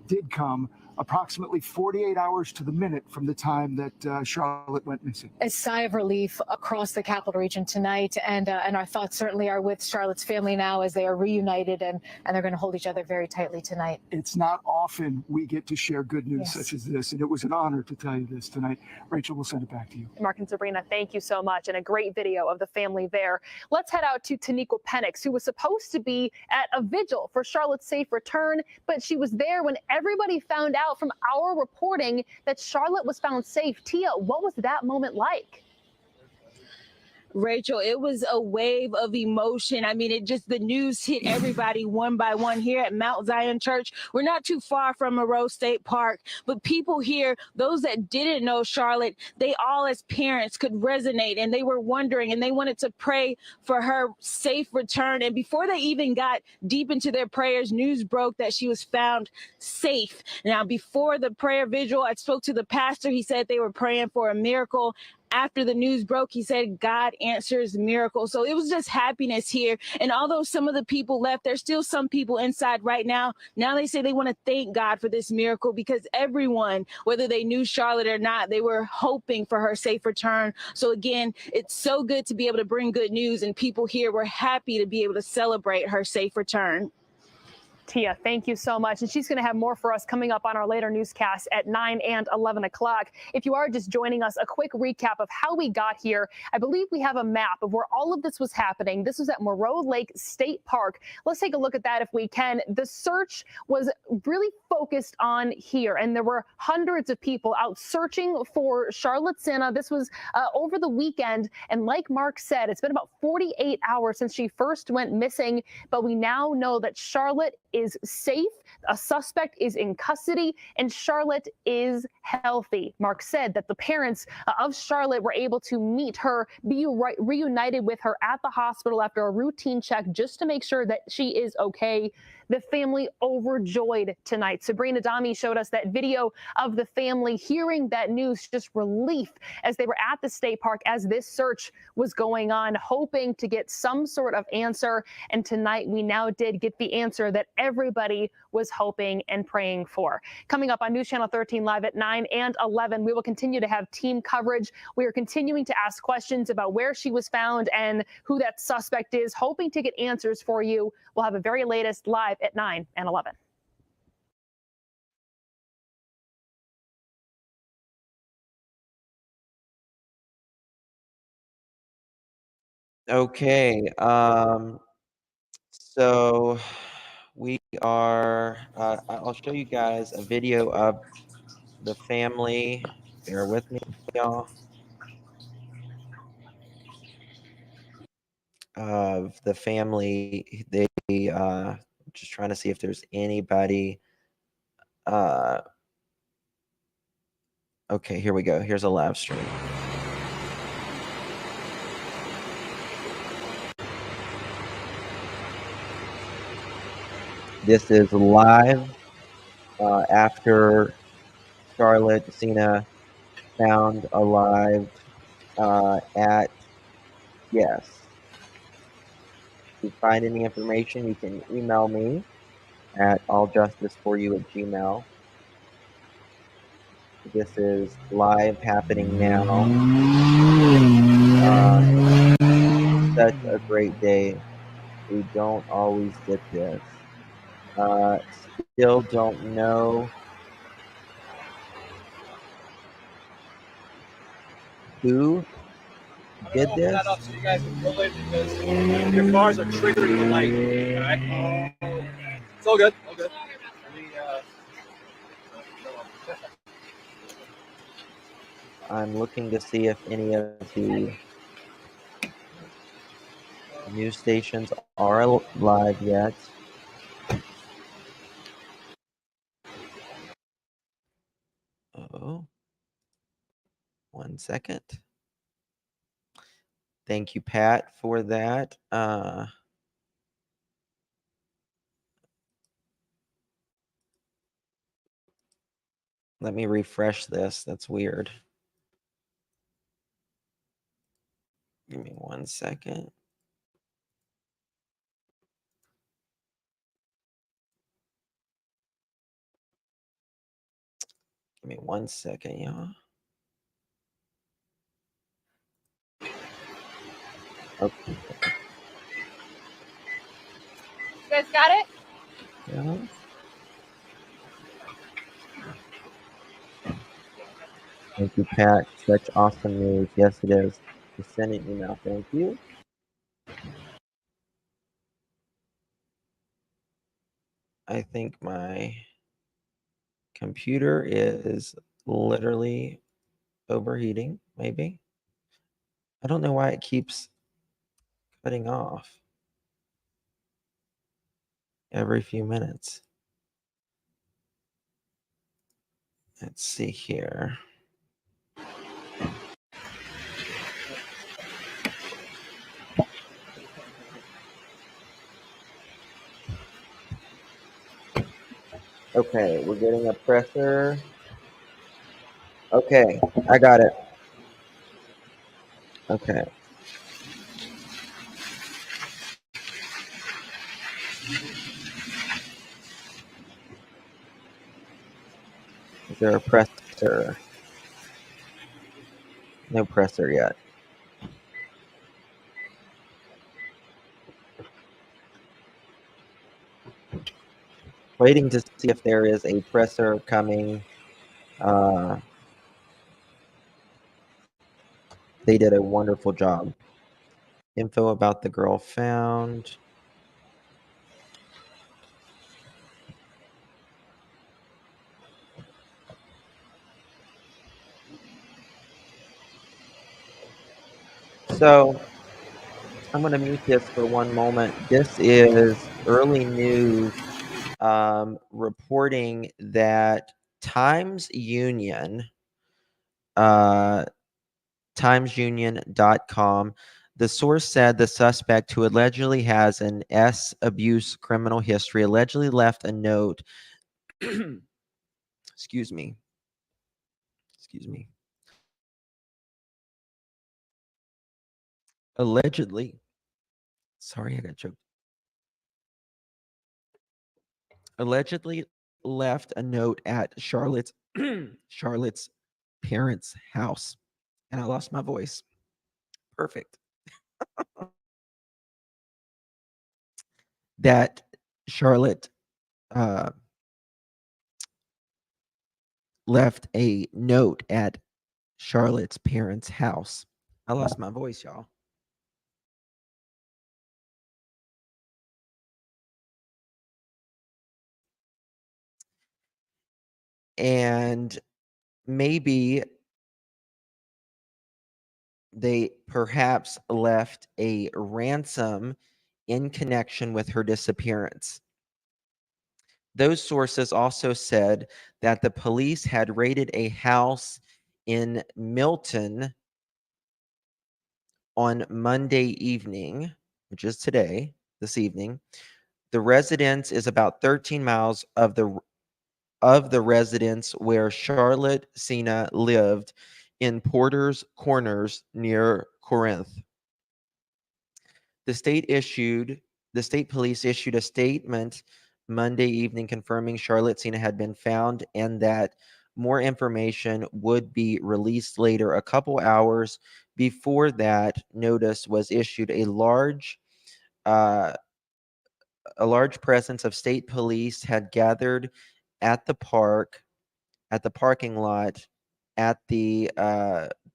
did come approximately 48 hours to the minute from the time that Charlotte went missing. A sigh of relief across the capital region tonight, and our thoughts certainly are with Charlotte's family now as they are reunited, and they're going to hold each other very tightly tonight. It's not often we get to share good news such as this, and it was an honor to tell you this tonight. Rachel, we'll send it back to you. Mark and Sabrina, thank you so much, and a great video of the family there. Let's head out to Taniqua Penix, who was supposed to be at a vigil for Charlotte's safe return, but she was there when everybody found out from our reporting that Charlotte was found safe. Tia, what was that moment like? Rachel, it was a wave of emotion. I mean, the news hit everybody one by one here at Mount Zion Church. We're not too far from Moreau State Park, but people here, those that didn't know Charlotte, they all as parents could resonate, and they were wondering, and they wanted to pray for her safe return. And before they even got deep into their prayers, news broke that she was found safe. Now, before the prayer vigil, I spoke to the pastor. He said they were praying for a miracle. After the news broke, he said God answers miracles. So it was just happiness here. And although some of the people left, there's still some people inside right now. Now they say they want to thank God for this miracle, because everyone, whether they knew Charlotte or not, they were hoping for her safe return. So again, it's so good to be able to bring good news, and people here were happy to be able to celebrate her safe return. Tia, thank you so much. And she's going to have more for us coming up on our later newscasts at 9 and 11 o'clock. If you are just joining us, a quick recap of how we got here. I believe we have a map of where all of this was happening. This was at Moreau Lake State Park. Let's take a look at that if we can. The search was really focused on here, and there were hundreds of people out searching for Charlotte Santa. This was over the weekend, and like Mark said, it's been about 48 hours since she first went missing, but we now know that Charlotte is safe, a suspect is in custody, and Charlotte is healthy. Mark said that the parents of Charlotte were able to meet her, be reunited with her at the hospital after a routine check just to make sure that she is okay. The family overjoyed tonight. Sabrina Dami showed us that video of the family hearing that news, just relief as they were at the state park as this search was going on, hoping to get some sort of answer. And tonight we now did get the answer that everybody was hoping and praying for. Coming up on News Channel 13 Live at 9 and 11, we will continue to have team coverage. We are continuing to ask questions about where she was found and who that suspect is, hoping to get answers for you. We'll have a very latest live at 9 and 11. Okay. So we are, I'll show you guys a video of the family. Bear with me, y'all. Of the family, they just trying to see if there's anybody. Okay, here we go. Here's a live stream. This is live after Charlotte Cena found alive at, yes. If you find any information, you can email me at alljusticeforyou@gmail.com. This is live happening now. Such a great day. We don't always get this. Still don't know who did this. That up so you guys can roll it because your bars are triggering the light. Right? It's all good. All good. I'm looking to see if any of the news stations are live yet. Oh, 1 second. Thank you, Pat, for that. Let me refresh this. That's weird. Give me 1 second. Give me 1 second, y'all. Okay. You guys got it? Yeah. Thank you, Pat. Such awesome news. Yes, it is. Just send an email. Thank you. I think my computer is literally overheating, maybe. I don't know why it keeps cutting off every few minutes. Let's see here. Okay, we're getting a pressure. Okay, I got it. Okay. Is there a presser? No presser yet. Waiting to see if there is a presser coming. They did a wonderful job. Info about the girl found. So I'm going to mute this for one moment. This is early news reporting that timesunion.com, the source said the suspect, who allegedly has an S abuse criminal history, allegedly left a note. Excuse me. Allegedly. Sorry, I got choked. Allegedly left a note at Charlotte's parents' house. And I lost my voice. Perfect. That Charlotte left a note at Charlotte's parents' house. I lost my voice, y'all. And maybe they perhaps left a ransom in connection with her disappearance. Those sources also said that the police had raided a house in Milton on Monday evening, which is today, this evening. The residence is about 13 miles of the residence where Charlotte Cena lived in Porter's Corners near Corinth. The state police issued a statement Monday evening confirming Charlotte Cena had been found and that more information would be released later. A couple hours before that notice was issued, a large presence of state police had gathered at the parking lot at the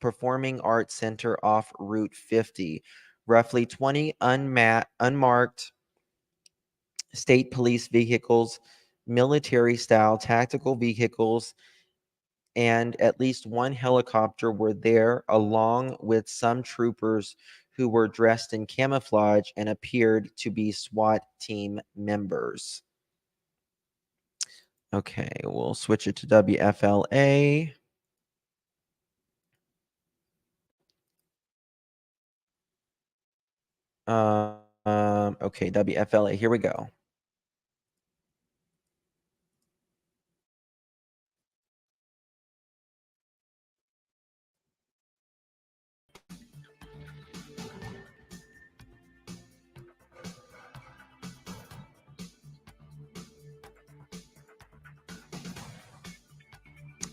Performing Arts Center off Route 50. Roughly 20 unmarked state police vehicles, military-style tactical vehicles, and at least one helicopter were there, along with some troopers who were dressed in camouflage and appeared to be SWAT team members. Okay, we'll switch it to WFLA. Okay, WFLA, here we go.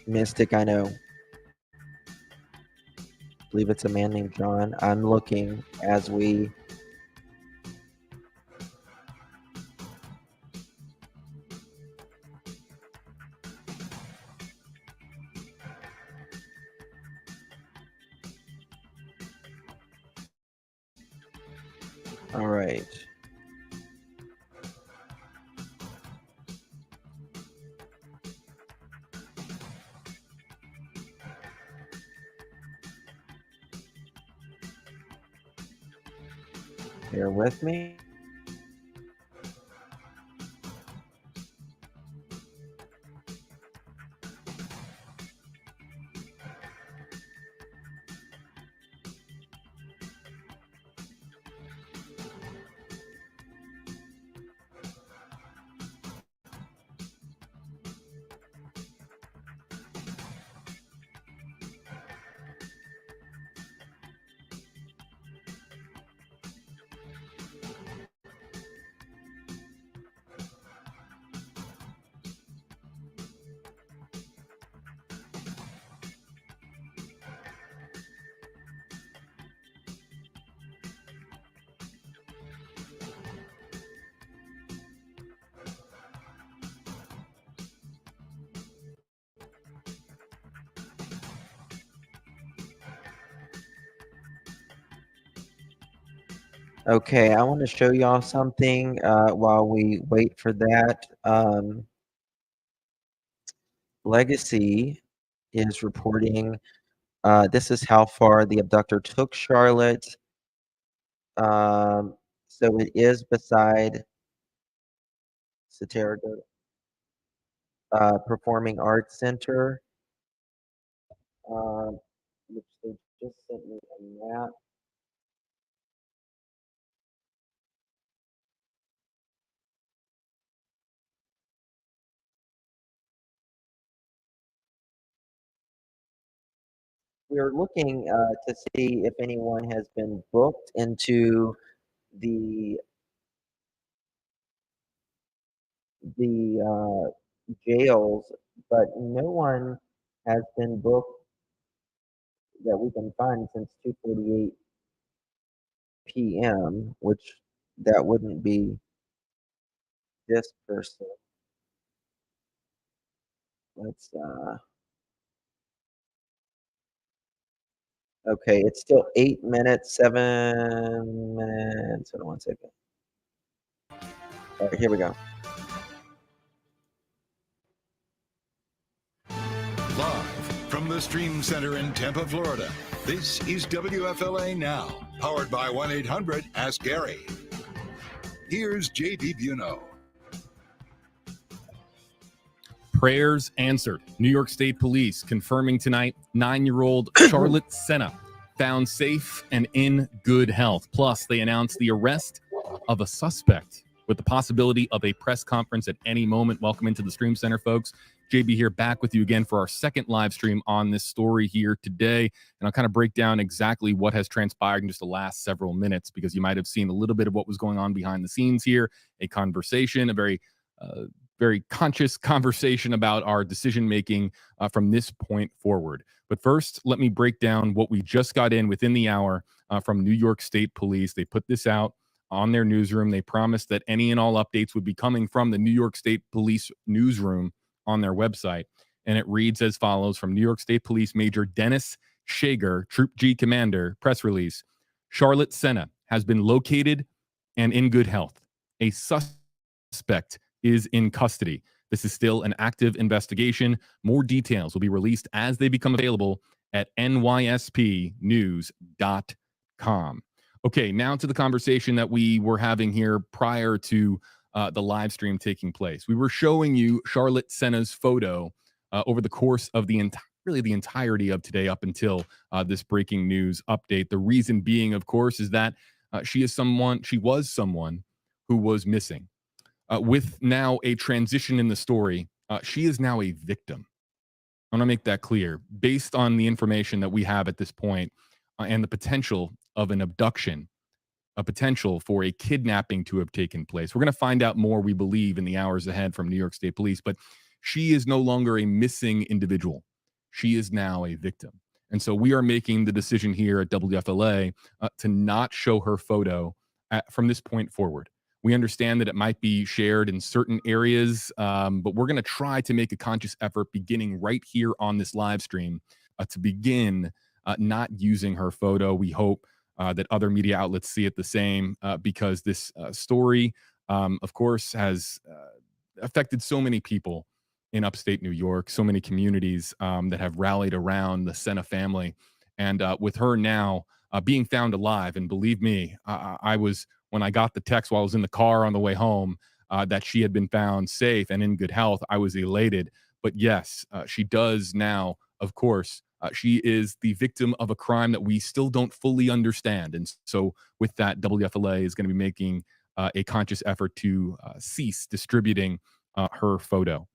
Mystic, I know. I believe it's a man named John. I'm looking as we... All right. Bear with me. Okay, I want to show y'all something while we wait for that. Legacy is reporting this is how far the abductor took Charlotte. So it is beside Satirica Performing Arts Center, which they just sent me a map. We're looking to see if anyone has been booked into the jails, but no one has been booked that we can find since 2:48 p.m., which that wouldn't be this person. Let's okay, it's still 8 minutes, 7 minutes. Hold on one second. All right, here we go. Live from the Stream Center in Tampa, Florida, this is WFLA Now, powered by 1-800-ASK-GARY. Here's JP Buno. Prayers answered. New York State Police confirming tonight 9-year-old Charlotte Senna found safe and in good health. Plus, they announced the arrest of a suspect with the possibility of a press conference at any moment. Welcome into the Stream Center, folks. JB here, back with you again for our second live stream on this story here today. And I'll kind of break down exactly what has transpired in just the last several minutes, because you might have seen a little bit of what was going on behind the scenes here, a conversation, a very conscious conversation about our decision making from this point forward. But first, let me break down what we just got in within the hour from New York State Police. They put this out on their newsroom. They promised that any and all updates would be coming from the New York State Police newsroom on their website. And it reads as follows: from New York State Police Major Dennis Shager, Troop G Commander, press release: Charlotte Senna has been located and in good health. A suspect is in custody. This is still an active investigation. More details will be released as they become available at nyspnews.com. Okay, now to the conversation that we were having here prior to the live stream taking place. We were showing you Charlotte Senna's photo over the course of the entirety of today up until this breaking news update. The reason being, of course, is that she was someone who was missing. With now a transition in the story, she is now a victim. I want to make that clear. Based on the information that we have at this point and the potential of an abduction, a potential for a kidnapping to have taken place. We're going to find out more, we believe, in the hours ahead from New York State Police, but she is no longer a missing individual. She is now a victim. And so we are making the decision here at WFLA to not show her photo from this point forward. We understand that it might be shared in certain areas, but we're going to try to make a conscious effort beginning right here on this live stream to begin not using her photo. We hope that other media outlets see it the same, because this story, of course, has affected so many people in upstate New York, so many communities that have rallied around the Senna family. And with her now being found alive, and believe me, I was, when I got the text while I was in the car on the way home, that she had been found safe and in good health, I was elated. But yes, she does now, of course, she is the victim of a crime that we still don't fully understand. And so with that, WFLA is going to be making a conscious effort to cease distributing her photo.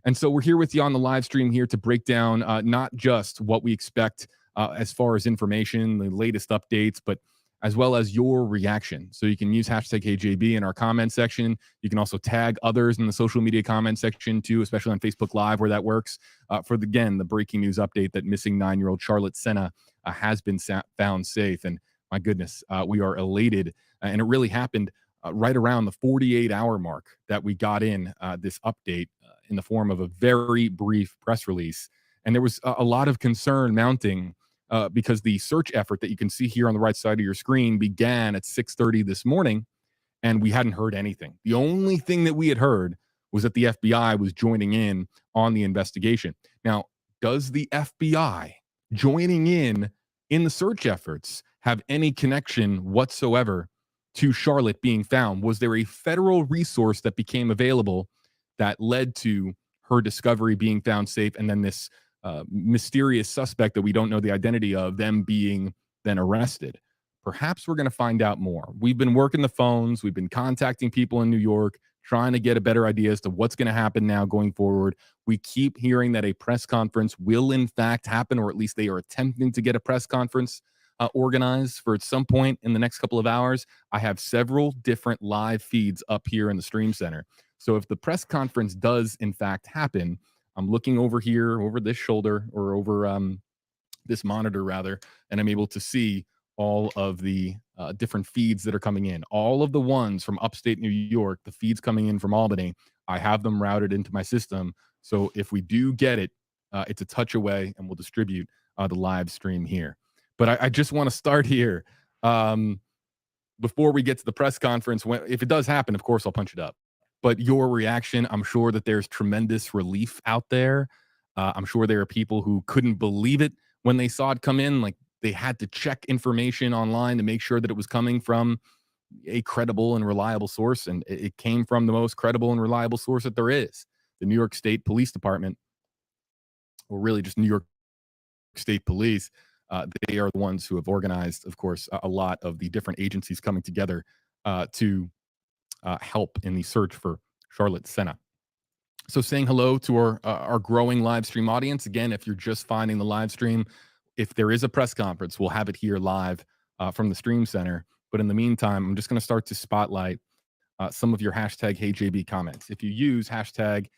And so we're here with you on the live stream here to break down not just what we expect as far as information, the latest updates, but as well as your reaction. So you can use hashtag HeyJB in our comment section. You can also tag others in the social media comment section too, especially on Facebook Live where that works. Again, the breaking news update that missing 9-year-old Charlotte Senna has been found safe. And my goodness, we are elated. And it really happened right around the 48-hour mark that we got in this update in the form of a very brief press release. And there was a lot of concern mounting because the search effort that you can see here on the right side of your screen began at 6:30 this morning, and we hadn't heard anything. The only thing that we had heard was that the FBI was joining in on the investigation. Now, does the FBI joining in the search efforts have any connection whatsoever to Charlotte being found? Was there a federal resource that became available that led to her discovery being found safe, and then this mysterious suspect that we don't know the identity of, them being then arrested? Perhaps we're going to find out more. We've been working the phones. We've been contacting people in New York, trying to get a better idea as to what's going to happen now going forward. We keep hearing that a press conference will in fact happen, or at least they are attempting to get a press conference organized for at some point in the next couple of hours. I have several different live feeds up here in the stream center. So if the press conference does in fact happen, I'm looking over here, over this shoulder, or over this monitor rather, and I'm able to see all of the different feeds that are coming in. All of the ones from upstate New York, the feeds coming in from Albany, I have them routed into my system. So if we do get it, it's a touch away, and we'll distribute the live stream here. But I just want to start here. Before we get to the press conference, if it does happen, of course, I'll punch it up. But your reaction, I'm sure that there's tremendous relief out there. I'm sure there are people who couldn't believe it when they saw it come in. Like, they had to check information online to make sure that it was coming from a credible and reliable source. And it came from the most credible and reliable source that there is, the New York State Police Department, or really just New York State Police. They are the ones who have organized, of course, a lot of the different agencies coming together to help in the search for Charlotte Senna. So saying hello to our growing live stream audience. Again, if you're just finding the live stream, if there is a press conference, we'll have it here live from the stream center. But in the meantime, I'm just going to start to spotlight some of your hashtag HeyJB comments. If you use hashtag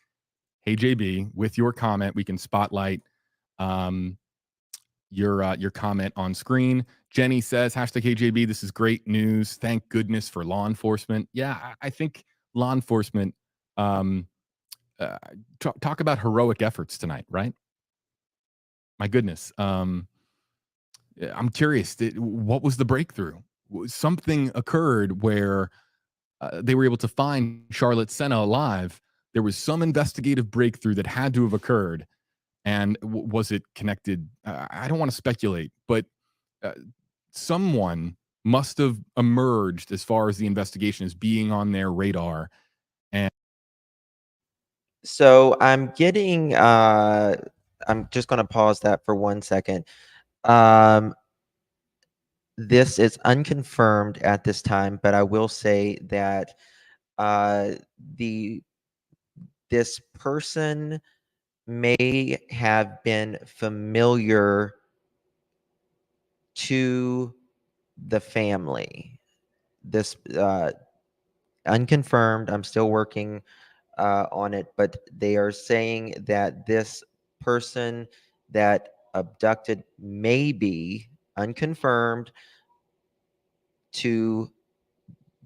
HeyJB with your comment, we can spotlight your comment on screen. Jenny says, hashtag HeyJB, this is great news. Thank goodness for law enforcement. Yeah, I think law enforcement, talk about heroic efforts tonight, right? My goodness. I'm curious, what was the breakthrough? Something occurred where they were able to find Charlotte Senna alive. There was some investigative breakthrough that had to have occurred. And was it connected? I don't want to speculate, but someone must have emerged as far as the investigation as being on their radar. And so I'm getting, I'm just going to pause that for 1 second. This is unconfirmed at this time, but I will say that this person may have been familiar to the family. This unconfirmed. I'm still working on it, but they are saying that this person that abducted may be unconfirmed to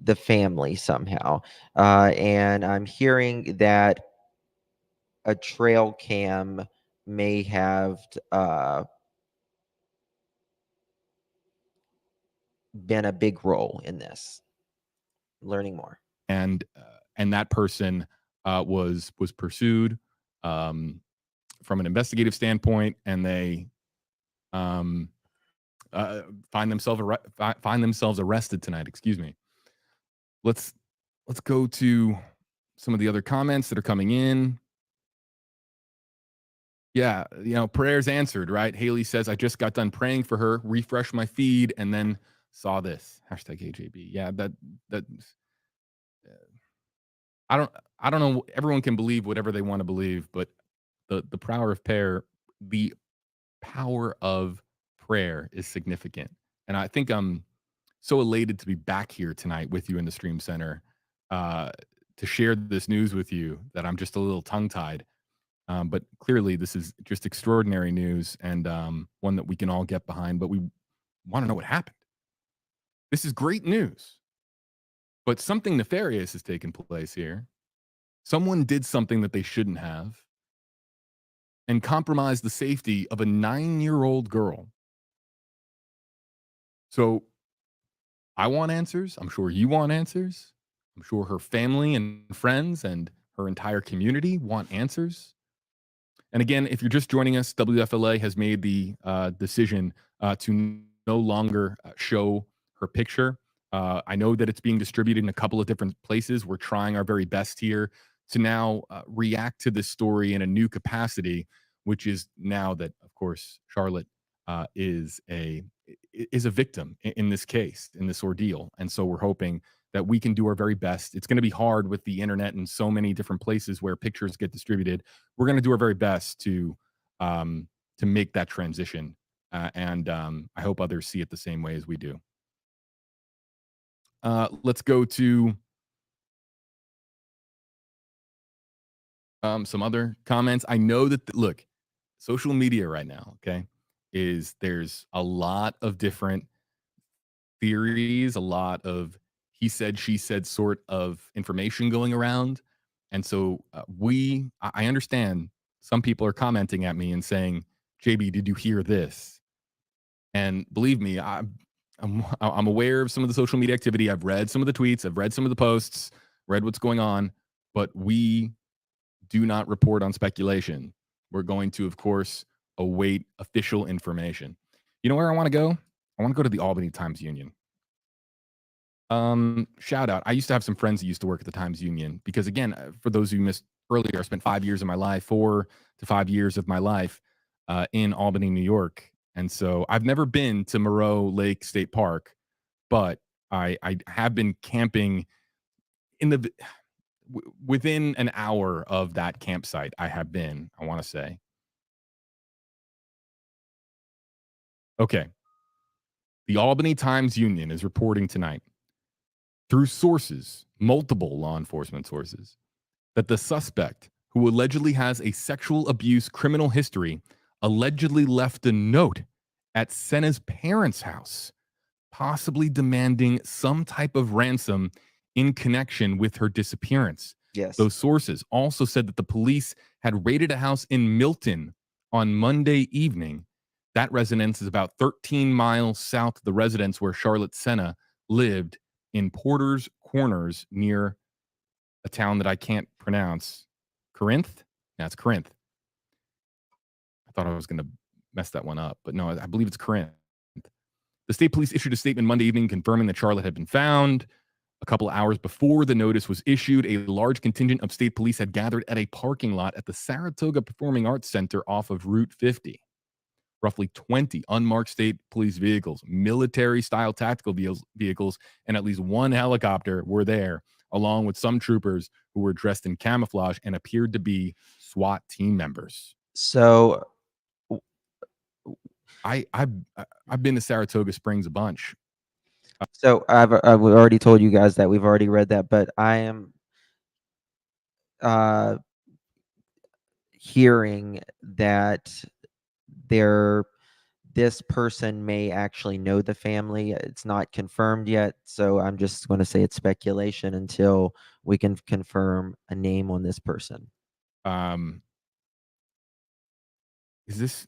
the family somehow. And I'm hearing that a trail cam may have been a big role in this. Learning more. And that person was pursued from an investigative standpoint, and they find themselves arrested tonight. Excuse me. Let's go to some of the other comments that are coming in. Yeah, prayers answered, right? Haley says, I just got done praying for her, refreshed my feed, and then saw this. Hashtag HJB. Yeah, that I don't know. Everyone can believe whatever they want to believe, but the power of prayer, the power of prayer is significant. And I think I'm so elated to be back here tonight with you in the stream center to share this news with you that I'm just a little tongue-tied. But clearly this is just extraordinary news, and one that we can all get behind, but we want to know what happened. This is great news, but something nefarious has taken place here. Someone did something that they shouldn't have and compromised the safety of a 9-year-old girl So I want answers. I'm sure you want answers. I'm sure her family and friends and her entire community want answers. And again, if you're just joining us, WFLA has made the decision to no longer show her picture. I know that it's being distributed in a couple of different places. We're trying our very best here to now react to this story in a new capacity, which is now that, of course, Charlotte is a victim in this case, in this ordeal. And so we're hoping that we can do our very best. It's going to be hard with the internet and so many different places where pictures get distributed. We're going to do our very best to make that transition, and I hope others see it the same way as we do. Let's go to some other comments. I know that look, social media right now, okay, there's a lot of different theories, a lot of he said, she said sort of information going around. And so I understand some people are commenting at me and saying, JB, did you hear this? And believe me, I'm aware of some of the social media activity. I've read some of the tweets, I've read some of the posts, read what's going on, but we do not report on speculation. We're going to, of course, await official information. You know where I want to go? I want to go to the Albany Times-Union. Shout out. I used to have some friends that used to work at the Times-Union because, again, for those who missed earlier, I spent 5 years of my life, 4 to 5 years of my life in Albany, New York. And so I've never been to Moreau Lake State Park, but I have been camping in the within an hour of that campsite. I have been, I want to say. Okay. The Albany Times-Union is reporting tonight through sources, multiple law enforcement sources, that the suspect, who allegedly has a sexual abuse criminal history, allegedly left a note at Senna's parents' house, possibly demanding some type of ransom in connection with her disappearance. Yes. Those sources also said that the police had raided a house in Milton on Monday evening. That residence is about 13 miles south of the residence where Charlotte Senna lived in Porter's Corners near a town that I can't pronounce. Corinth? That's Corinth. I thought I was going to mess that one up, but no, I believe it's Corinth. The state police issued a statement Monday evening confirming that Charlotte had been found. A couple hours before the notice was issued, a large contingent of state police had gathered at a parking lot at the Saratoga Performing Arts Center off of Route 50. Roughly 20 unmarked state police vehicles, military-style tactical vehicles, and at least one helicopter were there, along with some troopers who were dressed in camouflage and appeared to be SWAT team members. So I've been to Saratoga Springs a bunch. So I've already told you guys that we've already read that, but I am hearing that this person may actually know the family. It's not confirmed yet, so I'm just going to say it's speculation until we can confirm a name on this person. Is this?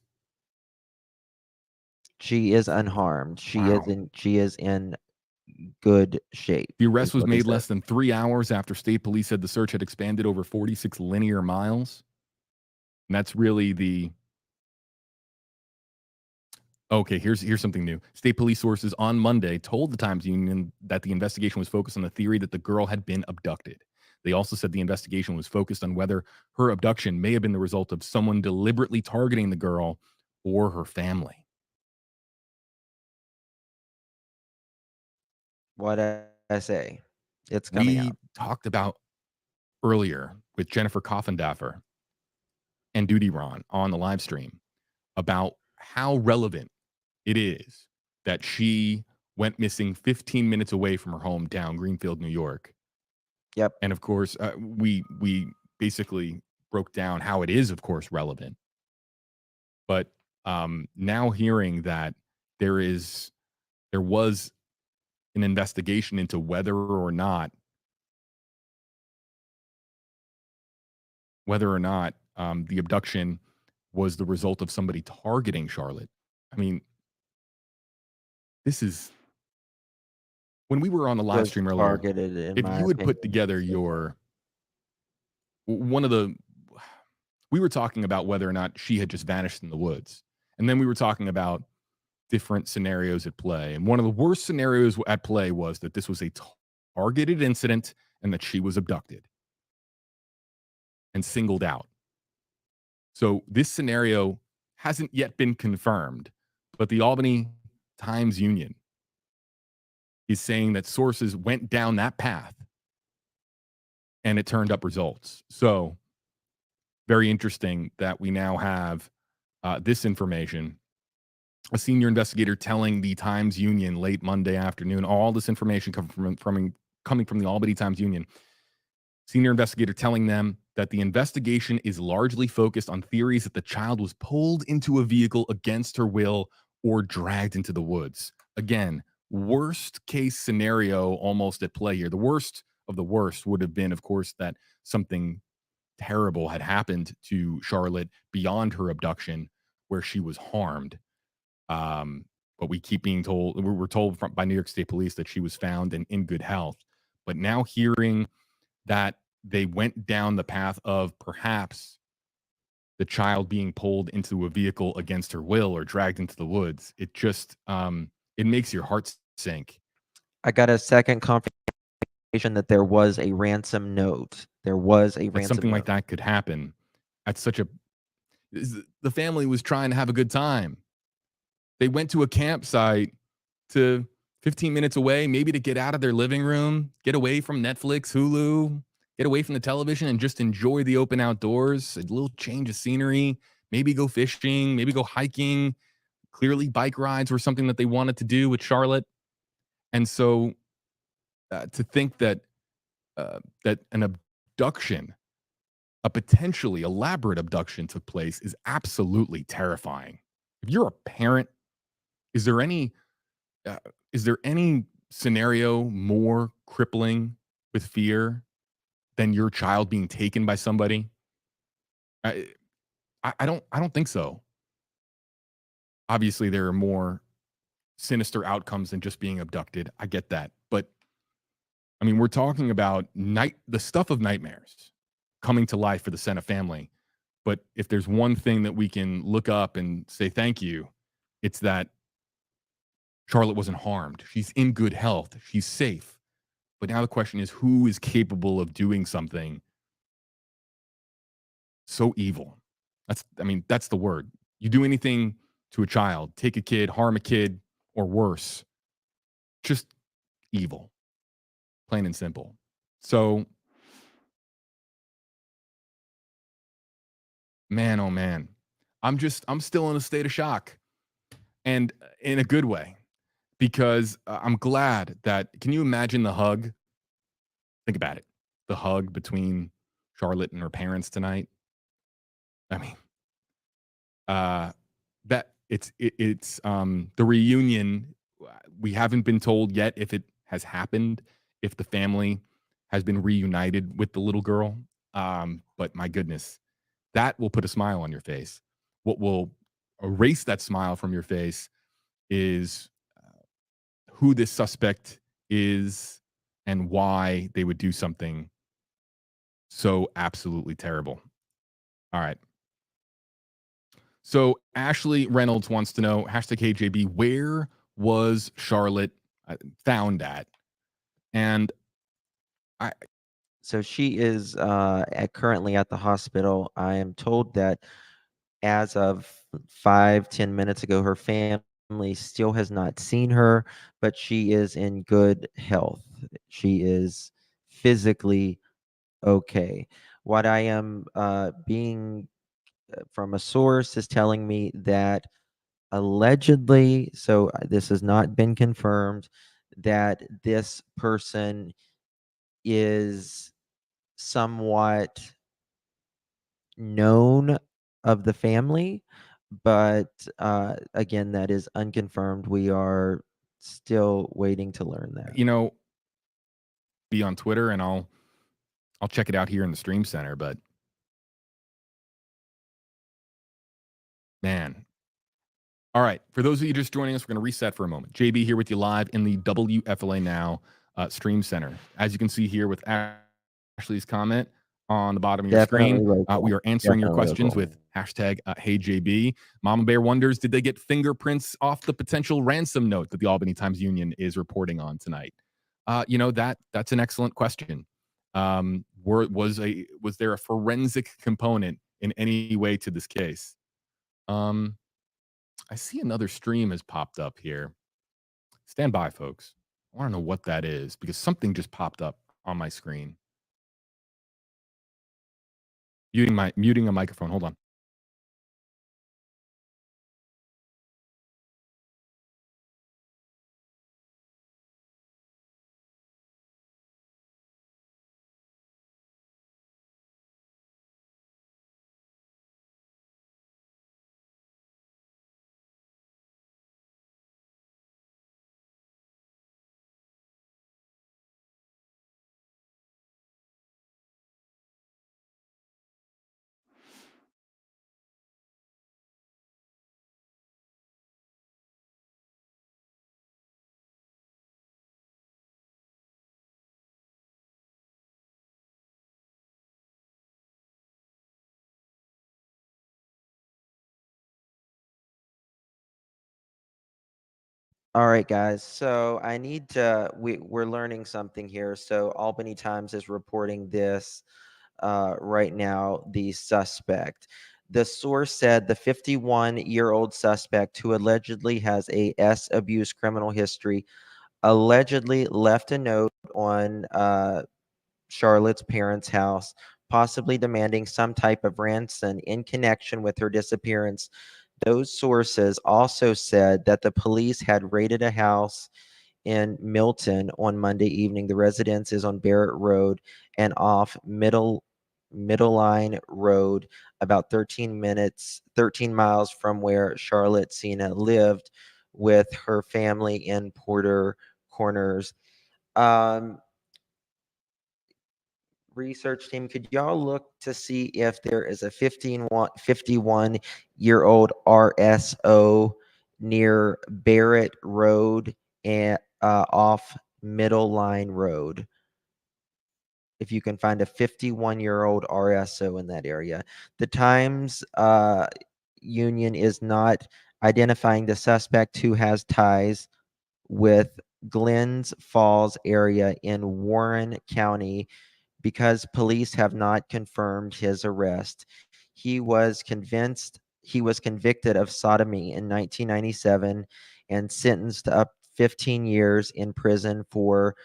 She is unharmed. She is in good shape. The arrest was made less than 3 hours after state police said the search had expanded over 46 linear miles. And that's really the... Okay, here's something new. State police sources on Monday told the Times-Union that the investigation was focused on the theory that the girl had been abducted. They also said the investigation was focused on whether her abduction may have been the result of someone deliberately targeting the girl or her family. What I say? It's coming out. We talked about earlier with Jennifer Coffindaffer and Duty Ron on the live stream about how relevant it is that she went missing 15 minutes away from her home down Greenfield, New York. Yep. And of course, we basically broke down how it is, of course, relevant. But now hearing that there was an investigation into whether or not the abduction was the result of somebody targeting Charlotte. I mean, this is when we were on the live Was stream earlier. targeted, in If my you had put opinion. together your one of the we were talking about whether or not she had just vanished in the woods. And then we were talking about different scenarios at play. And one of the worst scenarios at play was that this was a targeted incident and that she was abducted and singled out. So this scenario hasn't yet been confirmed, but the Albany Times-Union is saying that sources went down that path and it turned up results. So very interesting that we now have this information. A senior investigator telling the Times-Union late Monday afternoon, all this information coming from the Albany Times-Union. Senior investigator telling them that the investigation is largely focused on theories that the child was pulled into a vehicle against her will or dragged into the woods. Again, worst case scenario almost at play here. The worst of the worst would have been, of course, that something terrible had happened to Charlotte beyond her abduction where she was harmed. But we keep being told, we're told by New York State Police that she was found and in good health. But now hearing that they went down the path of perhaps the child being pulled into a vehicle against her will or dragged into the woods, it just it makes your heart sink. I got a second confirmation that there was a ransom note. There was a That ransom something note. like that could happen. At such a the family was trying to have a good time. They went to a campsite to 15 minutes away, maybe to get out of their living room, get away from Netflix, Hulu, get away from the television and just enjoy the open outdoors, a little change of scenery, maybe go fishing, maybe go hiking. Clearly bike rides were something that they wanted to do with Charlotte. And so to think that that an abduction, a potentially elaborate abduction took place is absolutely terrifying. If you're a parent, is there any scenario more crippling with fear than your child being taken by somebody? I don't think so. Obviously, there are more sinister outcomes than just being abducted. I get that. But I mean, we're talking about the stuff of nightmares coming to life for the Senna family. But if there's one thing that we can look up and say thank you, it's that Charlotte wasn't harmed. She's in good health. She's safe. But now the question is, who is capable of doing something so evil? That's the word. You do anything to a child, take a kid, harm a kid, or worse, just evil, plain and simple. So, man, oh man, I'm still in a state of shock, and in a good way, because I'm glad that, can you imagine the hug? Think about it. The hug between Charlotte and her parents tonight. I mean, that it's the reunion. We haven't been told yet if it has happened, if the family has been reunited with the little girl. But my goodness, that will put a smile on your face. What will erase that smile from your face is who this suspect is and why they would do something so absolutely terrible. All right. So Ashley Reynolds wants to know, #KJB, where was Charlotte found at? And So she is currently at the hospital. I am told that as of 5-10 minutes ago, her family still has not seen her, but she is in good health. She is physically okay. What I am being from a source is telling me that allegedly, so this has not been confirmed, that this person is somewhat known of the family, but again, that is unconfirmed. We are still waiting to learn that. Be on Twitter and I'll check it out here in the stream center, but man, All right. For those of you just joining us, we're going to reset for a moment. JB here with you live in the WFLA Now Stream Center. As you can see here with Ashley's comment on the bottom of your Definitely screen, local. we are answering your Definitely questions local. with hashtag HeyJB. Mama Bear wonders, did they get fingerprints off the potential ransom note that the Albany Times Union is reporting on tonight? That's an excellent question. Was there a forensic component in any way to this case? I see another stream has popped up here. Stand by, folks. I want to know what that is because something just popped up on my screen. Muting a microphone. Hold on. All right, guys. So I need to. We're learning something here. So Albany Times is reporting this right now. The suspect. The source said the 51-year-old suspect, who allegedly has a S abuse criminal history, allegedly left a note on Charlotte's parents' house, possibly demanding some type of ransom in connection with her disappearance. Those sources also said that the police had raided a house in Milton on Monday evening. The residence is on Barrett Road and off Middle Line Road, about 13 miles from where Charlotte Cena lived with her family in Porter Corners. Research team, could y'all look to see if there is a 51-year-old RSO near Barrett Road and off Middle Line Road? If you can find a 51-year-old RSO in that area. The Times Union is not identifying the suspect, who has ties with Glens Falls area in Warren County, because police have not confirmed his arrest. He was convicted of sodomy in 1997 and sentenced to up 15 years in prison for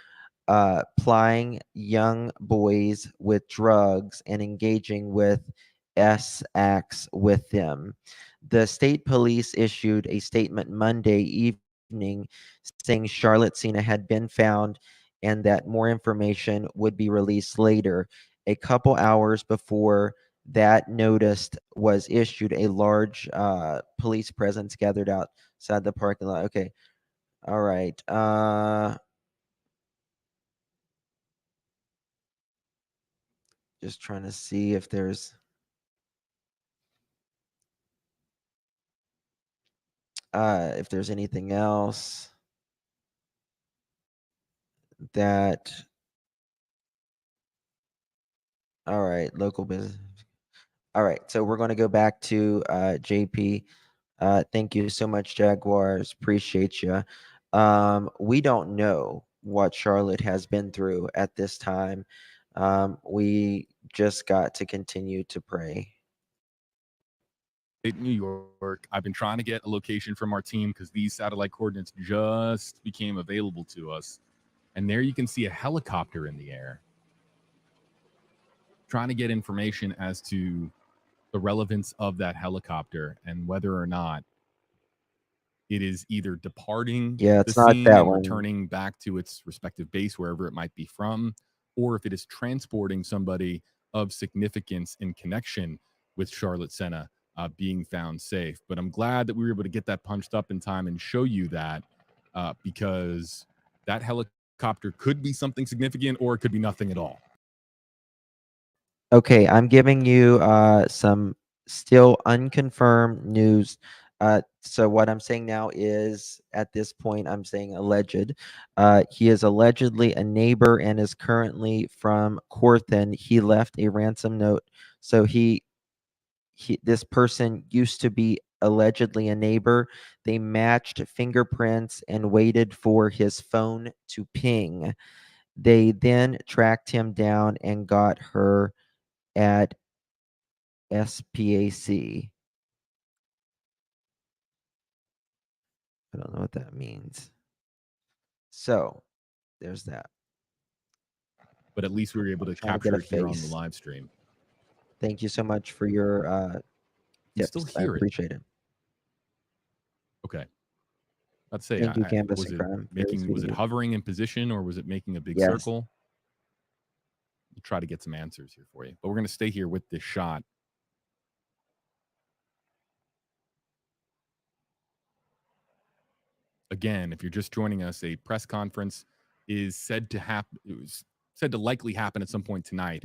plying young boys with drugs and engaging with acts with them. The state police issued a statement Monday evening saying Charlotte Cena had been found and that more information would be released later. A couple hours before that notice was issued, a large police presence gathered outside the parking lot. Okay. All right. Just trying to see if there's anything else that. All right, local business. All right, so we're going to go back to JP. Thank you so much, Jaguars. Appreciate you. We don't know what Charlotte has been through at this time. We just got to continue to pray. New York. I've been trying to get a location from our team because these satellite coordinates just became available to us. And there you can see a helicopter in the air. Trying to get information as to the relevance of that helicopter and whether or not it is either departing Yeah, the it's not scene that and one. returning back to its respective base, wherever it might be from, or if it is transporting somebody of significance in connection with Charlotte Cena being found safe. But I'm glad that we were able to get that punched up in time and show you that because that helicopter could be something significant or it could be nothing at all. Okay, I'm giving you some still unconfirmed news So what I'm saying now is, at this point, I'm saying alleged. He is allegedly a neighbor and is currently from Corthan. He left a ransom note. So this person used to be allegedly a neighbor. They matched fingerprints and waited for his phone to ping. They then tracked him down and got her at SPAC. I don't know what that means. So there's that. But at least we were able to Trying to get capture a it here on the face. live stream. Thank you so much for your You tips. still I hear it. appreciate it. Okay. Let's say, Thank you, Canvas was and it Crime. Very making, sweet was of it you. hovering in position, or was it making a big Yes. circle? We'll try to get some answers here for you. But we're going to stay here with this shot. Again, if you're just joining us, a press conference is said to happen. It was said to likely happen at some point tonight,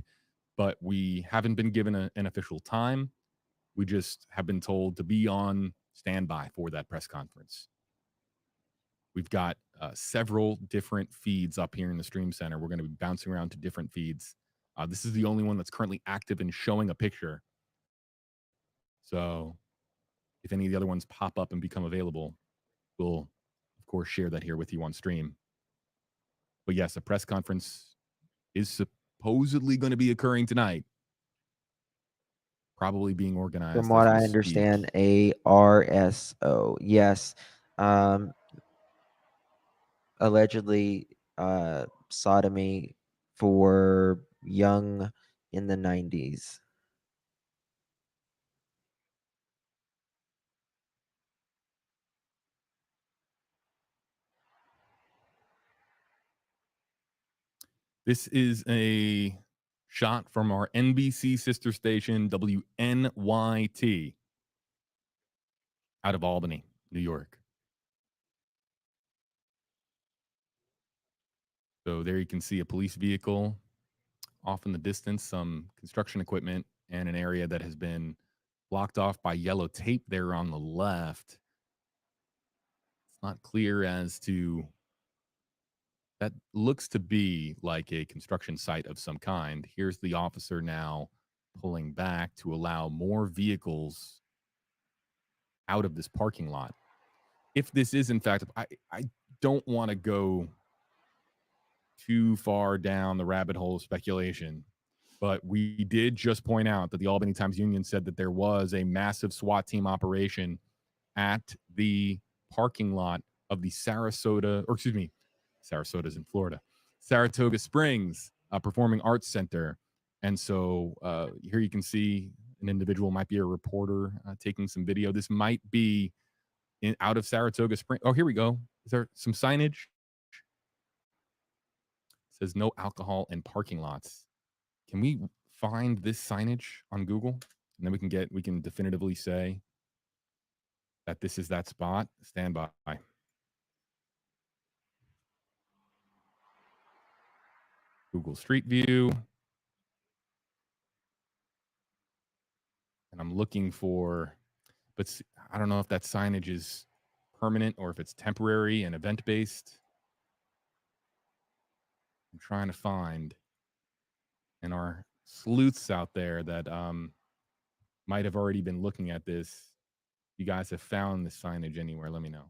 but we haven't been given an official time. We just have been told to be on standby for that press conference. We've got several different feeds up here in the stream center. We're going to be bouncing around to different feeds. This is the only one that's currently active and showing a picture. So if any of the other ones pop up and become available, we'll, of course, share that here with you on stream. But yes, a press conference is supposedly going to be occurring tonight. Probably being organized. From what I understand, a RSO. Yes. Allegedly sodomy for young in the 90s. This is a shot from our NBC sister station, WNYT, out of Albany, New York. So there you can see a police vehicle off in the distance, some construction equipment, and an area that has been blocked off by yellow tape there on the left. It's not clear as to, that looks to be like a construction site of some kind. Here's the officer now pulling back to allow more vehicles out of this parking lot. If this is in fact, I don't want to go too far down the rabbit hole of speculation, but we did just point out that the Albany Times-Union said that there was a massive SWAT team operation at the parking lot of the Sarasota's in Florida, Saratoga Springs Performing Arts Center. And so here you can see an individual, might be a reporter, taking some video. This might be out of Saratoga Springs. Oh, here we go. Is there some signage? It says no alcohol in parking lots. Can we find this signage on Google? And then we can definitively say that this is that spot. Stand by. Google Street View. And I'm looking for, but I don't know if that signage is permanent or if it's temporary and event-based. I'm trying to find, and our sleuths out there that might have already been looking at this, you guys have found this signage anywhere, let me know.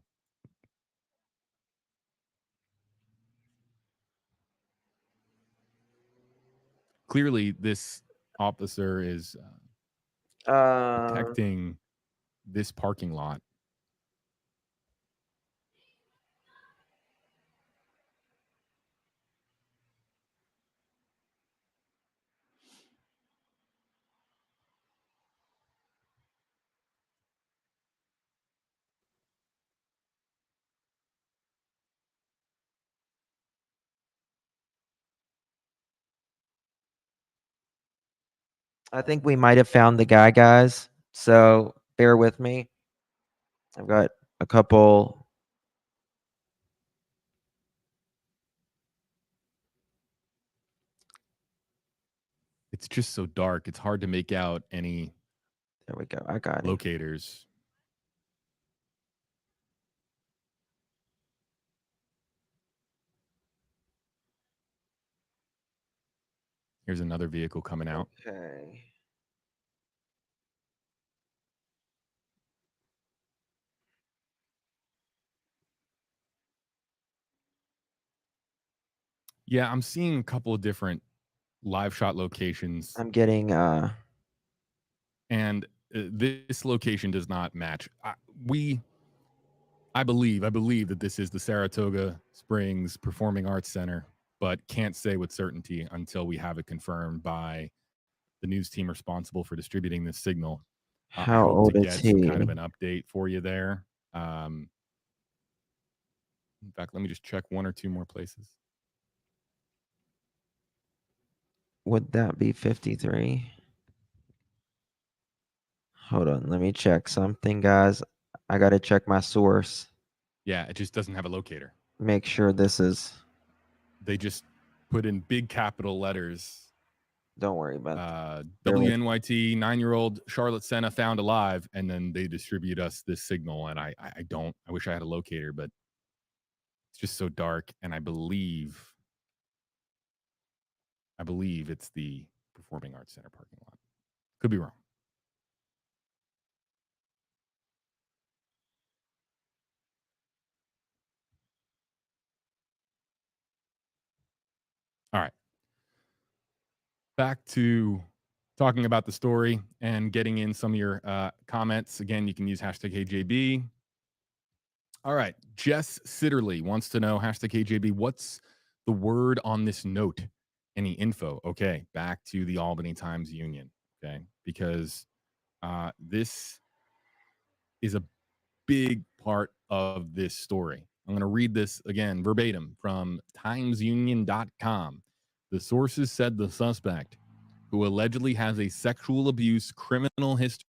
Clearly, this officer is protecting this parking lot. I think we might have found the guy, guys. So bear with me. I've got a couple. It's just so dark. It's hard to make out any. There we go. I got it. Locators. Here's another vehicle coming out. Okay. Yeah, I'm seeing a couple of different live shot locations. I'm getting and this location does not match. I believe that this is the Saratoga Springs Performing Arts Center, but can't say with certainty until we have it confirmed by the news team responsible for distributing this signal. I how hope to old is get some kind of he? an update for you there. In fact, let me just check one or two more places. Would that be 53? Hold on, let me check something, guys. I gotta check my source. Yeah, it just doesn't have a locator. Make sure this is. They just put in big capital letters. Don't worry about WNYT 9-year-old Charlotte Senna found alive, and then they distribute us this signal. And I wish I had a locator, but it's just so dark. And I believe it's the Performing Arts Center parking lot. Could be wrong. All right. Back to talking about the story and getting in some of your comments. Again, you can use hashtag KJB. All right. Jess Sitterly wants to know hashtag KJB. What's the word on this note? Any info? Okay. Back to the Albany Times Union. Okay. Because this is a big part of this story. I'm going to read this again verbatim from timesunion.com. The sources said the suspect, who allegedly has a sexual abuse criminal history,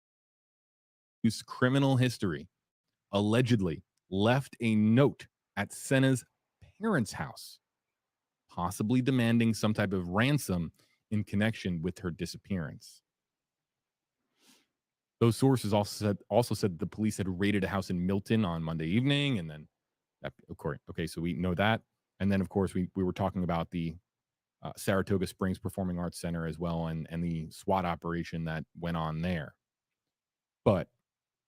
allegedly left a note at Senna's parents' house, possibly demanding some type of ransom in connection with her disappearance. Those sources also said the police had raided a house in Milton on Monday evening, and then, of course, okay, so we know that. And then, of course, we were talking about the Saratoga Springs Performing Arts Center as well, and the SWAT operation that went on there. But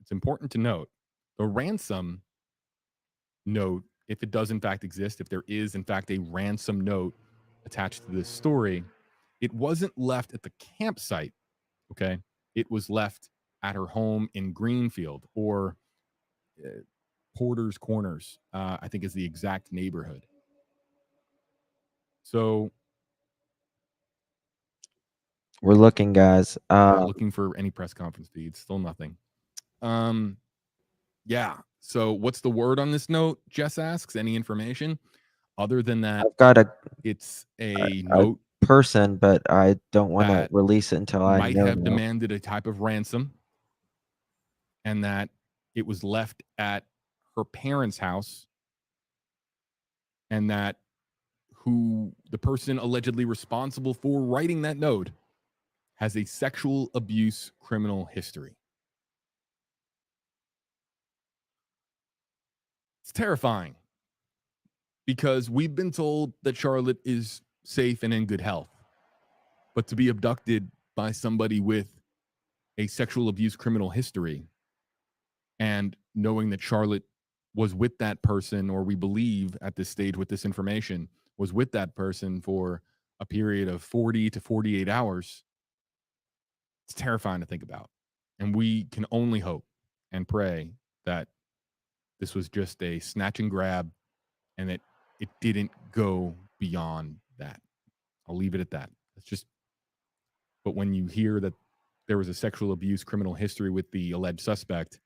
it's important to note the ransom note, if it does in fact exist, if there is in fact a ransom note attached to this story, it wasn't left at the campsite, okay? It was left at her home in Greenfield, or Porter's Corners, I think is the exact neighborhood. So we're looking, guys. Looking for any press conference feeds, still nothing. Yeah. So what's the word on this note? Jess asks. Any information other than that? I've got it's a note person, but I don't want to release it until I might know. have demanded a type of ransom, and that it was left at her parents' house, and that who the person allegedly responsible for writing that note has a sexual abuse criminal history. It's terrifying because we've been told that Charlotte is safe and in good health, but to be abducted by somebody with a sexual abuse criminal history, and knowing that Charlotte was with that person, or we believe at this stage with this information, was with that person for a period of 40 to 48 hours, it's terrifying to think about. And we can only hope and pray that this was just a snatch and grab, and that it didn't go beyond that. I'll leave it at that. It's just, but when you hear that there was a sexual abuse criminal history with the alleged suspect,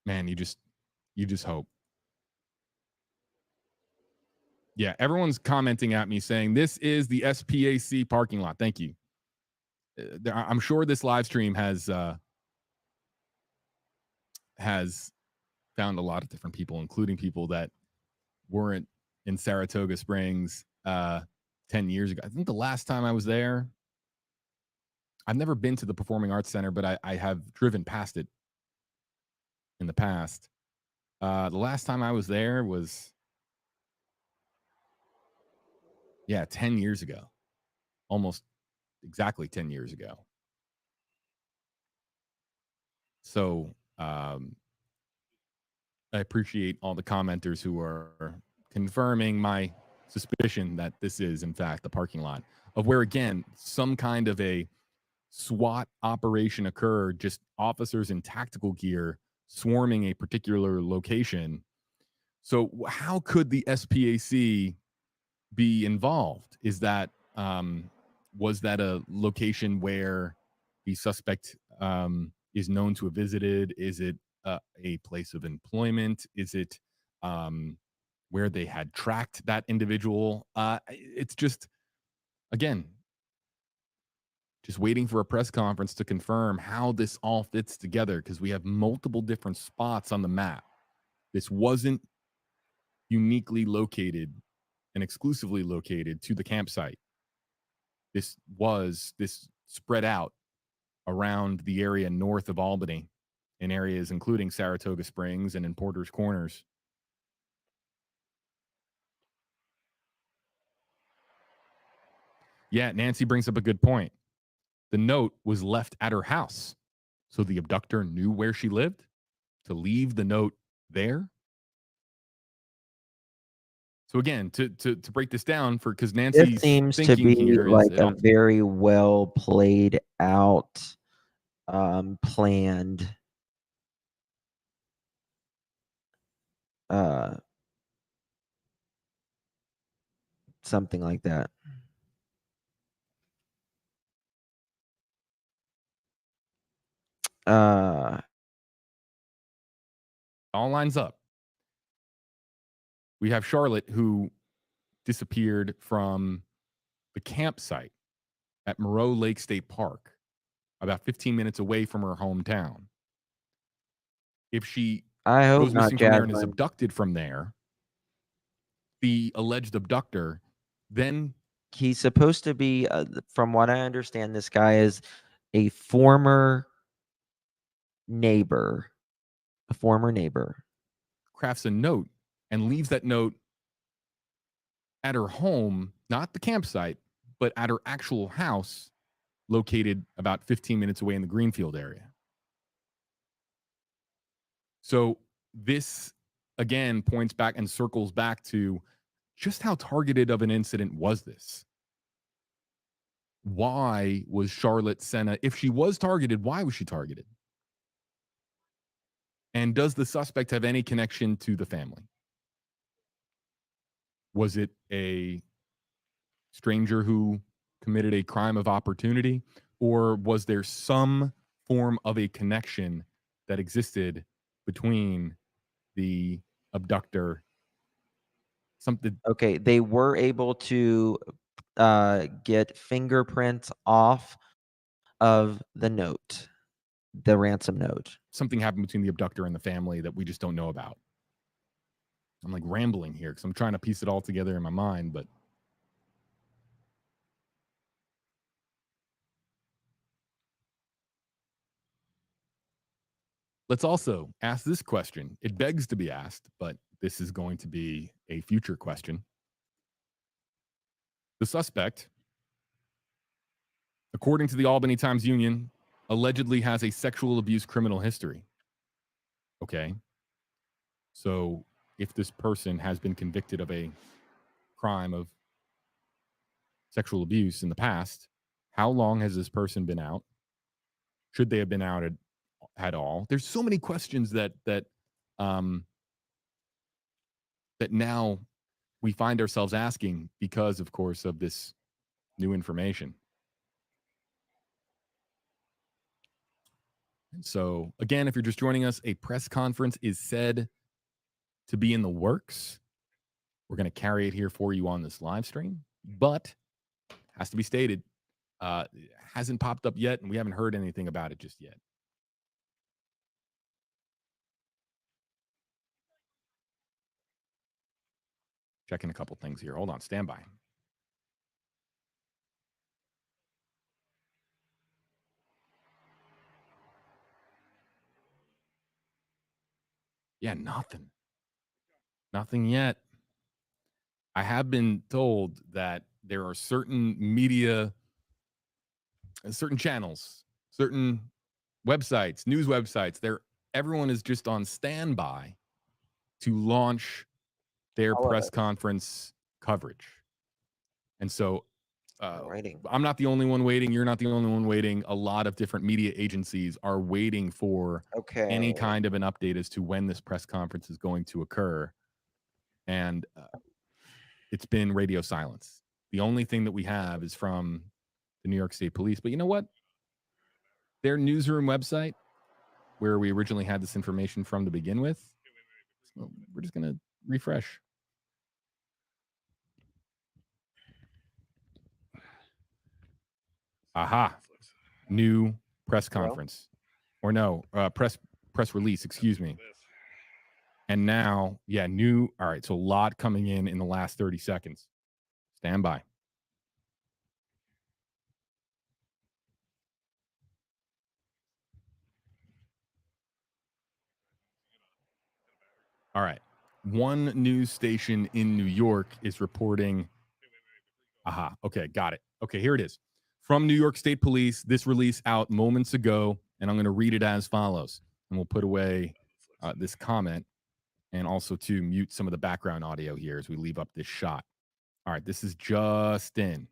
man, you just hope. Yeah, everyone's commenting at me saying this is the SPAC parking lot. Thank you. I'm sure this live stream has found a lot of different people, including people that weren't in Saratoga Springs 10 years ago. I think the last time I was there, I've never been to the Performing Arts Center, but I have driven past it in the past. The last time I was there was Yeah, 10 years ago. Almost exactly 10 years ago. So I appreciate all the commenters who are confirming my suspicion that this is, in fact, the parking lot of where, again, some kind of a SWAT operation occurred, just officers in tactical gear swarming a particular location. So how could the SPAC be involved? Is that was that a location where the suspect is known to have visited? Is it a place of employment? Is it where they had tracked that individual? It's just, again, just waiting for a press conference to confirm how this all fits together, because we have multiple different spots on the map. This wasn't uniquely located and exclusively located to the campsite. This spread out around the area north of Albany, in areas including Saratoga Springs and in Porter's Corners. Yeah, Nancy brings up a good point. The note was left at her house, so the abductor knew where she lived to leave the note there. So again, to break this down, for because Nancy's This seems to thinking be here is like it a all, very well played out, planned something like that. all lines up. We have Charlotte, who disappeared from the campsite at Moreau Lake State Park, about 15 minutes away from her hometown. If she I hope goes not, missing from there and is Jasmine. abducted from there, the alleged abductor then He's supposed to be, from what I understand, this guy is a former neighbor. A former neighbor. crafts a note and leaves that note at her home, not the campsite, but at her actual house, located about 15 minutes away in the Greenfield area. So this, again, points back and circles back to just how targeted of an incident was this? Why was Charlotte Senna, if she was targeted, why was she targeted? And does the suspect have any connection to the family? Was it a stranger who committed a crime of opportunity, or was there some form of a connection that existed between the abductor? Something. Okay, they were able to get fingerprints off of the note, the ransom note. Something happened between the abductor and the family that we just don't know about. I'm like rambling here because I'm trying to piece it all together in my mind, but let's also ask this question. It begs to be asked, but this is going to be a future question. The suspect, according to the Albany Times-Union, allegedly has a sexual abuse criminal history. Okay. So if this person has been convicted of a crime of sexual abuse in the past, how long has this person been out? Should they have been out at all? There's so many questions that now we find ourselves asking because, of course, of this new information. And so, again, if you're just joining us, a press conference is said to be in the works. We're going to carry it here for you on this live stream, but has to be stated, it hasn't popped up yet, and we haven't heard anything about it just yet. Checking a couple things here. Hold on, stand by. Yeah, nothing. Nothing yet. I have been told that there are certain media, certain channels, certain websites, news websites. Everyone is just on standby to launch their press conference coverage. And so I'm not the only one waiting. You're not the only one waiting. A lot of different media agencies are waiting for any kind of an update as to when this press conference is going to occur. And it's been radio silence. The only thing that we have is from the New York State Police. But you know what? Their newsroom website, where we originally had this information from to begin with, so we're just going to refresh. Aha. New press conference. Or no, press release, excuse me. And now, new. All right, so a lot coming in the last 30 seconds. Stand by. All right. One news station in New York is reporting. Aha. Okay, got it. Okay, here it is. From New York State Police, this release out moments ago, and I'm going to read it as follows. And we'll put away this comment and also to mute some of the background audio here as we leave up this shot. All right, this is just in.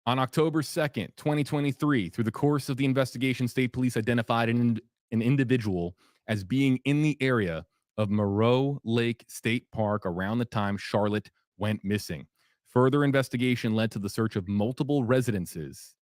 On October 2nd, 2023, through the course of the investigation, state police identified an individual as being in the area of Moreau Lake State Park around the time Charlotte went missing. Further investigation led to the search of multiple residences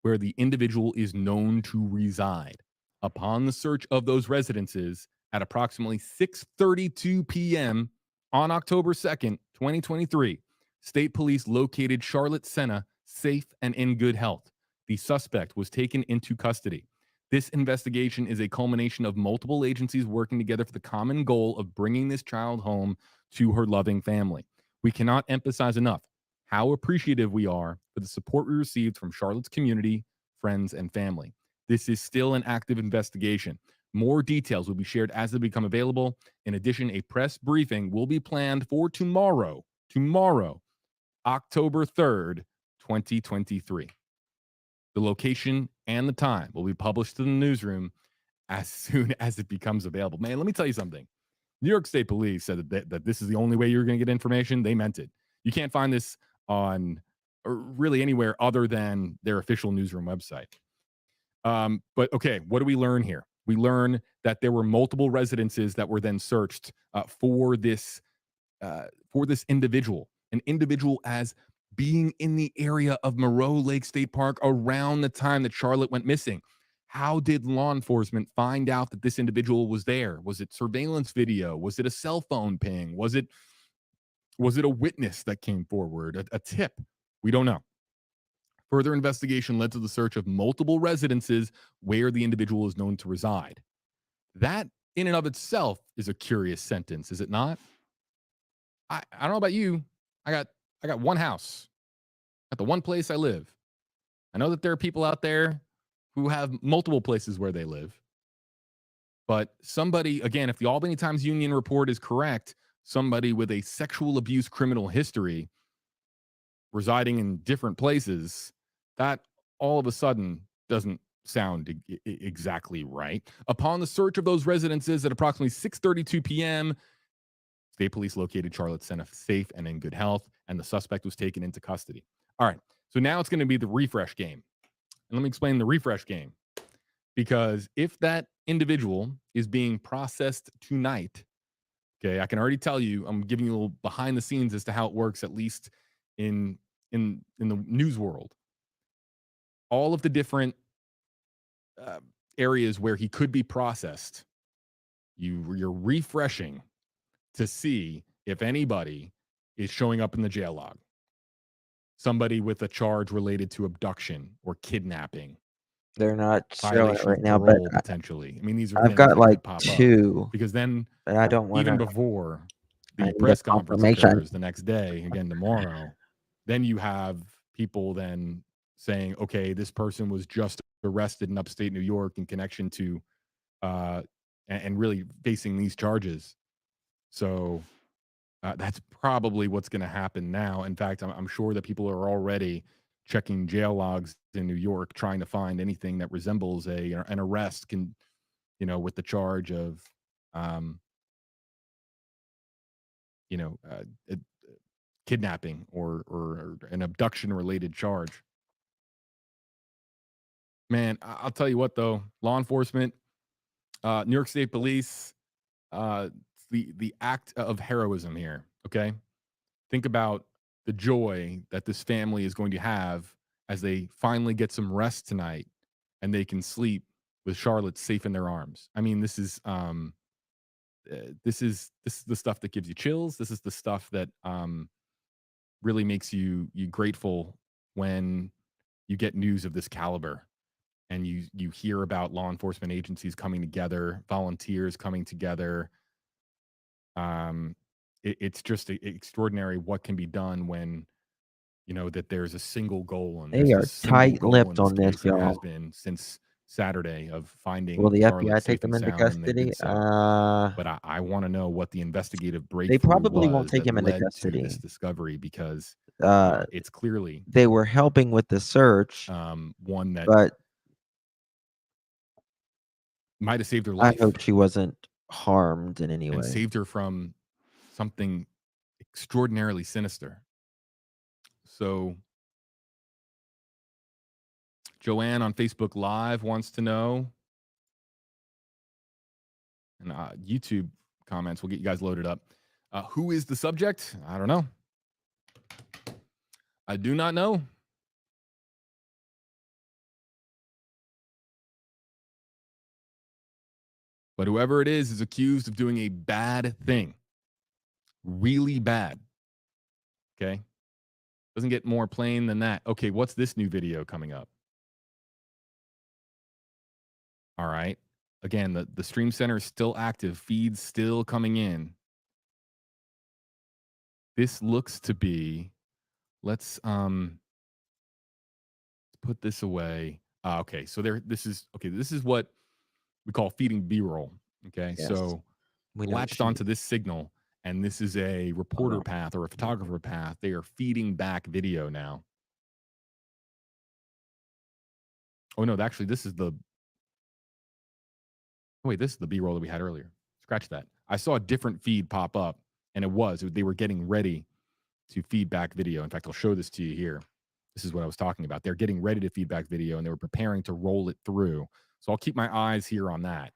where the individual is known to reside. Upon the search of those residences at approximately 6:32 p.m. on October 2nd, 2023, state police located Charlotte Senna safe and in good health. The suspect was taken into custody. This investigation is a culmination of multiple agencies working together for the common goal of bringing this child home to her loving family. We cannot emphasize enough how appreciative we are for the support we received from Charlotte's community, friends, and family. This is still an active investigation. More details will be shared as they become available. In addition, a press briefing will be planned for tomorrow, October 3rd, 2023. The location and the time will be published in the newsroom as soon as it becomes available. Man, let me tell you something. New York State Police said that this is the only way you're going to get information. They meant it. You can't find this on or really anywhere other than their official newsroom website. But okay, what do we learn here? We learn that there were multiple residences that were then searched for this individual, an individual as being in the area of Moreau Lake State Park around the time that Charlotte went missing. How did law enforcement find out that this individual was there? Was it surveillance video? Was it a cell phone ping? Was it a witness that came forward? A tip? We don't know. Further investigation led to the search of multiple residences where the individual is known to reside. That in and of itself is a curious sentence, is it not? I don't know about you. I got one house at the one place I live. I know that there are people out there who have multiple places where they live. But somebody, again, if the Albany Times-Union report is correct, somebody with a sexual abuse criminal history residing in different places, that all of a sudden doesn't sound exactly right. Upon the search of those residences at approximately 6:32 p.m., state police located Charlotte Senna safe and in good health, and the suspect was taken into custody. All right, so now it's going to be the refresh game. And let me explain the refresh game. Because if that individual is being processed tonight, okay, I can already tell you, I'm giving you a little behind the scenes as to how it works, at least in the news world. All of the different areas where he could be processed, you're refreshing to see if anybody is showing up in the jail log. Somebody with a charge related to abduction or kidnapping. They're not showing it right now, parole, but potentially. I mean, these are I've things got that like could pop two, up because then but I don't want even to. before I the need press a conference confirmation. occurs the next day, again tomorrow, then you have people then saying, okay, this person was just arrested in upstate New York in connection to and really facing these charges. So That's probably what's going to happen now. In fact, I'm sure that people are already checking jail logs in New York, trying to find anything that resembles an arrest, with the charge of, um, kidnapping or an abduction related charge. Man, I'll tell you what though, law enforcement, New York State Police, the act of heroism here. Okay, think about the joy that this family is going to have as they finally get some rest tonight and they can sleep with Charlotte safe in their arms. I mean, this is the stuff that gives you chills. This is the stuff that really makes you grateful when you get news of this caliber and you hear about law enforcement agencies coming together, volunteers coming together. It's just extraordinary what can be done when that there's a single goal, and They there's are this single goal in tight-lipped this on this, case and has y'all. been since Saturday of finding Will the Charlotte FBI take safe them and into sound, and they custody? did so. But I want to know what the investigative They breakthrough probably won't was take that him into led to this custody. discovery, because Uh, it's clearly They were helping with the search, one that but might have saved her I life hope she wasn't harmed in any and way. saved her from something extraordinarily sinister. So Joanne on Facebook Live wants to know, and YouTube comments, we'll get you guys loaded up. Who is the subject? I don't know. I do not know. But whoever it is accused of doing a bad thing. Really bad. Okay? Doesn't get more plain than that. Okay, what's this new video coming up? All right. Again, the stream center is still active. Feeds still coming in. This looks to be, let's put this away. Okay, so this is what we call feeding B-roll. Okay, Yes. so We know latched onto this signal, and this is a reporter path or a photographer path. They are feeding back video now. Oh no, actually, this is the B-roll that we had earlier. Scratch that. I saw a different feed pop up, and they were getting ready to feed back video. In fact, I'll show this to you here. This is what I was talking about. They're getting ready to feed back video, and they were preparing to roll it through. So I'll keep my eyes here on that.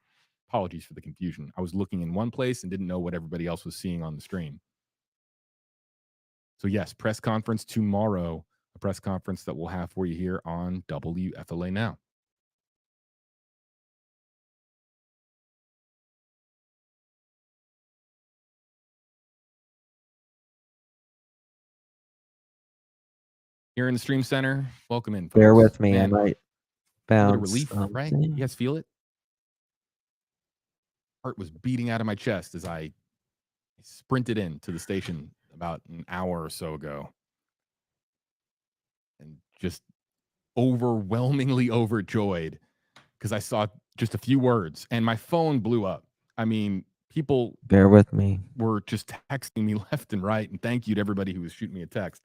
Apologies for the confusion. I was looking in one place and didn't know what everybody else was seeing on the stream. So yes, press conference tomorrow, a press conference that we'll have for you here on WFLA Now. Here in the stream center, welcome in, folks. Bear with me. Man, I might a little bounce. bit of relief, right? You guys feel it? Heart was beating out of my chest as I sprinted in to the station about an hour or so ago, and just overwhelmingly overjoyed because I saw just a few words and my phone blew up. I mean, people Bear with me. were just texting me left and right, and thank you to everybody who was shooting me a text.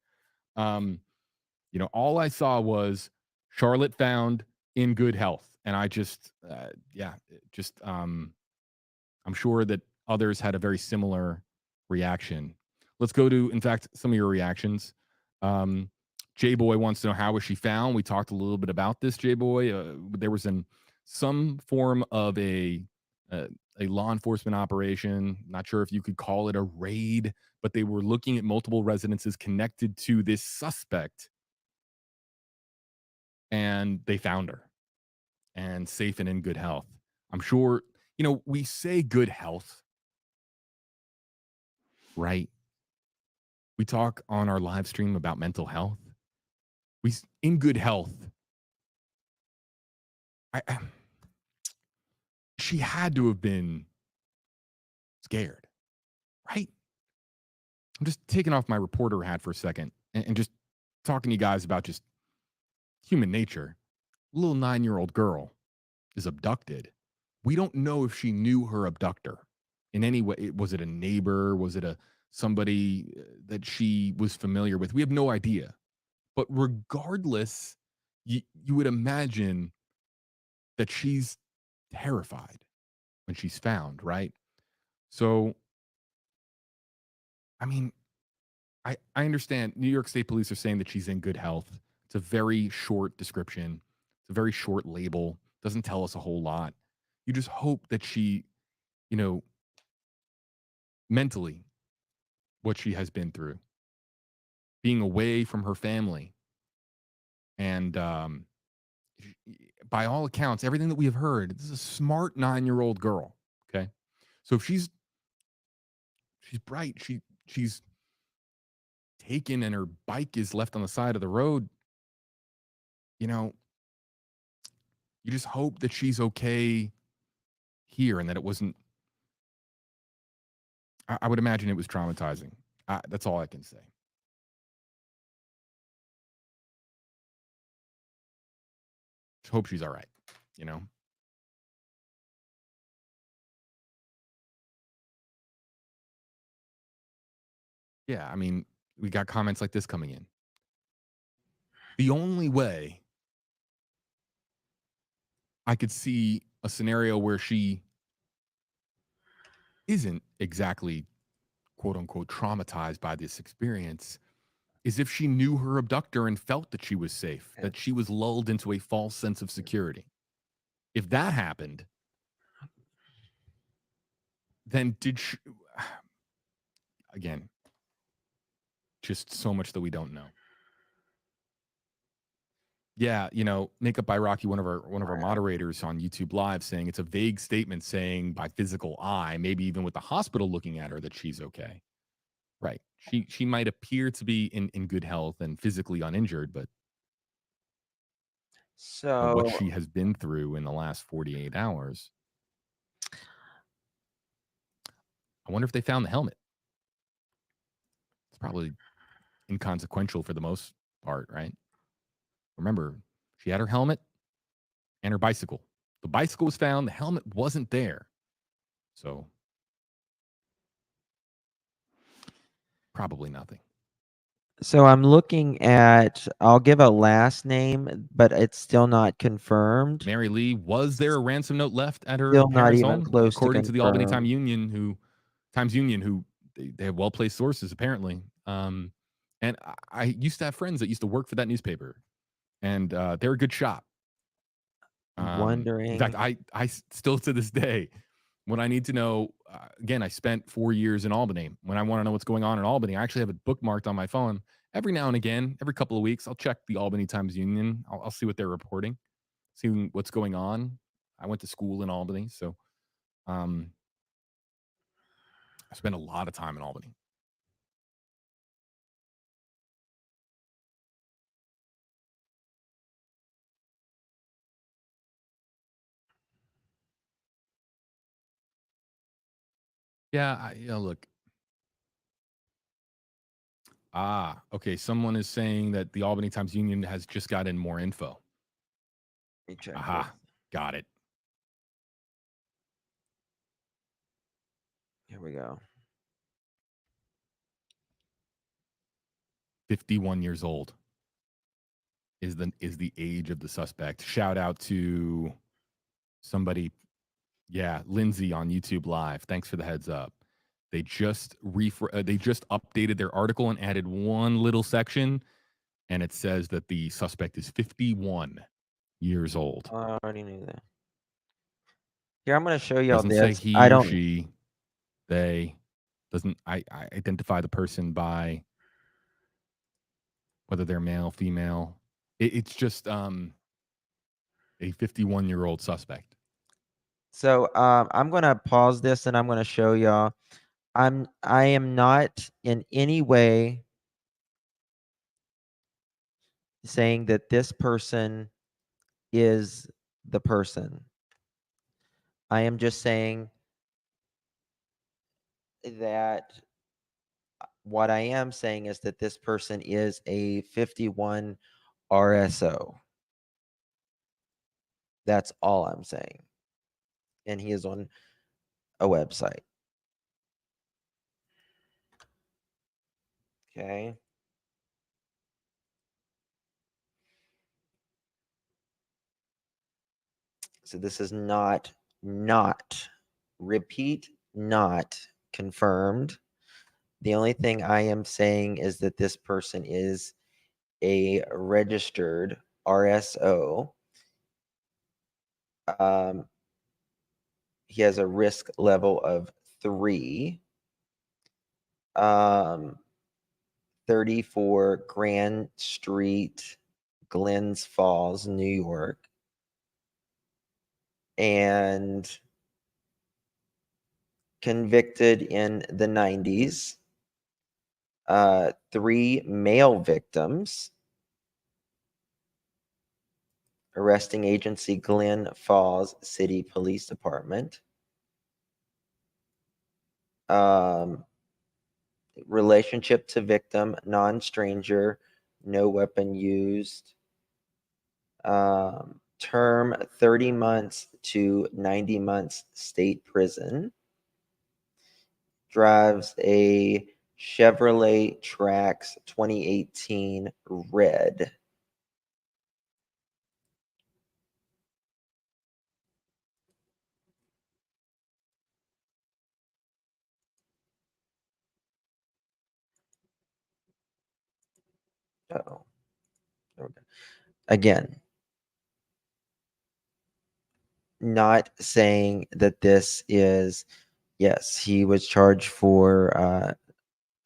All I saw was Charlotte found in good health, and I just I'm sure that others had a very similar reaction. Let's go to, in fact, some of your reactions. J-Boy wants to know, how was she found? We talked a little bit about this, J-Boy. There was some form of a law enforcement operation. Not sure if you could call it a raid, but they were looking at multiple residences connected to this suspect, and they found her, and safe and in good health. I'm sure, we say good health, right? We talk on our live stream about mental health. In good health. She had to have been scared, right? I'm just taking off my reporter hat for a second and just talking to you guys about just human nature. A little 9-year-old girl is abducted. We don't know if she knew her abductor in any way. Was it a neighbor? Was it a somebody that she was familiar with. We have no idea. But regardless, you would imagine that she's terrified when she's found, right? So, I mean, I understand New York State Police are saying that she's in good health. It's a very short description. It's a very short label. Doesn't tell us a whole lot. You just hope that she, mentally, what she has been through, being away from her family, and by all accounts, everything that we have heard, this is a smart 9-year-old girl. Okay, so if she's bright, she's taken and her bike is left on the side of the road, you just hope that she's okay here and that it wasn't. I would imagine it was traumatizing. That's all I can say. Just hope she's all right. Yeah, I mean, we got comments like this coming in. The only way I could see a scenario where she isn't exactly quote unquote traumatized by this experience is if she knew her abductor and felt that she was safe, that she was lulled into a false sense of security. If that happened, then did she, again, just so much that we don't know. Yeah, Makeup by Rocky, one of our moderators on YouTube Live, saying it's a vague statement saying by physical eye, maybe even with the hospital looking at her, that she's okay. Right. She might appear to be in good health and physically uninjured, but what she has been through in the last 48 hours. I wonder if they found the helmet. It's probably inconsequential for the most part, right? Remember, she had her helmet and her bicycle. The bicycle was found, the helmet wasn't there. So probably nothing. So I'm looking at, I'll give a last name, but it's still not confirmed. Mary Lee, was there a ransom note left at her Still not parents' even home? close According to the Albany confirmed. Times Union, who they have well-placed sources apparently. And I used to have friends that used to work for that newspaper, and they're a good shop. Wondering. In fact, I still to this day, when I need to know, again, I spent 4 years in Albany. When I want to know what's going on in Albany, I actually have it bookmarked on my phone. Every now and again, every couple of weeks, I'll check the Albany Times Union. I'll see what they're reporting, see what's going on. I went to school in Albany, so I spent a lot of time in Albany. Yeah, look. Okay. Someone is saying that the Albany Times Union has just gotten more info. Aha, got it. Here we go. 51 years old is the age of the suspect. Shout out to somebody, Lindsay on YouTube Live. Thanks for the heads up. They just updated their article and added one little section, and it says that the suspect is 51 years old. I already knew that. Here, I'm going to show y'all Doesn't this. say he or she, they. Doesn't I identify the person by whether they're male, female. It's just a 51-year-old suspect. So I'm going to pause this and I'm going to show y'all. I am not in any way saying that this person is the person. I am just saying that what I am saying is that this person is a 51 RSO. That's all I'm saying. And he is on a website. Okay. So this is not, repeat, not confirmed. The only thing I am saying is that this person is a registered RSO. He has a risk level of 3. 34 Grand Street, Glens Falls, New York. And convicted in the 90s. 3 male victims. Arresting agency Glen Falls City Police Department. Relationship to victim, non-stranger, no weapon used. Term 30 months to 90 months state prison. Drives a Chevrolet Trax 2018 red. Uh-oh. There we go. Again, not saying that this is, yes, he was charged for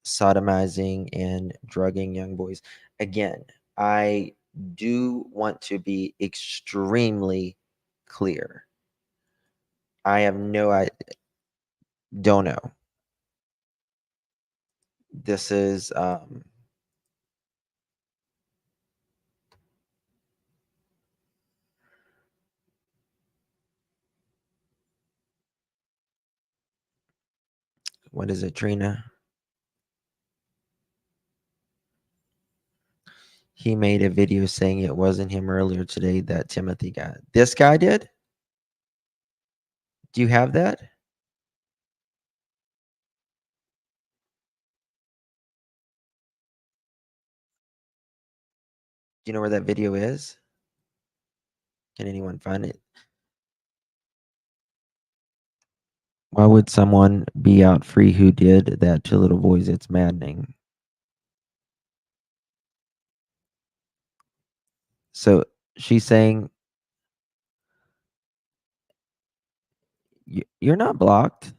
sodomizing and drugging young boys. Again, I do want to be extremely clear. I have no idea. Don't know. This is what is it, Trina? He made a video saying it wasn't him earlier today that Timothy got. This guy did? Do you have that? Do you know where that video is? Can anyone find it? Why would someone be out free who did that to little boys? It's maddening. So she's saying, you're not blocked.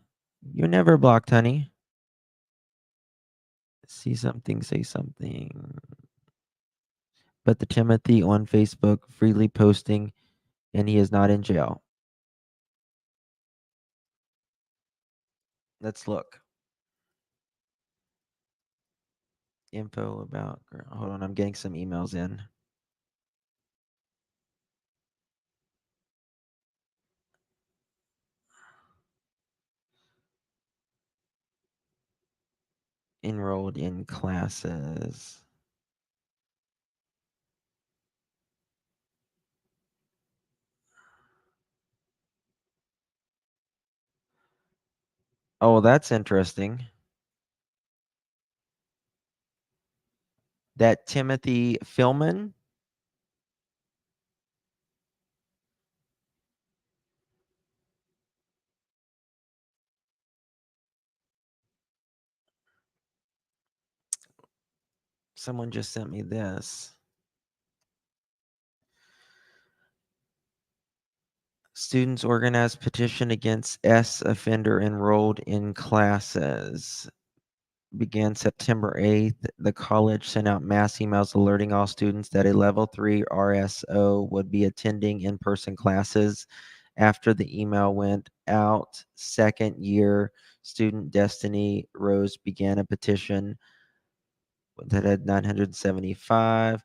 You're never blocked, honey. See something, say something. But the Timothy on Facebook freely posting, and he is not in jail. Let's look. Info about girl. Hold on, I'm getting some emails in. Enrolled in classes. Oh, that's interesting. That Timothy Philman. Someone just sent me this. Students organized petition against S offender enrolled in classes. Began September 8th. The college sent out mass emails alerting all students that a level 3 RSO would be attending in-person classes. After the email went out, second year student Destiny Rose began a petition that had 975.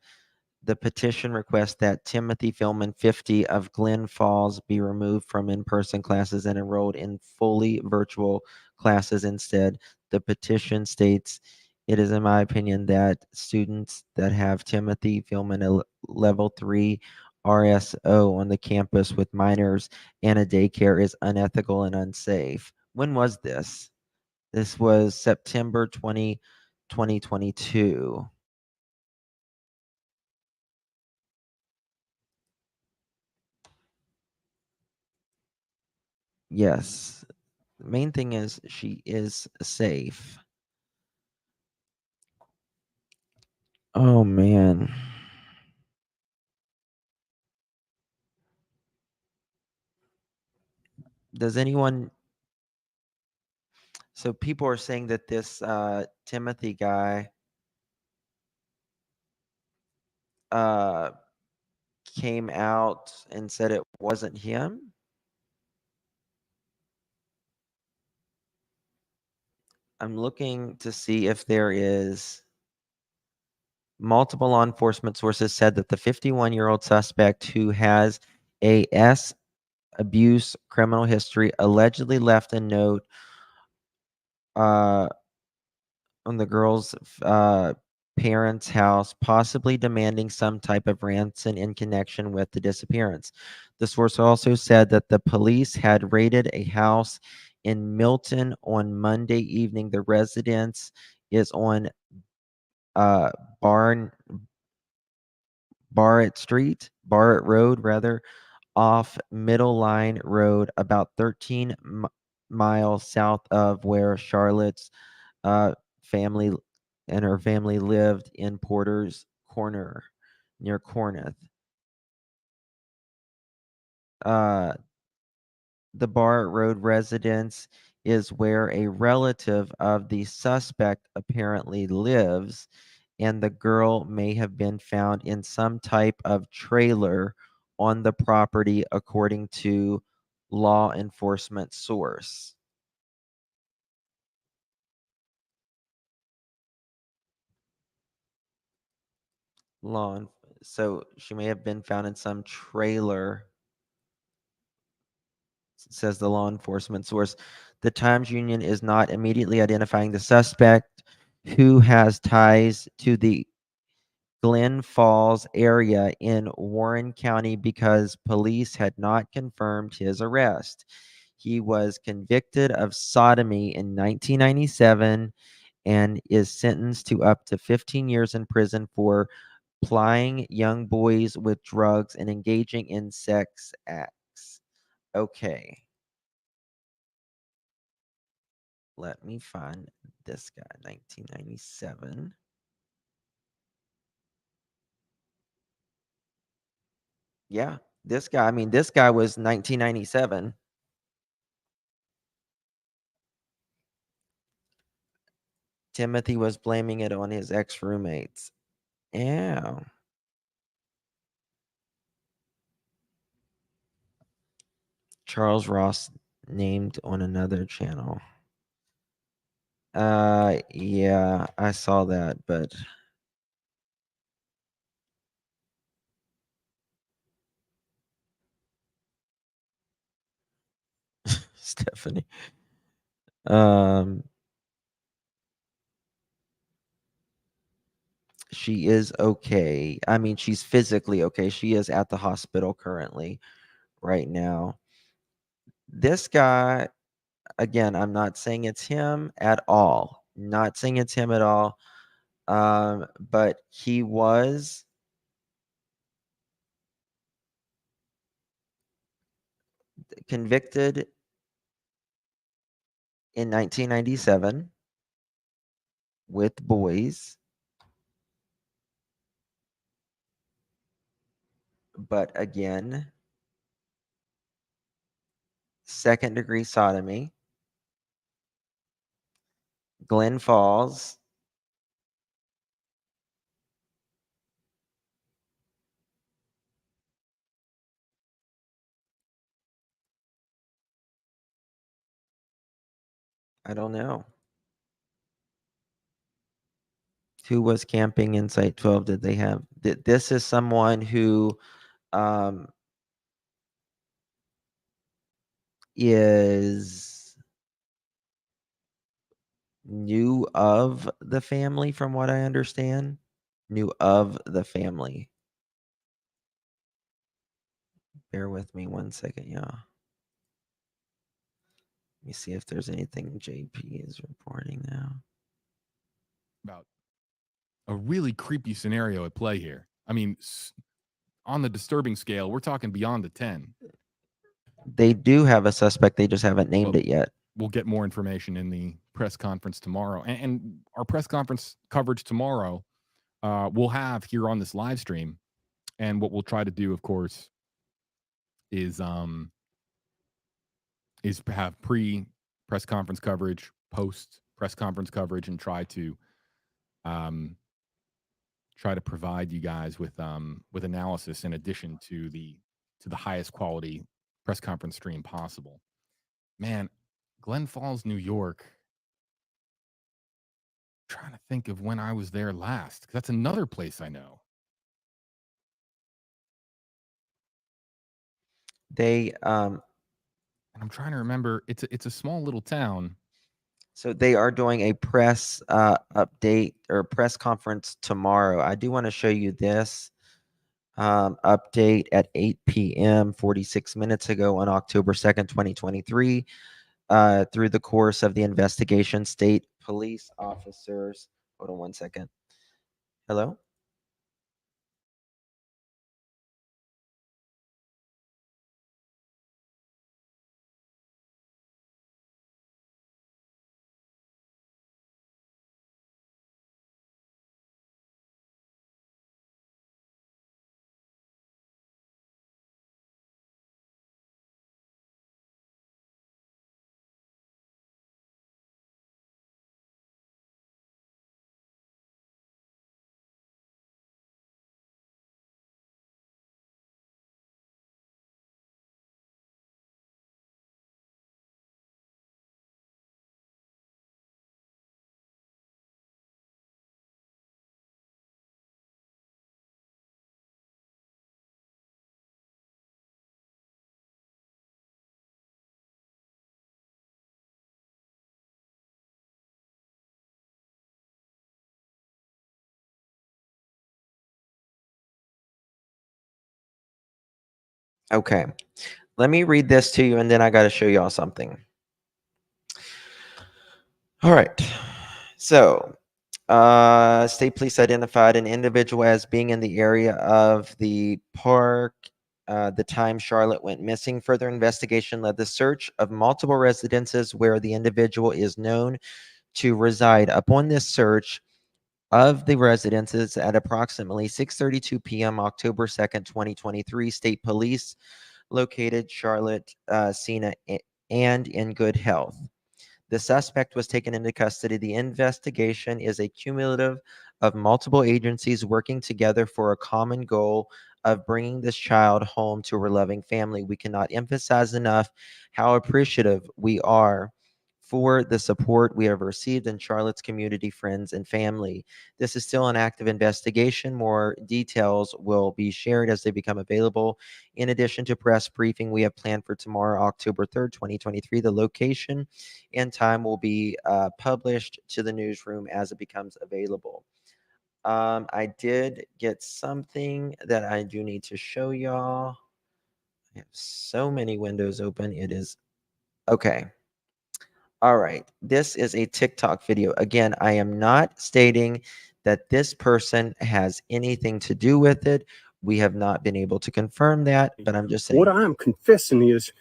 The petition requests that Timothy Philman, 50, of Glen Falls be removed from in-person classes and enrolled in fully virtual classes instead. The petition states, it is in my opinion that students that have Timothy Philman, a level 3 RSO on the campus with minors and a daycare is unethical and unsafe. When was this? This was September 2022. 2022. Yes. The main thing is she is safe. Oh man. Does anyone So people are saying that this Timothy guy came out and said it wasn't him. I'm looking to see if there is multiple law enforcement sources said that the 51-year-old suspect who has a S abuse criminal history allegedly left a note on the girl's parents' house, possibly demanding some type of ransom in connection with the disappearance. The source also said that the police had raided a house in Milton on Monday evening. The residence is on Barrett Road, rather, off Middle Line Road, about 13 miles south of where Charlotte's family and her family lived in Porter's Corner near Corneth. The Barrett Road residence is where a relative of the suspect apparently lives, and the girl may have been found in some type of trailer on the property, according to law enforcement source. So she may have been found in some trailer, says the law enforcement source. The Times Union is not immediately identifying the suspect, who has ties to the Glen Falls area in Warren County, because police had not confirmed his arrest. He was convicted of sodomy in 1997 and is sentenced to up to 15 years in prison for plying young boys with drugs and engaging in sex acts. Okay. Let me find this guy, 1997. Yeah, this guy, this guy was 1997. Timothy was blaming it on his ex-roommates. Yeah. Charles Ross named on another channel. Yeah, I saw that, but Stephanie. She is okay. She's physically okay. She is at the hospital currently right now. This guy, again, I'm not saying it's him at all. Not saying it's him at all. But he was convicted in 1997 with boys. But again, second-degree sodomy. Glen Falls. I don't know. Who was camping in Site 12? Did they have? This is someone who is new of the family, from what I understand. New of the family. Bear with me one second, y'all. Let me see if there's anything JP is reporting now. about a really creepy scenario at play here. I mean, on the disturbing scale, we're talking beyond the 10. They do have a suspect. They just haven't named it yet. We'll get more information in the press conference tomorrow. And our press conference coverage tomorrow, we'll have here on this live stream. And what we'll try to do, of course, is have pre-press conference coverage, post-press conference coverage, and try to provide you guys with analysis in addition to the highest quality press conference stream possible. Man, Glen Falls, New York. I'm trying to think of when I was there last, 'cause that's another place I know. And I'm trying to remember. It's a small little town. So they are doing a press update or press conference tomorrow. I do want to show you this update at 8 p.m. 46 minutes ago on October 2nd, 2023. Through the course of the investigation, state police officers. Hold on one second. Hello? Okay. Let me read this to you, and then I got to show y'all something. All right. So, state police identified an individual as being in the area of the park the time Charlotte went missing. Further investigation led the search of multiple residences where the individual is known to reside. Upon this search of the residences at approximately 6:32 p.m. October 2nd, 2023, state police located Charlotte Cena and in good health. The suspect was taken into custody. The investigation is a cumulative of multiple agencies working together for a common goal of bringing this child home to her loving family. We cannot emphasize enough how appreciative we are for the support we have received in Charlotte's community, friends, and family. This is still an active investigation. More details will be shared as they become available. In addition to press briefing we have planned for tomorrow, October 3rd, 2023, the location and time will be published to the newsroom as it becomes available. I did get something that I do need to show y'all. I have so many windows open. It is okay. All right. This is a TikTok video. Again, I am not stating that this person has anything to do with it. We have not been able to confirm that, but I'm just saying. What I'm confessing is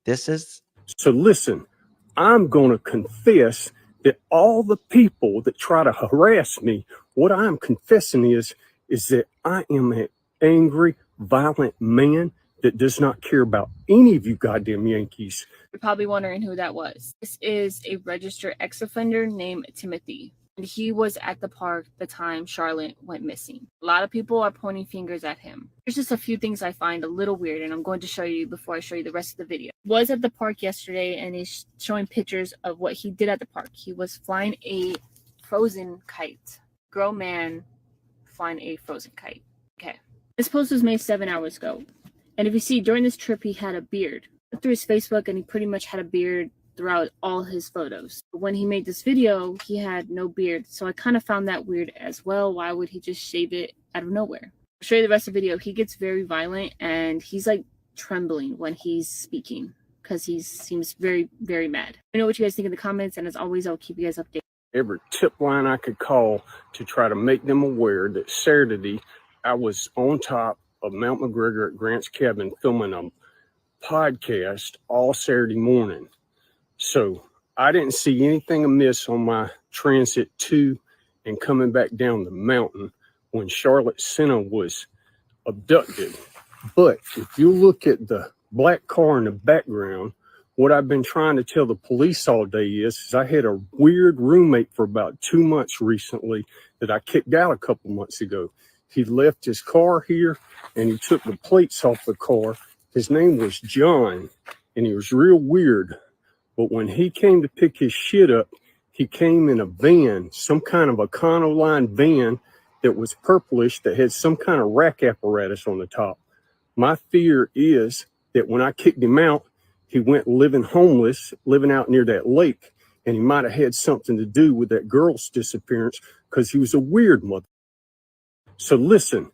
this is. So listen, I'm going to confess that all the people that try to harass me, what I'm confessing is that I am an angry, violent man that does not care about any of you goddamn Yankees. You're probably wondering who that was. This is a registered ex-offender named Timothy. And he was at the park the time Charlotte went missing. A lot of people are pointing fingers at him. There's just a few things I find a little weird, and I'm going to show you before I show you the rest of the video. He was at the park yesterday, and he's showing pictures of what he did at the park. He was flying a frozen kite. Grown man flying a frozen kite. Okay. This post was made 7 hours ago. And if you see, during this trip, he had a beard. I looked through his Facebook, and he pretty much had a beard throughout all his photos. But when he made this video, he had no beard. So I kind of found that weird as well. Why would he just shave it out of nowhere? I'll show you the rest of the video. He gets very violent, and he's like trembling when he's speaking because he seems very, very mad. Let me know what you guys think in the comments, and as always, I'll keep you guys updated. every tip line I could call to try to make them aware that Saturday I was on top of Mount McGregor at Grant's cabin filming a podcast all Saturday morning. So I didn't see anything amiss on my transit to and coming back down the mountain when Charlotte Senna was abducted. But if you look at the black car in the background, what I've been trying to tell the police all day is I had a weird roommate for about 2 months recently that I kicked out a couple months ago. He left his car here and he took the plates off the car. His name was John and he was real weird. But when he came to pick his shit up, he came in a van, some kind of a Econoline van that was purplish that had some kind of rack apparatus on the top. My fear is that when I kicked him out, he went living homeless, living out near that lake, and he might have had something to do with that girl's disappearance because he was a weird mother. So listen,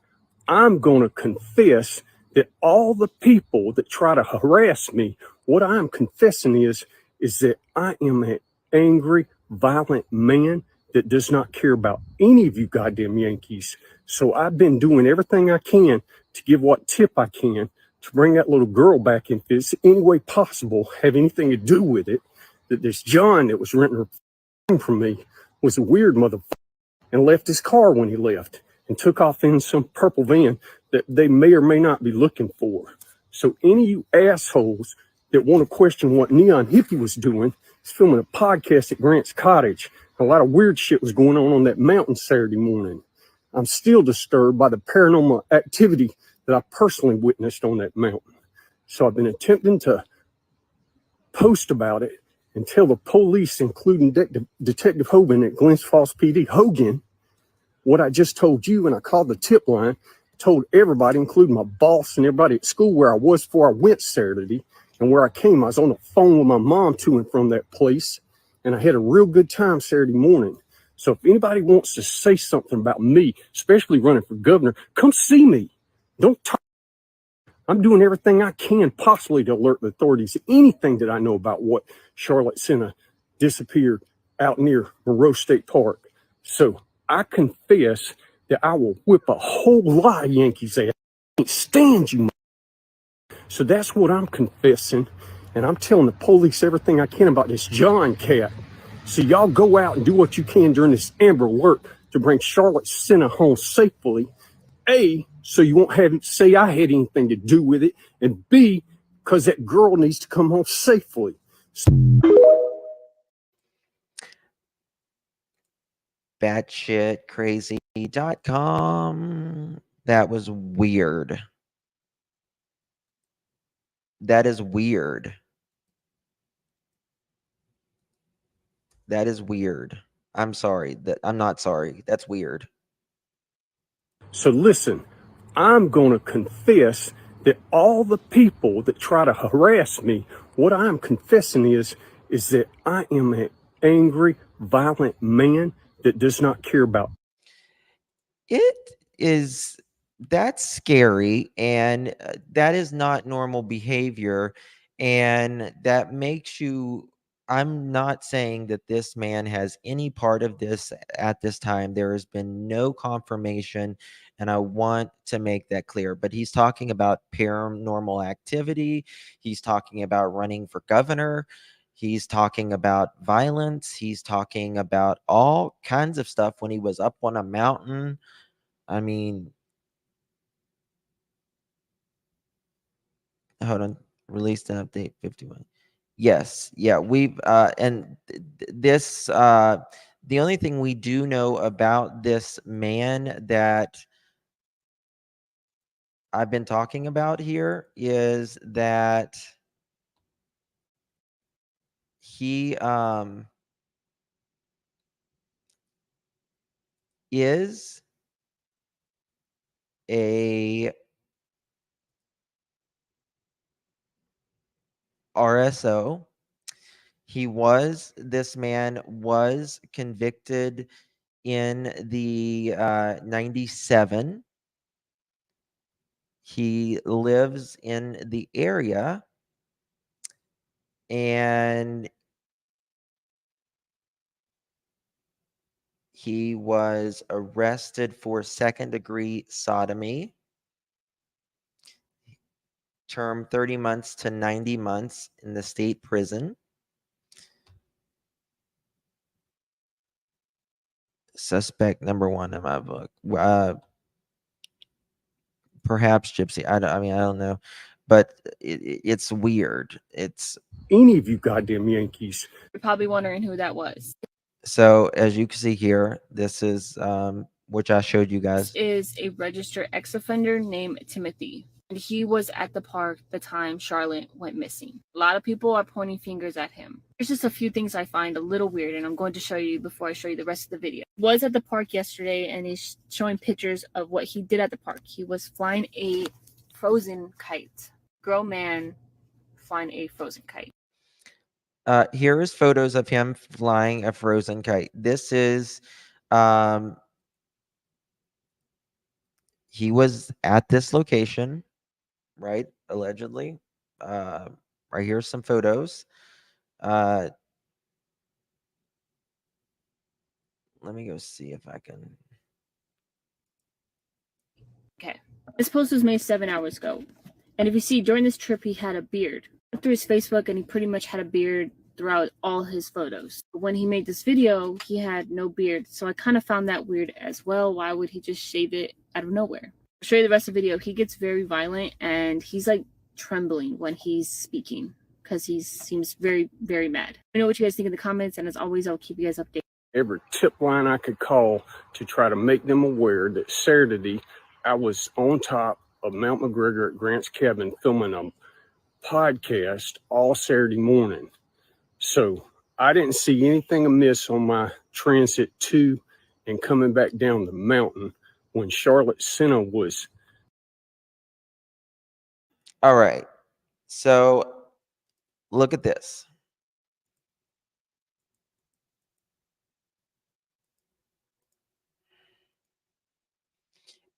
I'm going to confess that all the people that try to harass me, what I'm confessing is that I am an angry, violent man that does not care about any of you goddamn Yankees. So I've been doing everything I can to give what tip I can to bring that little girl back in. If it's any way possible, have anything to do with it, that this John that was renting her from me was a weird motherfucker and left his car when he left and took off in some purple van that they may or may not be looking for. So any of you assholes that want to question what Neon Hippie was doing, he's filming a podcast at Grant's Cottage. A lot of weird shit was going on that mountain Saturday morning. I'm still disturbed by the paranormal activity that I personally witnessed on that mountain. So I've been attempting to post about it and tell the police, including Detective Hogan at Glens Falls PD, Hogan, what I just told you. And I called the tip line, told everybody, including my boss and everybody at school, where I was before I went Saturday and where I came. I was on the phone with my mom to and from that place, and I had a real good time Saturday morning. So if anybody wants to say something about me, especially running for governor, come see me. Don't talk. I'm doing everything I can possibly to alert the authorities to anything that I know about what Charlotte Senna disappeared out near Monroe State Park. So I confess that I will whip a whole lot of Yankees ass. I can't stand you. So that's what I'm confessing. And I'm telling the police everything I can about this John cat. So y'all go out and do what you can during this Amber Alert to bring Charlotte Senna home safely. A, so you won't have it say I had anything to do with it. And B, because that girl needs to come home safely. Batshitcrazy.com. That was weird. That is weird. That is weird. I'm sorry. I'm not sorry. That's weird. So listen, I'm going to confess that all the people that try to harass me, what I'm confessing is that I am an angry, violent man that does not care about. That's scary, and that is not normal behavior, and that makes you. I'm not saying that this man has any part of this at this time. There has been no confirmation, and I want to make that clear. But he's talking about paranormal activity. He's talking about running for governor. He's talking about violence. He's talking about all kinds of stuff when he was up on a mountain. I mean, hold on. Released an update 51. Yes. Yeah. We've and this the only thing we do know about this man that I've been talking about here is that he is a RSO. This man was convicted in the 97. He lives in the area, and He was arrested for second-degree sodomy. Term 30 months to 90 months in the state prison. Suspect number one in my book. Perhaps Gypsy. I don't know, but it's weird. It's Any of you goddamn Yankees. You're probably wondering who that was. so as you can see here, this is which I showed you guys. This is a registered ex-offender named Timothy. And he was at the park the time Charlotte went missing. A lot of people are pointing fingers at him. There's just a few things I find a little weird, and I'm going to show you before I show you the rest of the video. He was at the park yesterday, and he's showing pictures of what he did at the park. He was flying a frozen kite. Grown man flying a frozen kite. Here is photos of him flying a frozen kite. This is he was at this location, right? Allegedly. Right here's some photos. Let me go see if I can. Okay. This post was made 7 hours ago. And if you see, during this trip, he had a beard. I went through his Facebook, and he pretty much had a beard throughout all his photos. But when he made this video, he had no beard. So I kind of found that weird as well. Why would he just shave it out of nowhere? I'll show you the rest of the video. He gets very violent, and he's like trembling when he's speaking because he seems very, very mad. Let me know what you guys think in the comments, and as always, I'll keep you guys updated. Every tip line I could call to try to make them aware that Saturday I was on top of Mount McGregor at Grant's Cabin filming a podcast all Saturday morning. So I didn't see anything amiss on my transit to and coming back down the mountain when Charlotte Center was. All right. So look at this.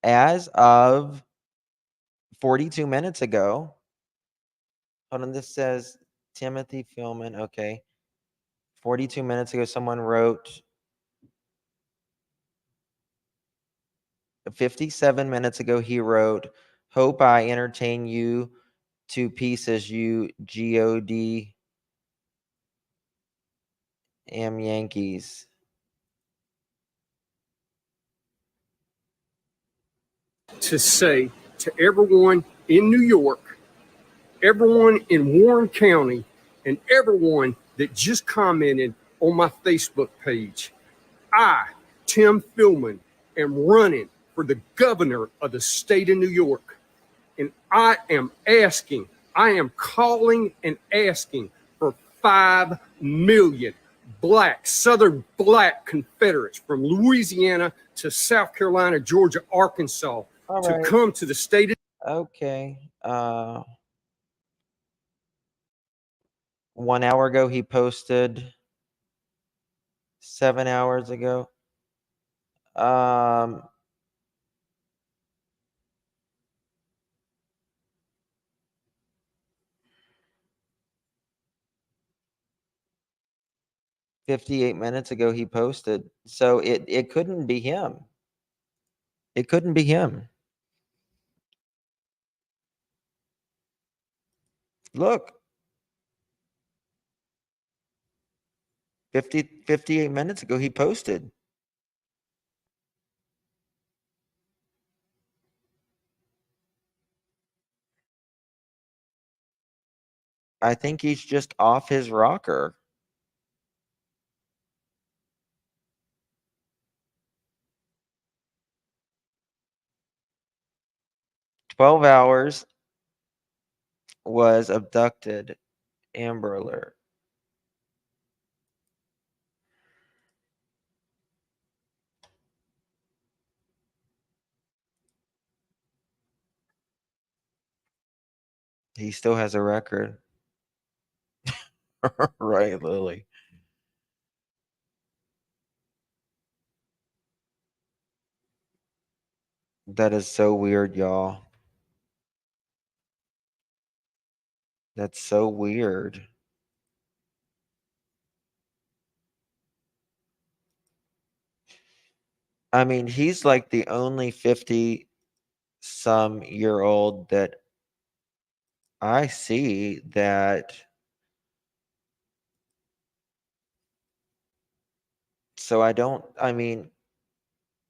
As of 42 minutes ago, hold on, this says Timothy Philman. Okay. 42 minutes ago, someone wrote 57 minutes ago, he wrote, "Hope I entertain you to pieces, you God am Yankees." To say to everyone in New York, everyone in Warren County, and everyone that just commented on my Facebook page, I, Tim Philman, am running for the governor of the state of New York. And I am calling and asking for 5 million black, Southern black Confederates from Louisiana to South Carolina, Georgia, Arkansas to come to the state of. Okay. 1 hour ago, he posted. 7 hours ago. 58 minutes ago, he posted. So it couldn't be him. It couldn't be him. Look. 58 minutes ago, he posted. I think he's just off his rocker. "12 hours was abducted, Amber Alert." He still has a record. Right, Lily. That is so weird, y'all. That's so weird. I mean, he's like the only 50-some-year-old that I see that. So I mean,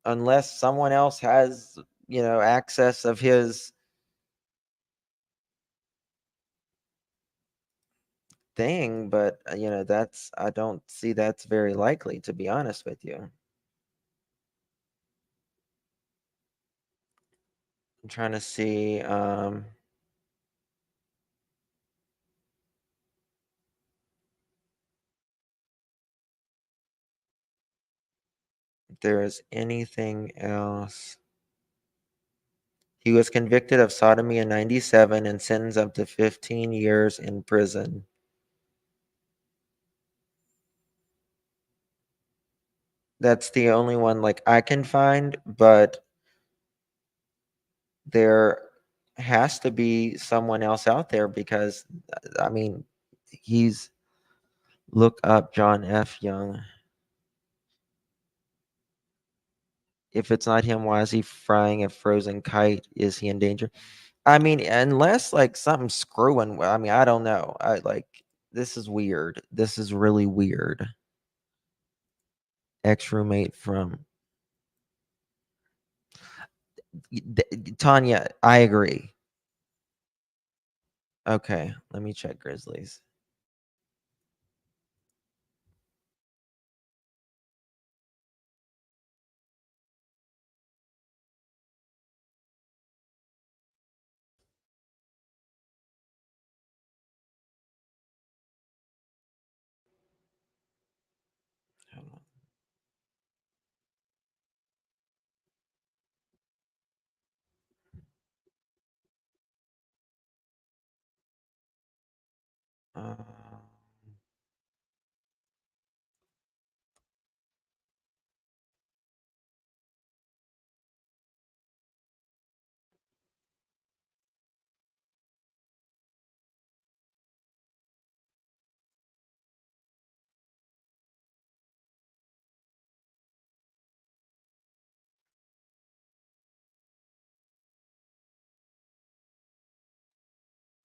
unless someone else has, access of his thing, but I don't see that's very likely, to be honest with you. I'm trying to see if there is anything else. He was convicted of sodomy in 97 and sentenced up to 15 years in prison. That's the only one like I can find, but there has to be someone else out there because I mean, look up John F. Young. If it's not him, why is he frying a frozen kite? Is he in danger? I mean, unless like something's screwing. I mean, I don't know. This is weird. This is really weird. Ex-roommate from Tanya. I agree. Okay, let me check Grizzlies. Uh,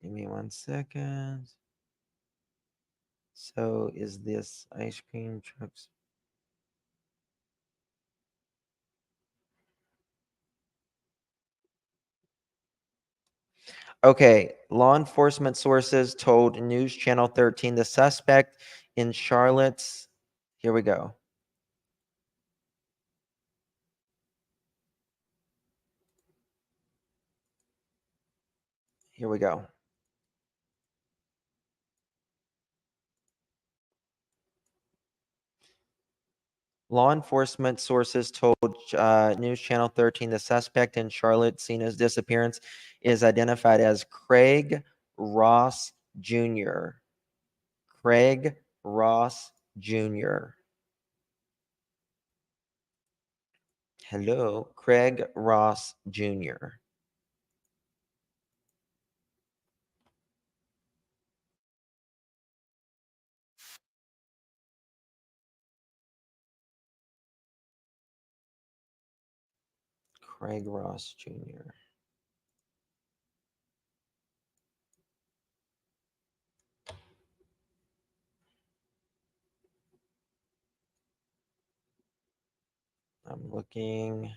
Give me 1 second. So is this ice cream trucks? Okay, law enforcement sources told News Channel 13 the suspect in Charlotte's. Here we go. Here we go. Law enforcement sources told News Channel 13 the suspect in Charlotte Cena's disappearance is identified as Craig Ross Jr. Craig Ross Jr. Hello, Craig Ross Jr. Craig Ross Jr. I'm looking.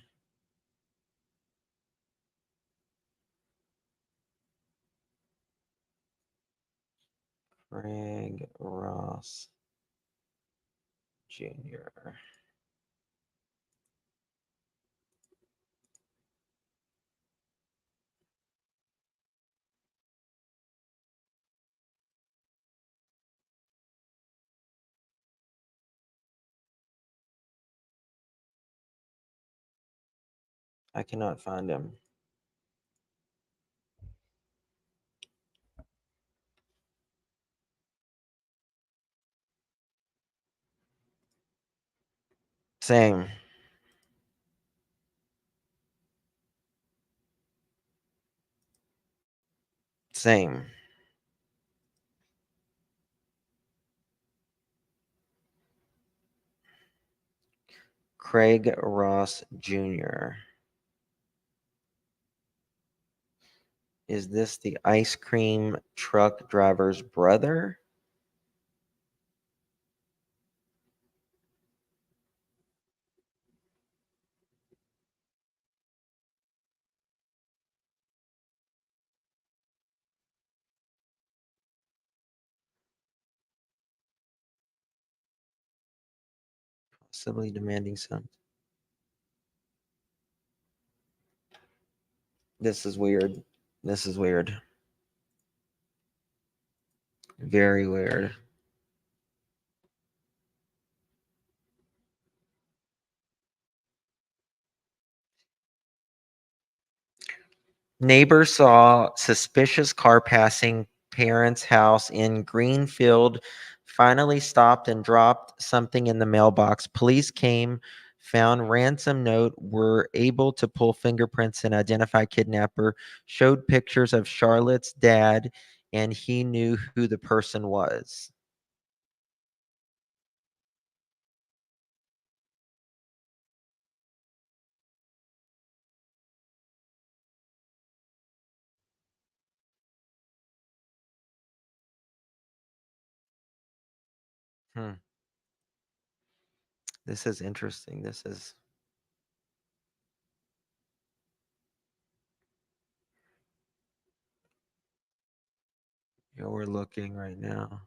Craig Ross Jr. I cannot find him. Same. Same. Craig Ross Jr. Is this the ice cream truck driver's brother? Possibly demanding some. This is weird. This is weird. Very weird. Neighbor saw suspicious car passing parents' house in Greenfield, finally stopped and dropped something in the mailbox. Police came, found ransom note, were able to pull fingerprints and identify kidnapper, showed pictures of Charlotte's dad, and he knew who the person was. This is interesting. This is we're looking right now.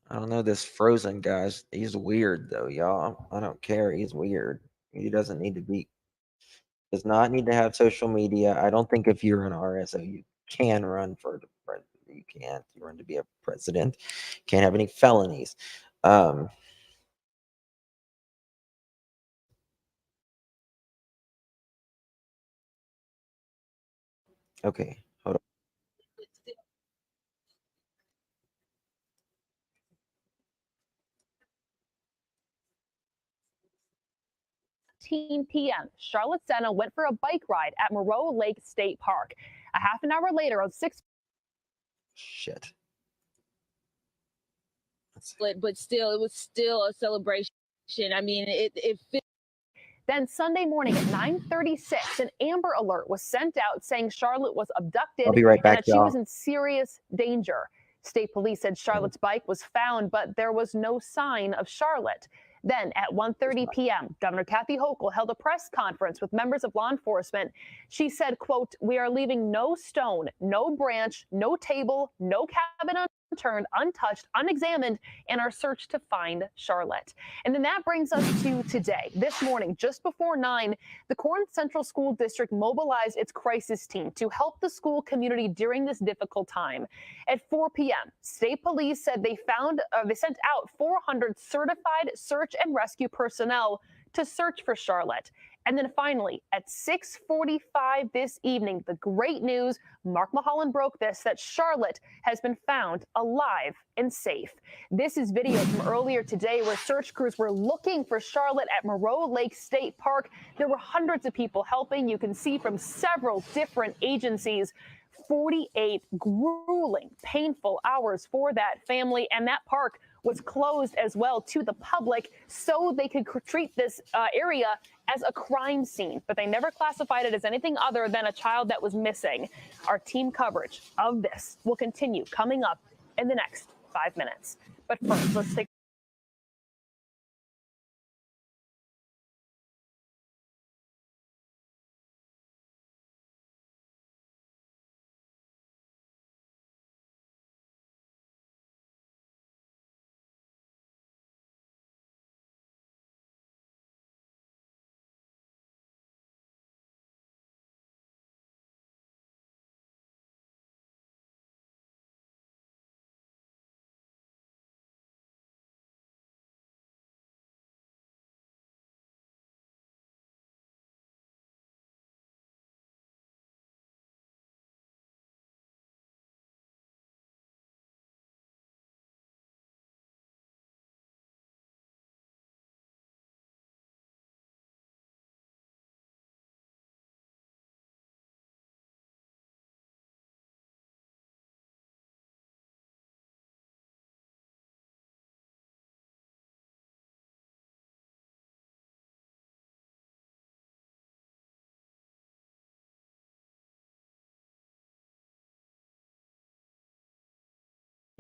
I don't know this Frozen guy's. He's weird though, y'all. I don't care. He's weird. He doesn't need to be. Does not need to have social media. I don't think if you're an RSO, you can run for the president. You can't. You run to be a president. Can't have any felonies. Okay, hold on. p.m. Charlotte Senna went for a bike ride at Moreau Lake State Park. A half an hour later, on 6. Shit. But still, it was still a celebration. I mean, it Then Sunday morning at 9:36, an Amber Alert was sent out saying Charlotte was abducted I'll be right and back, that she was y'all. in serious danger. State police said Charlotte's bike was found, but there was no sign of Charlotte. Then at 1:30 p.m., Governor Kathy Hochul held a press conference with members of law enforcement. She said, quote, "We are leaving no stone, no branch, no table, no cabin unturned, untouched, unexamined in our search to find Charlotte." And then that brings us to today. This morning, just before 9, the Corn Central School District mobilized its crisis team to help the school community during this difficult time. At 4 p.m., state police said they sent out 400 certified search and rescue personnel to search for Charlotte. And then finally, at 6:45 this evening, the great news, Mark Mulholland broke this, that Charlotte has been found alive and safe. This is video from earlier today where search crews were looking for Charlotte at Moreau Lake State Park. There were hundreds of people helping. You can see from several different agencies. 48 grueling, painful hours for that family, and that park was closed as well to the public so they could treat this area as a crime scene, but they never classified it as anything other than a child that was missing. Our team coverage of this will continue coming up in the next 5 minutes. But first, let's take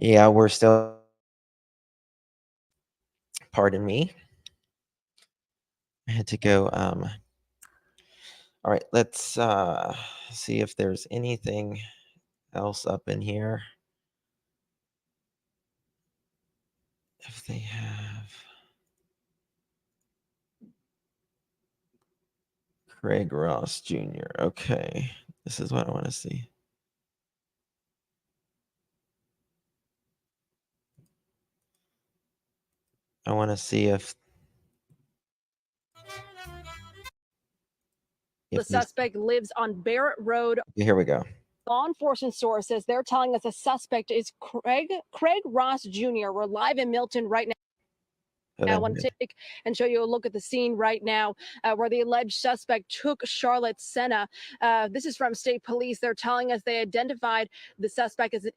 Yeah, we're still. Pardon me. I had to go. All right, let's see if there's anything else up in here. If they have Craig Ross Jr. Okay, this is what I want to see. I want to see if The suspect lives on Barrett Road. Here we go. Law enforcement sources, they're telling us the suspect is Craig Ross Jr. We're live in Milton right now. I want to take and show you a look at the scene right now where the alleged suspect took Charlotte Senna. This is from state police. They're telling us they identified the suspect as an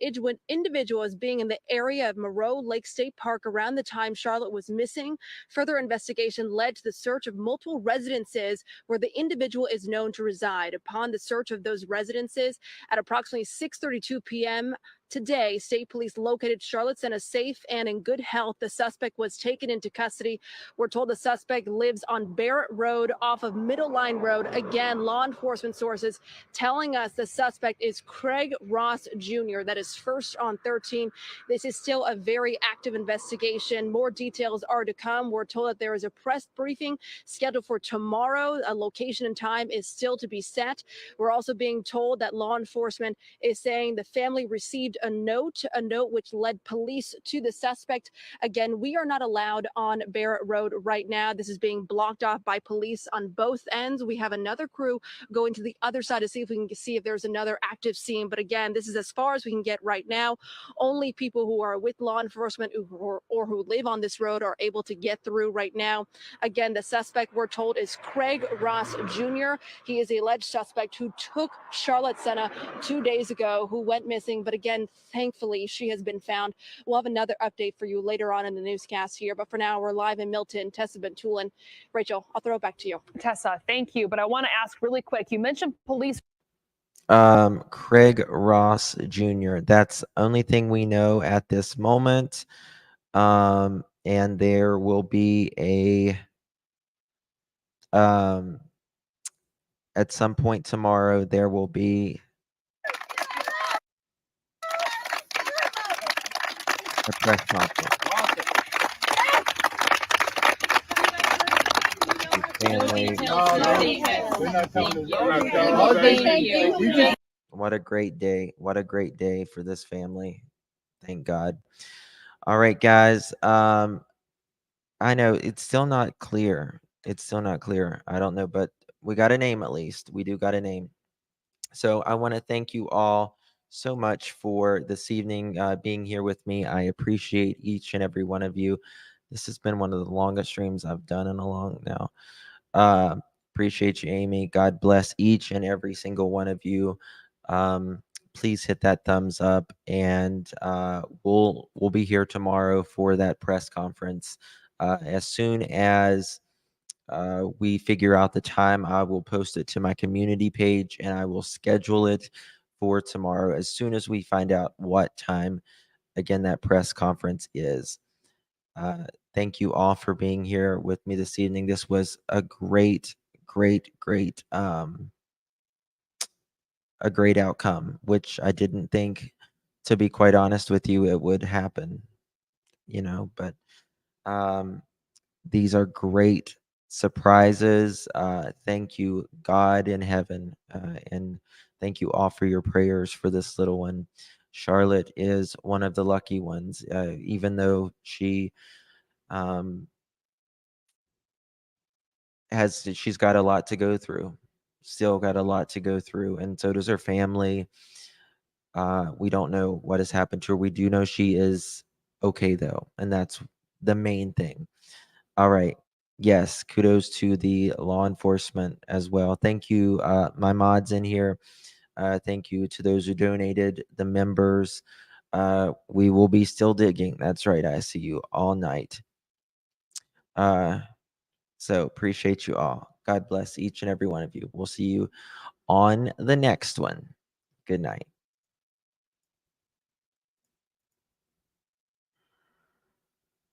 individual as being in the area of Moreau Lake State Park around the time Charlotte was missing. Further investigation led to the search of multiple residences where the individual is known to reside. Upon the search of those residences at approximately 6:32 p.m. Today, state police located Charlotte Senna safe and in good health. The suspect was taken into custody. We're told the suspect lives on Barrett Road off of Middle Line Road. Again, law enforcement sources telling us the suspect is Craig Ross Jr. That is first on 13. This is still a very active investigation. More details are to come. We're told that there is a press briefing scheduled for tomorrow. A location and time is still to be set. We're also being told that law enforcement is saying the family received a note which led police to the suspect. Again, we are not allowed on Barrett Road right now. This is being blocked off by police on both ends. We have another crew going to the other side to see if we can see if there's another active scene. But again, this is as far as we can get right now. Only people who are with law enforcement or who live on this road are able to get through right now. Again, the suspect, we're told, is Craig Ross Jr. He is the alleged suspect who took Charlotte Senna 2 days ago, who went missing. But again, thankfully, she has been found. We'll have another update for you later on in the newscast here. But for now, we're live in Milton. Tessa Bentulin. Rachel, I'll throw it back to you. Tessa, thank you. But I want to ask really quick. You mentioned police. Craig Ross Jr. That's the only thing we know at this moment. And there will be a at some point tomorrow there will be a press conference. What a great day. What a great day for this family. Thank God. All right, guys. I know it's still not clear. It's still not clear. I don't know, but we got a name at least. We do got a name. So I want to thank you all so much for this evening being here with me. I appreciate each and every one of you. This has been one of the longest streams I've done in a long now. Appreciate you, Amy. God bless each and every single one of you. Please hit that thumbs up, and we'll be here tomorrow for that press conference. As soon as we figure out the time, I will post it to my community page, and I will schedule it for tomorrow as soon as we find out what time, again, that press conference is. Thank you all for being here with me this evening. This was a great a great outcome, which I didn't think, to be quite honest with you, it would happen, but these are great surprises. Thank you, God in heaven, and thank you all for your prayers for this little one. Charlotte is one of the lucky ones, even though she she's got a lot to go through, still got a lot to go through, and so does her family. We don't know what has happened to her. We do know she is okay though, and that's the main thing. All right. Yes, kudos to the law enforcement as well. Thank you, my mods in here. Thank you to those who donated, the members. We will be still digging. That's right. I see you all night. So appreciate you all. God bless each and every one of you. We'll see you on the next one. Good night.